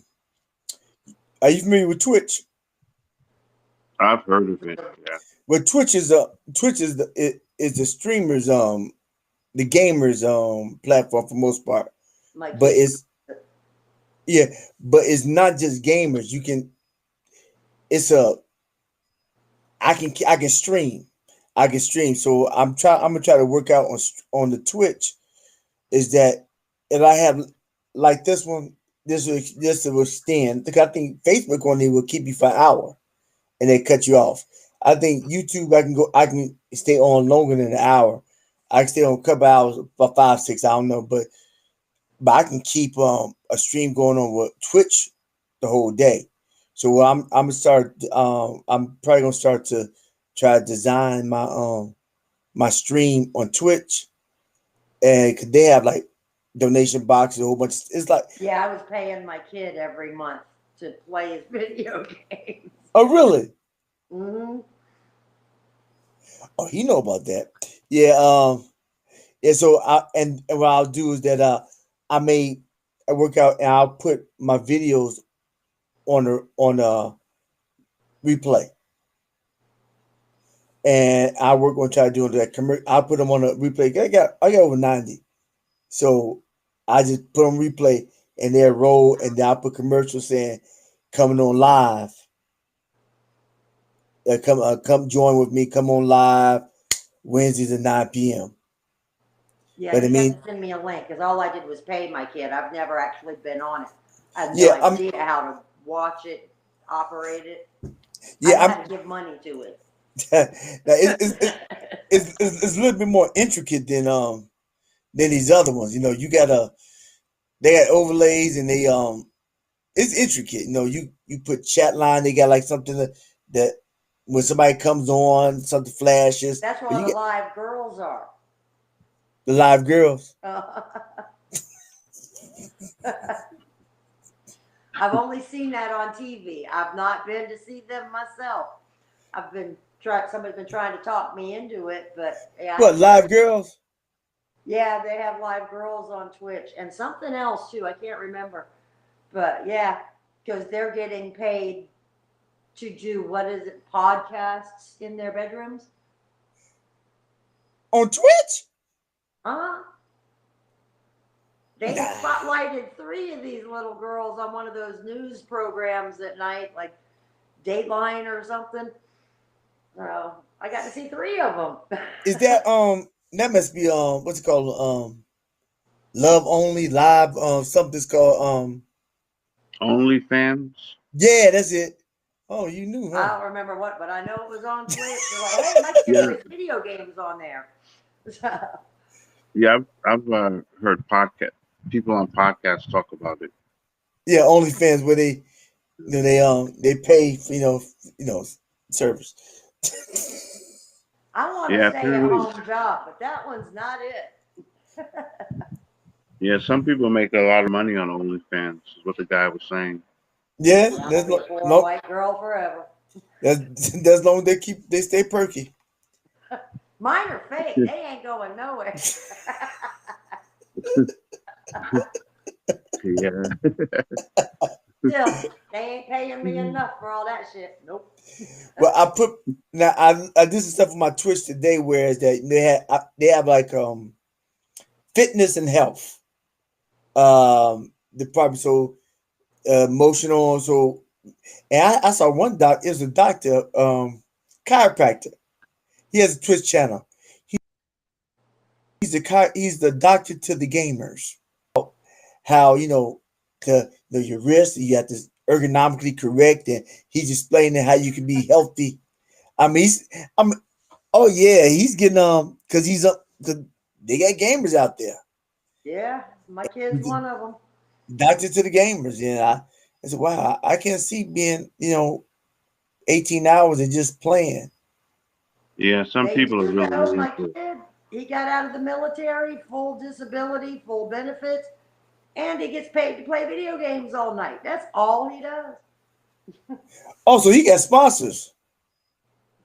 are you familiar with Twitch? I've heard of it. Yeah. Well, Twitch is the streamers the gamers platform for most part, My but kids. it's not just gamers. You can it's a I can stream. I can stream. So I'm gonna try to work out on the Twitch is that if I have like this one, this will stand because I think Facebook on there will keep you for an hour and they cut you off. I think YouTube I can stay on longer than an hour. I can stay on a couple hours for 5, 6, I don't know, but I can keep a stream going on with Twitch the whole day. So what I'm gonna start I'm probably gonna start to try to design my stream on Twitch, and they have like donation boxes, a whole bunch. It's like, Yeah, I was paying my kid every month to play his video games. oh really? Hmm. Oh, he know about that. Yeah. Yeah. So and what I'll do is that I work out and I'll put my videos on a replay, and I work on try to do that. I'll put them on a replay. I got over 90, so I just put on replay and they'll roll, and then I put commercials saying coming on live. Come join with me. Come on live Wednesdays at 9 p.m. Yeah, But I you have mean, to send me a link because all I did was pay my kid. I've never actually been on it. I have no yeah, idea how to watch it, operate it. I yeah, know how to give money to it. now it's a little bit more intricate than these other ones. You know, they got overlays, and it's intricate. You know, you put chat line. They got like something that when somebody comes on, something flashes. That's But where you the get live girls are. the live girls. I've only seen that on TV. I've not been to see them myself. Somebody's been trying to talk me into it, but yeah. What, live girls? Yeah, they have live girls on Twitch and something else too. I can't remember. But yeah, because they're getting paid to do, what is it, podcasts in their bedrooms? On Twitch? Huh? They Nah. spotlighted 3 of these little girls on one of those news programs at night, like Dateline or something. So I got to see 3 of them. Is that that must be what's it called, love only live, something's called OnlyFans. yeah, that's it. Oh, you knew, I huh? don't remember what, but I know it was on Twitch. They're like, hey, my kid Yeah, plays video games on there. yeah. I've heard podcast people on podcasts talk about it. Yeah, OnlyFans where they pay for, service. I want a Yeah, stay at apparently. home job, but that one's not it. Yeah, some people make a lot of money on OnlyFans. Is what the guy was saying. Yeah, I'll be a poor no, white girl forever. that's long they stay perky. Mine are fake. They ain't going nowhere. Yeah. Still, they ain't paying me enough for all that shit. Nope. Well, I did some stuff on my Twitch today where is that they have like fitness and health department, so emotional, so and I saw one is a doctor, chiropractor. He has a Twitch channel. He's the doctor to the gamers. How your wrist, you have to ergonomically correct, and he's explaining how you can be healthy. I mean, oh yeah, he's getting because he's up. Cause they got gamers out there. Yeah, my kid's one of them. Doctor to the gamers. Yeah, I said, wow, I can't see being 18 hours and just playing. Yeah, some They people are do really, though. really My into it. kid, he got out of the military, full disability, full benefits, and he gets paid to play video games all night. That's all he does. Also, he got sponsors.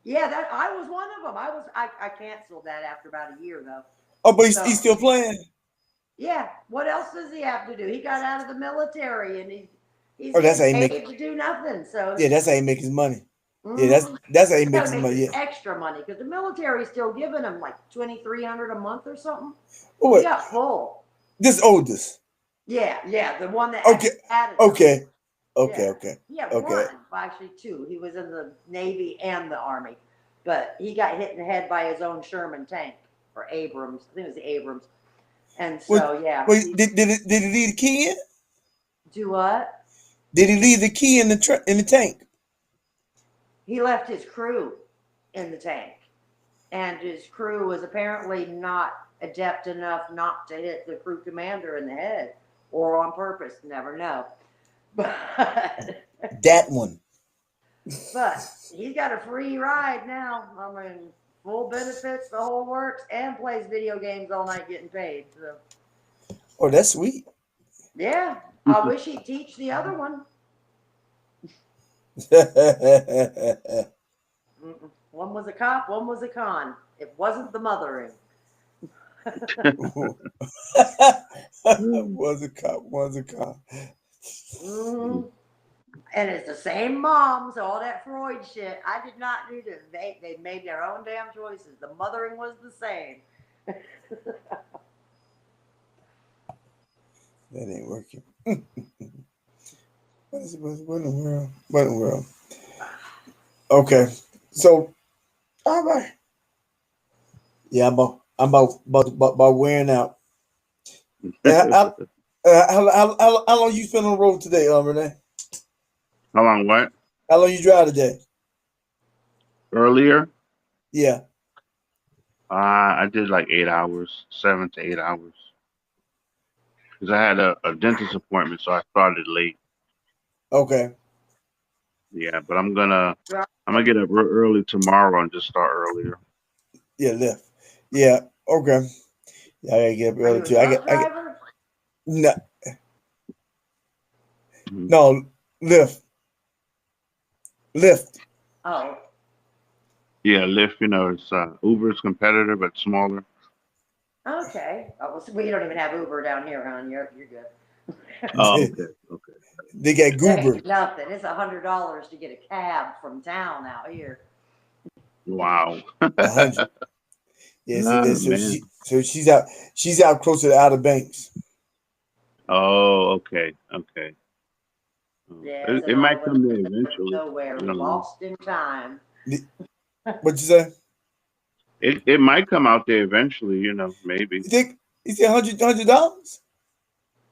Yeah, that I was one of them. I canceled that after about a year though. Oh, but he's So still playing. yeah, what else does he have to do? He got out of the military and he's Oh, that's how he getting make. paid to do nothing. So Yeah, that's how he make his money. Yeah, mhm. that's how he He's got makes to his make money. his Yeah. extra money because the military's still giving him like $2,300 a month or something. Oh, He wait, got full. this oldest. Yeah, the one that Okay, actually added something. okay, Yeah. okay. He had Okay. one, well, actually 2. He was in the Navy and the Army, but he got hit in the head by his own Sherman tank or Abrams. I think it was the Abrams. And so yeah, Wait, did he leave the key in? do what? Did he leave the key in the tank? He left his crew in the tank, and his crew was apparently not adept enough not to hit the crew commander in the head, or on purpose. Never know. But That one. But he's got a free ride now. I mean, full benefits, the whole works, and plays video games all night getting paid. So, Oh, that's sweet. yeah, I wish he'd teach the other one. One was a cop, one was a con. It wasn't the mothering. Was a cop, was a cop. Mm-hmm. And it's the same mom, so all that Freud shit, I did not do this. They made their own damn choices. The mothering was the same. That ain't working. What in the world? What in the world? Okay, so all right. Yeah, I'm about wearing out. How long you spend on the road today, Renee? How long? What? How long you drive today? Earlier? Yeah. I did like 8 hours, 7 to 8 hours. Because I had a dentist appointment, so I started late. Okay. Yeah, but I'm gonna get up real early tomorrow and just start earlier. Yeah, lift. Yeah. Okay. Yeah, I gotta get up Are early you a too. truck driver? No, lift. Oh, Yeah, Lyft, it's Uber's competitor, but smaller. okay. Oh, well, we don't even have Uber down here, hon. You're good. Oh, okay. They got That Goober. ain't nothing. It's $100 to get a cab from town out here. Wow. 100. Yeah, Oh, man. She's out closer to Outer Banks. Oh, okay. Oh, Yeah, it's it in all might the way come there in the middle of eventually. nowhere, I don't know. lost in time. What'd you say? It might come out there eventually, maybe. You think $100?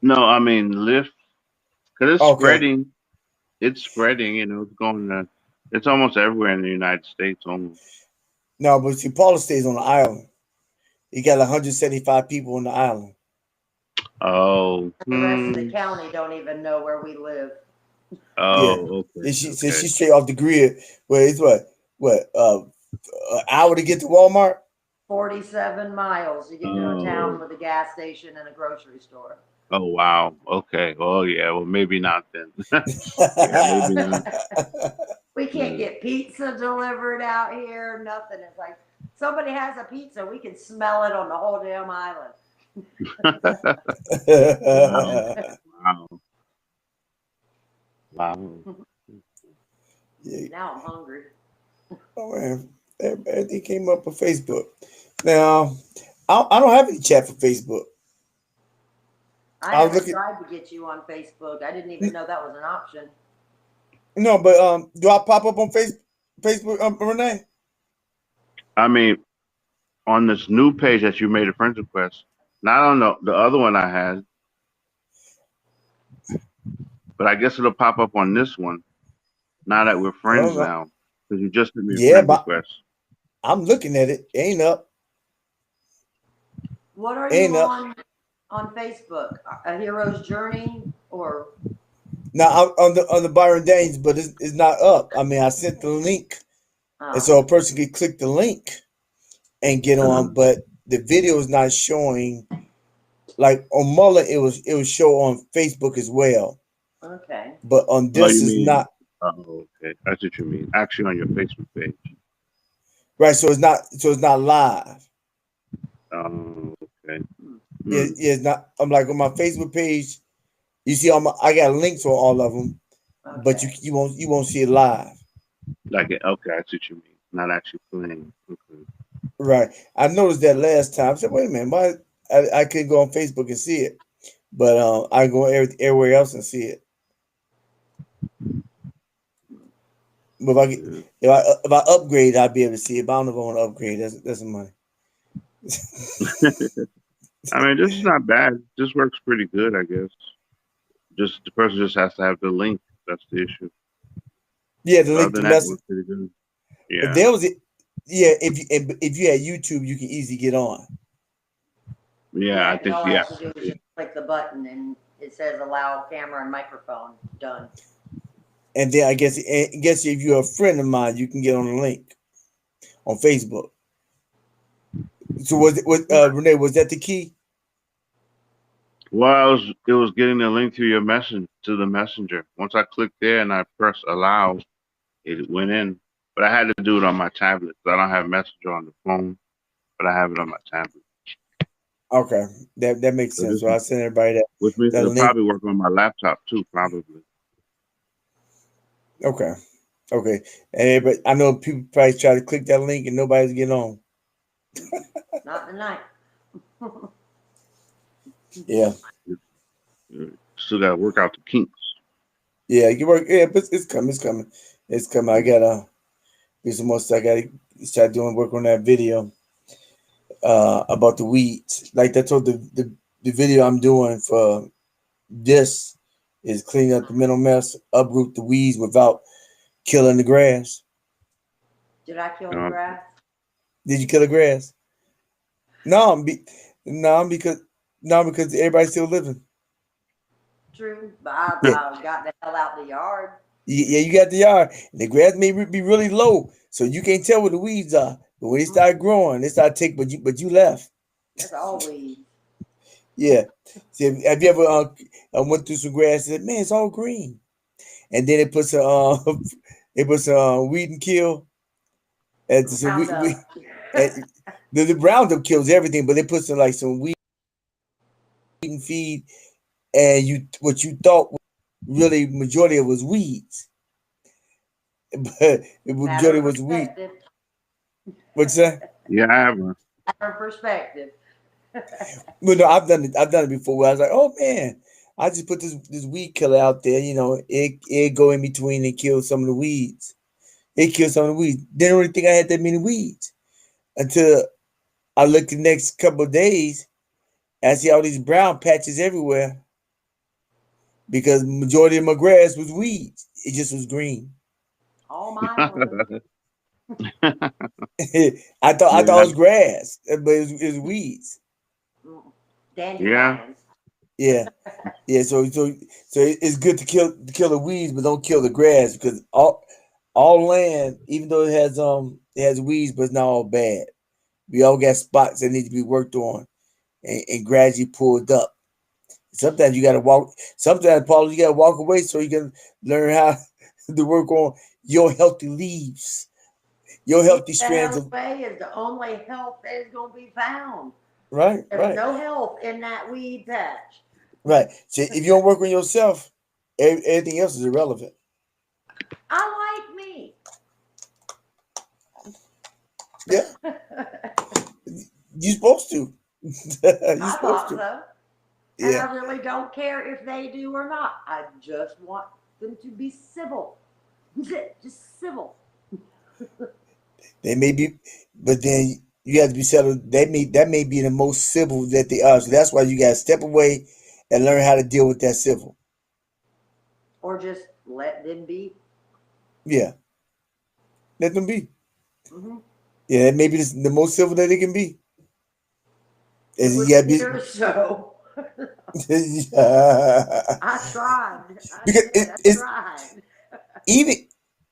No, I mean Lyft, because it's Okay. spreading. It's spreading. It's going to. It's almost everywhere in the United States. Almost. No, but see, Paula stays on the island. You got 175 people on the island. Oh. The rest of the county don't even know where we live. Yeah. Oh. Okay. And she's straight off the grid. Where it's an hour to get to Walmart? 47 miles to get to a town with a gas station and a grocery store. Oh, wow. Okay. Oh, yeah. Well, maybe not then. Yeah, maybe not. We can't get pizza delivered out here. Nothing. It's like somebody has a pizza, we can smell it on the whole damn island. Wow. Yeah. Now I'm hungry. Oh man, everything came up on Facebook. Now, I don't have any chat for Facebook. I haven't tried to get you on Facebook. I didn't even know that was an option. No, but do I pop up on Facebook, Renee? I mean, on this new page that you made a friend request, not on the other one I had, but I guess it'll pop up on this one. Now that we're friends now, because you just sent me a friend request. I'm looking at it. It ain't up. What are you on Facebook? A Hero's Journey or? No, I'm on the Byron Danes, but it's not up. I mean, I sent the link, and so a person can click the link and get on, but the video is not showing. Like on Mullen, it was show on Facebook as well. Okay. But on this is not. Oh, okay. That's what you mean. Actually, on your Facebook page. Right. So it's not live. Oh, okay. Yeah, it's not. I'm like on my Facebook page. You see, I got links on all of them, but you won't see it live. Okay, that's what you mean. Not actually playing. Okay. Right. I noticed that last time. I said, wait a minute, why I couldn't go on Facebook and see it, but I go everywhere else and see it. But if I upgrade, I'd be able to see it. But I don't know if I want to upgrade. That's some money. I mean, this is not bad. This works pretty good, I guess. Just the person just has to have the link. That's the issue. Yeah, the link to message. Works pretty good. Yeah. But there was it. Yeah, if you had YouTube, you can easily get on. Yeah, I think all I have to do is just click the button and it says allow camera and microphone. Done. And then I guess if you're a friend of mine, you can get on the link on Facebook. So Renee, was that the key? Well, it was getting the link to the messenger. Once I clicked there and I pressed allow, it went in. But I had to do it on my tablet. So I don't have Messenger on the phone, but I have it on my tablet. Okay, that makes So sense. So I send everybody which means that it'll link. probably work on my laptop too, probably. Okay, but I know people probably try to click that link and nobody's getting on. Not tonight. Yeah. Still got to work out the kinks. Yeah, you work. Yeah, but it's coming. I gotta do some more stuff. I gotta start doing work on that video about the weeds. Like that's what the video I'm doing for this is clean up the mental mess, uproot the weeds without killing the grass. Did I kill the grass? Did you kill the grass? No, because everybody's still living. True, but I got the hell out the yard. Yeah, you got the yard. The grass may be really low, so you can't tell where the weeds are. But when they start growing, they start taking. But you left. That's all weeds. Yeah. See, have you ever went through some grass and said, "Man, it's all green," and then it puts a weed and kill. And so the Roundup kills everything, but they put some weed and feed, and what you thought really majority of it was weeds, but the majority was weeds. What's that? Yeah, I have one. Matter of perspective. Well, no, I've done it before. Where I was like, oh man, I just put this weed killer out there. It go in between and kill some of the weeds. It killed some of the weeds. Didn't really think I had that many weeds until I looked the next couple of days. And I see all these brown patches everywhere because the majority of my grass was weeds. It just was green. All mine were. I thought it was grass, but it was weeds. Dandelions. Yeah. So it's good to kill the weeds, but don't kill the grass because all land, even though it has weeds, but it's not all bad. We all got spots that need to be worked on and gradually pulled up. Sometimes you got to walk. Sometimes, Paul, you got to walk away so you can learn how to work on your healthy leaves, your healthy strands of. Way is the only health that is going to be found. Right. There's no health in that weed patch. Right. So if you don't work on yourself, everything else is irrelevant. I like me. Yeah. You're supposed to. I thought so. Yeah. And I really don't care if they do or not. I just want them to be civil. Just civil. They may be, but then you have to be settled. That may be the most civil that they are. So that's why you got to step away and learn how to deal with that civil. Or just let them be. Yeah. Let them be. Mm-hmm. Yeah, that may be the most civil that they can be. You gotta be, so. I tried. Because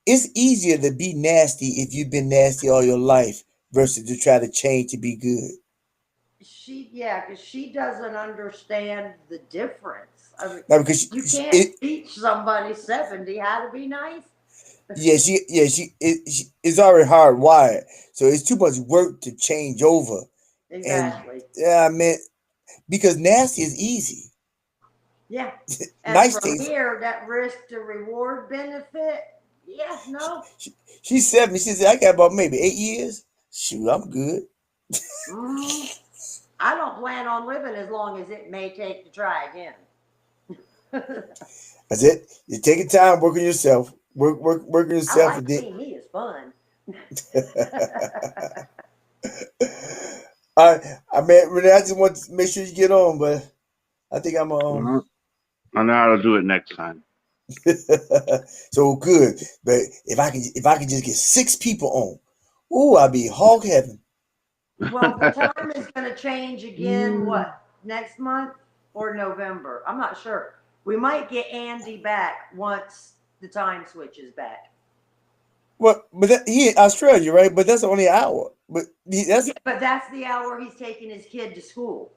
it's easier to be nasty if you've been nasty all your life versus to try to change to be good. Because she doesn't understand the difference. I mean, no, because you can't teach somebody 70 how to be nice. It's already hardwired, so it's too much work to change over. Exactly. And, because nasty is easy. Yeah. And nice from things. Here, that risk to reward benefit. Yes, no. She's 70. She said, I got about maybe 8 years. Shoot, I'm good. Mm-hmm. I don't plan on living as long as it may take to try again. That's it. You take your time, work on yourself. Work on yourself. I like seeing me is fun. Renee, I just want to make sure you get on, but I think I'm I know how to do it next time. So good. But if I can just get 6 people on, I'll be hog heaven. Well, the time is going to change again. What, next month or November? I'm not sure. We might get Andy back once the time switches back. Well, but he in Australia, right? But that's only an hour. But that's Yeah, but that's the hour he's taking his kid to school.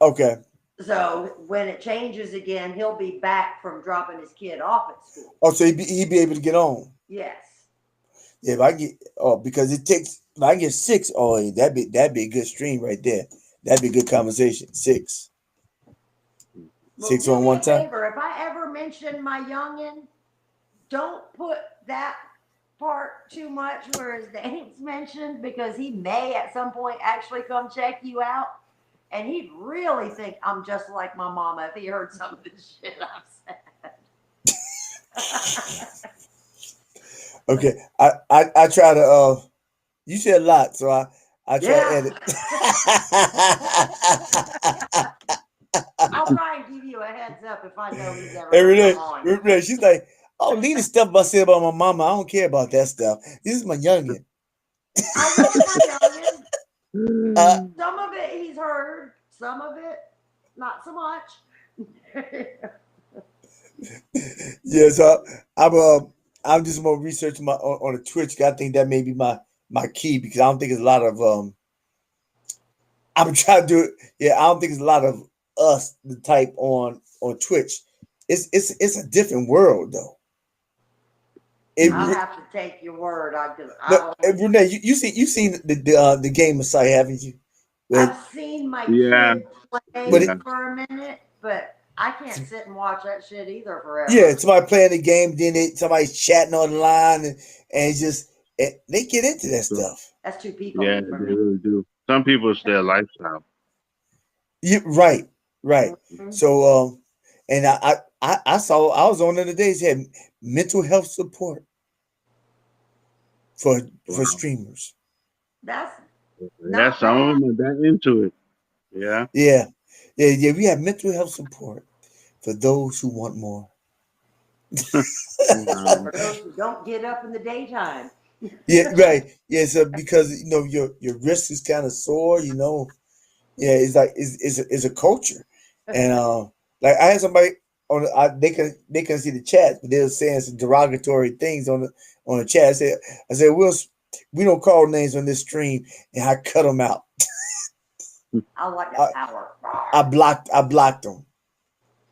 okay. So when it changes again, he'll be back from dropping his kid off at school. Oh, so he'd be able to get on. Yes. Yeah, if I get because it takes if I get 6, that'd be a good stream right there. That'd be a good conversation. 6. Well, 6 do on me one a time. favor. If I ever mention my youngin, don't put that part too much where his name's mentioned, because he may at some point actually come check you out, and he'd really think I'm just like my mama if he heard some of this shit I've said. Okay. I try to you said a lot, so I try to edit. I'll try and give you a heads up if I know he's ever Every gonna day, come on. she's like, "Oh, leave the stuff I said about my mama. I don't care about that stuff. This is my youngin." I love my youngin. Mm. Some of it he's heard, some of it not so much. Yeah, so I'm just more researching my on the Twitch. I think that may be my key, because I don't think it's a lot of I'm trying to do it. Yeah, I don't think it's a lot of us the type on Twitch. It's a different world though. I'll have to take your word. Renee, you've seen the game of sight, haven't you? I've seen my Yeah. kids play But for a minute, but I can't sit and watch that shit either forever. Yeah, somebody playing the game, then somebody's chatting online, and they get into that stuff. That's two people. Yeah, for they me. really do. Some people, it's their lifestyle. Yeah, right. Mhm. So and I was on the other day. It had mental health support for streamers. That's Yeah, not some bad. of them are that into it. Yeah. Yeah. We have mental health support for those who want more. For those who don't get up in the daytime. Yeah, right. Yeah, so because your wrist is kind of sore, Yeah, it's like it's a culture, and like I had somebody they can see the chat, but they were saying some derogatory things on the chat. I said we don't call names on this stream, and I cut them out. I like that power. I blocked them.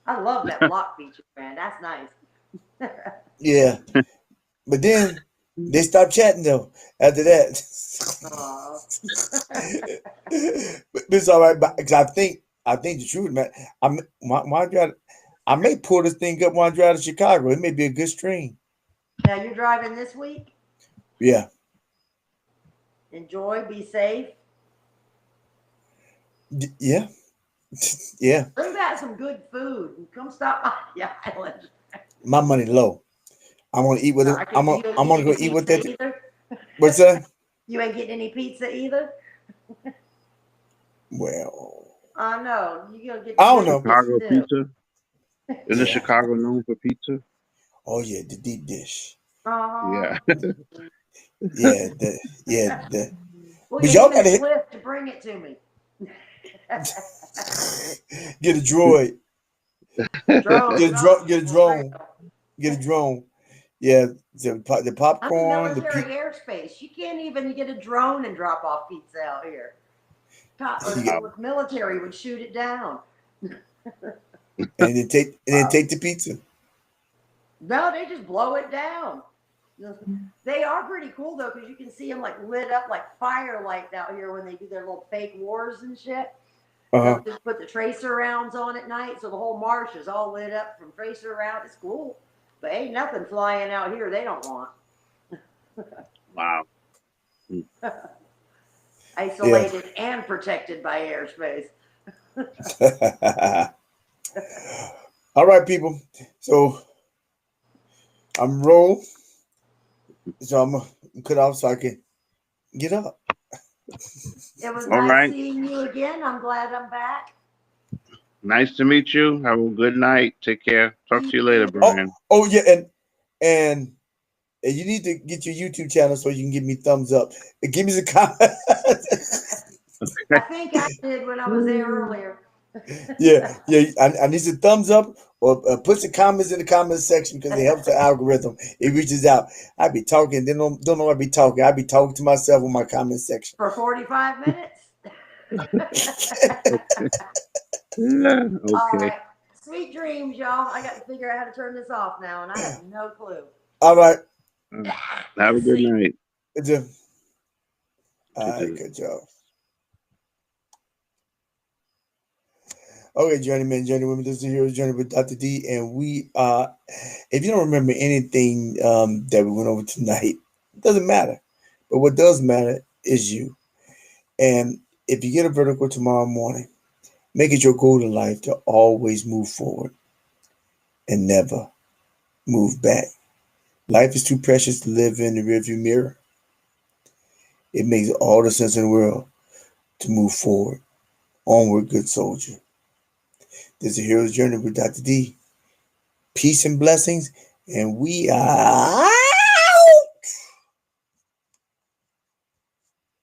I love that block feature, man. That's nice. Yeah, but then they stopped chatting though after that. But it's all right, because I think the truth, man. I may pull this thing up when I drive to Chicago. It may be a good stream. Now you're driving this week. Yeah. Enjoy. Be safe. Yeah. Yeah. Bring back some good food and come stop by the island. My money low. I'm gonna eat with it. I'm gonna go eat with that. Either. What's that? You ain't getting any pizza either. Well, I know. You gonna get. I don't know. Chicago pizza. Isn't Yeah. Chicago known for pizza? Oh yeah, the deep dish. Uh-huh. Yeah. Yeah. Well, But you y'all need gotta a hit- Swift to bring it to me. Get a droid. Drone, Get a drone. Get a drone. Yeah. The I'm in popcorn. military airspace. You can't even get a drone and drop off pizza out here. The military would shoot it down. And then take the pizza. No, they just blow it down. They are pretty cool though, because you can see them like lit up like firelight out here when they do their little fake wars and shit. Uh-huh. They'll just put the tracer rounds on at night, so the whole marsh is all lit up from tracer round. It's cool, but ain't nothing flying out here they don't want. Wow. Isolated and protected by airspace. All right, people. So I'm roll. So I'm gonna cut off so I can get up. It was All nice right. seeing you again. I'm glad I'm back. Nice to meet you. Have a good night. Take care. Talk to you later, Brian. Oh yeah, and you need to get your YouTube channel so you can give me thumbs up. And give me some comments. I think I did when I was there earlier. Yeah. I need some thumbs up or put some comments in the comment section because it helps the algorithm. It reaches out. I be talking, then don't know I be talking. I be talking to myself in my comment section. For 45 minutes? All Okay. right. Sweet dreams, y'all. I got to figure out how to turn this off now, and I have no clue. All right. Have a good See. night. Good job. All right, good job. Okay, journeyman, journeywomen, this is the Hero's Journey with Dr. D, and we if you don't remember anything that we went over tonight, it doesn't matter. But what does matter is you. And if you get a vertical tomorrow morning, make it your goal in life to always move forward and never move back. Life is too precious to live in the rearview mirror. It makes all the sense in the world to move forward. Onward, good soldier. This is the Hero's Journey with Dr. D. Peace and blessings, and we are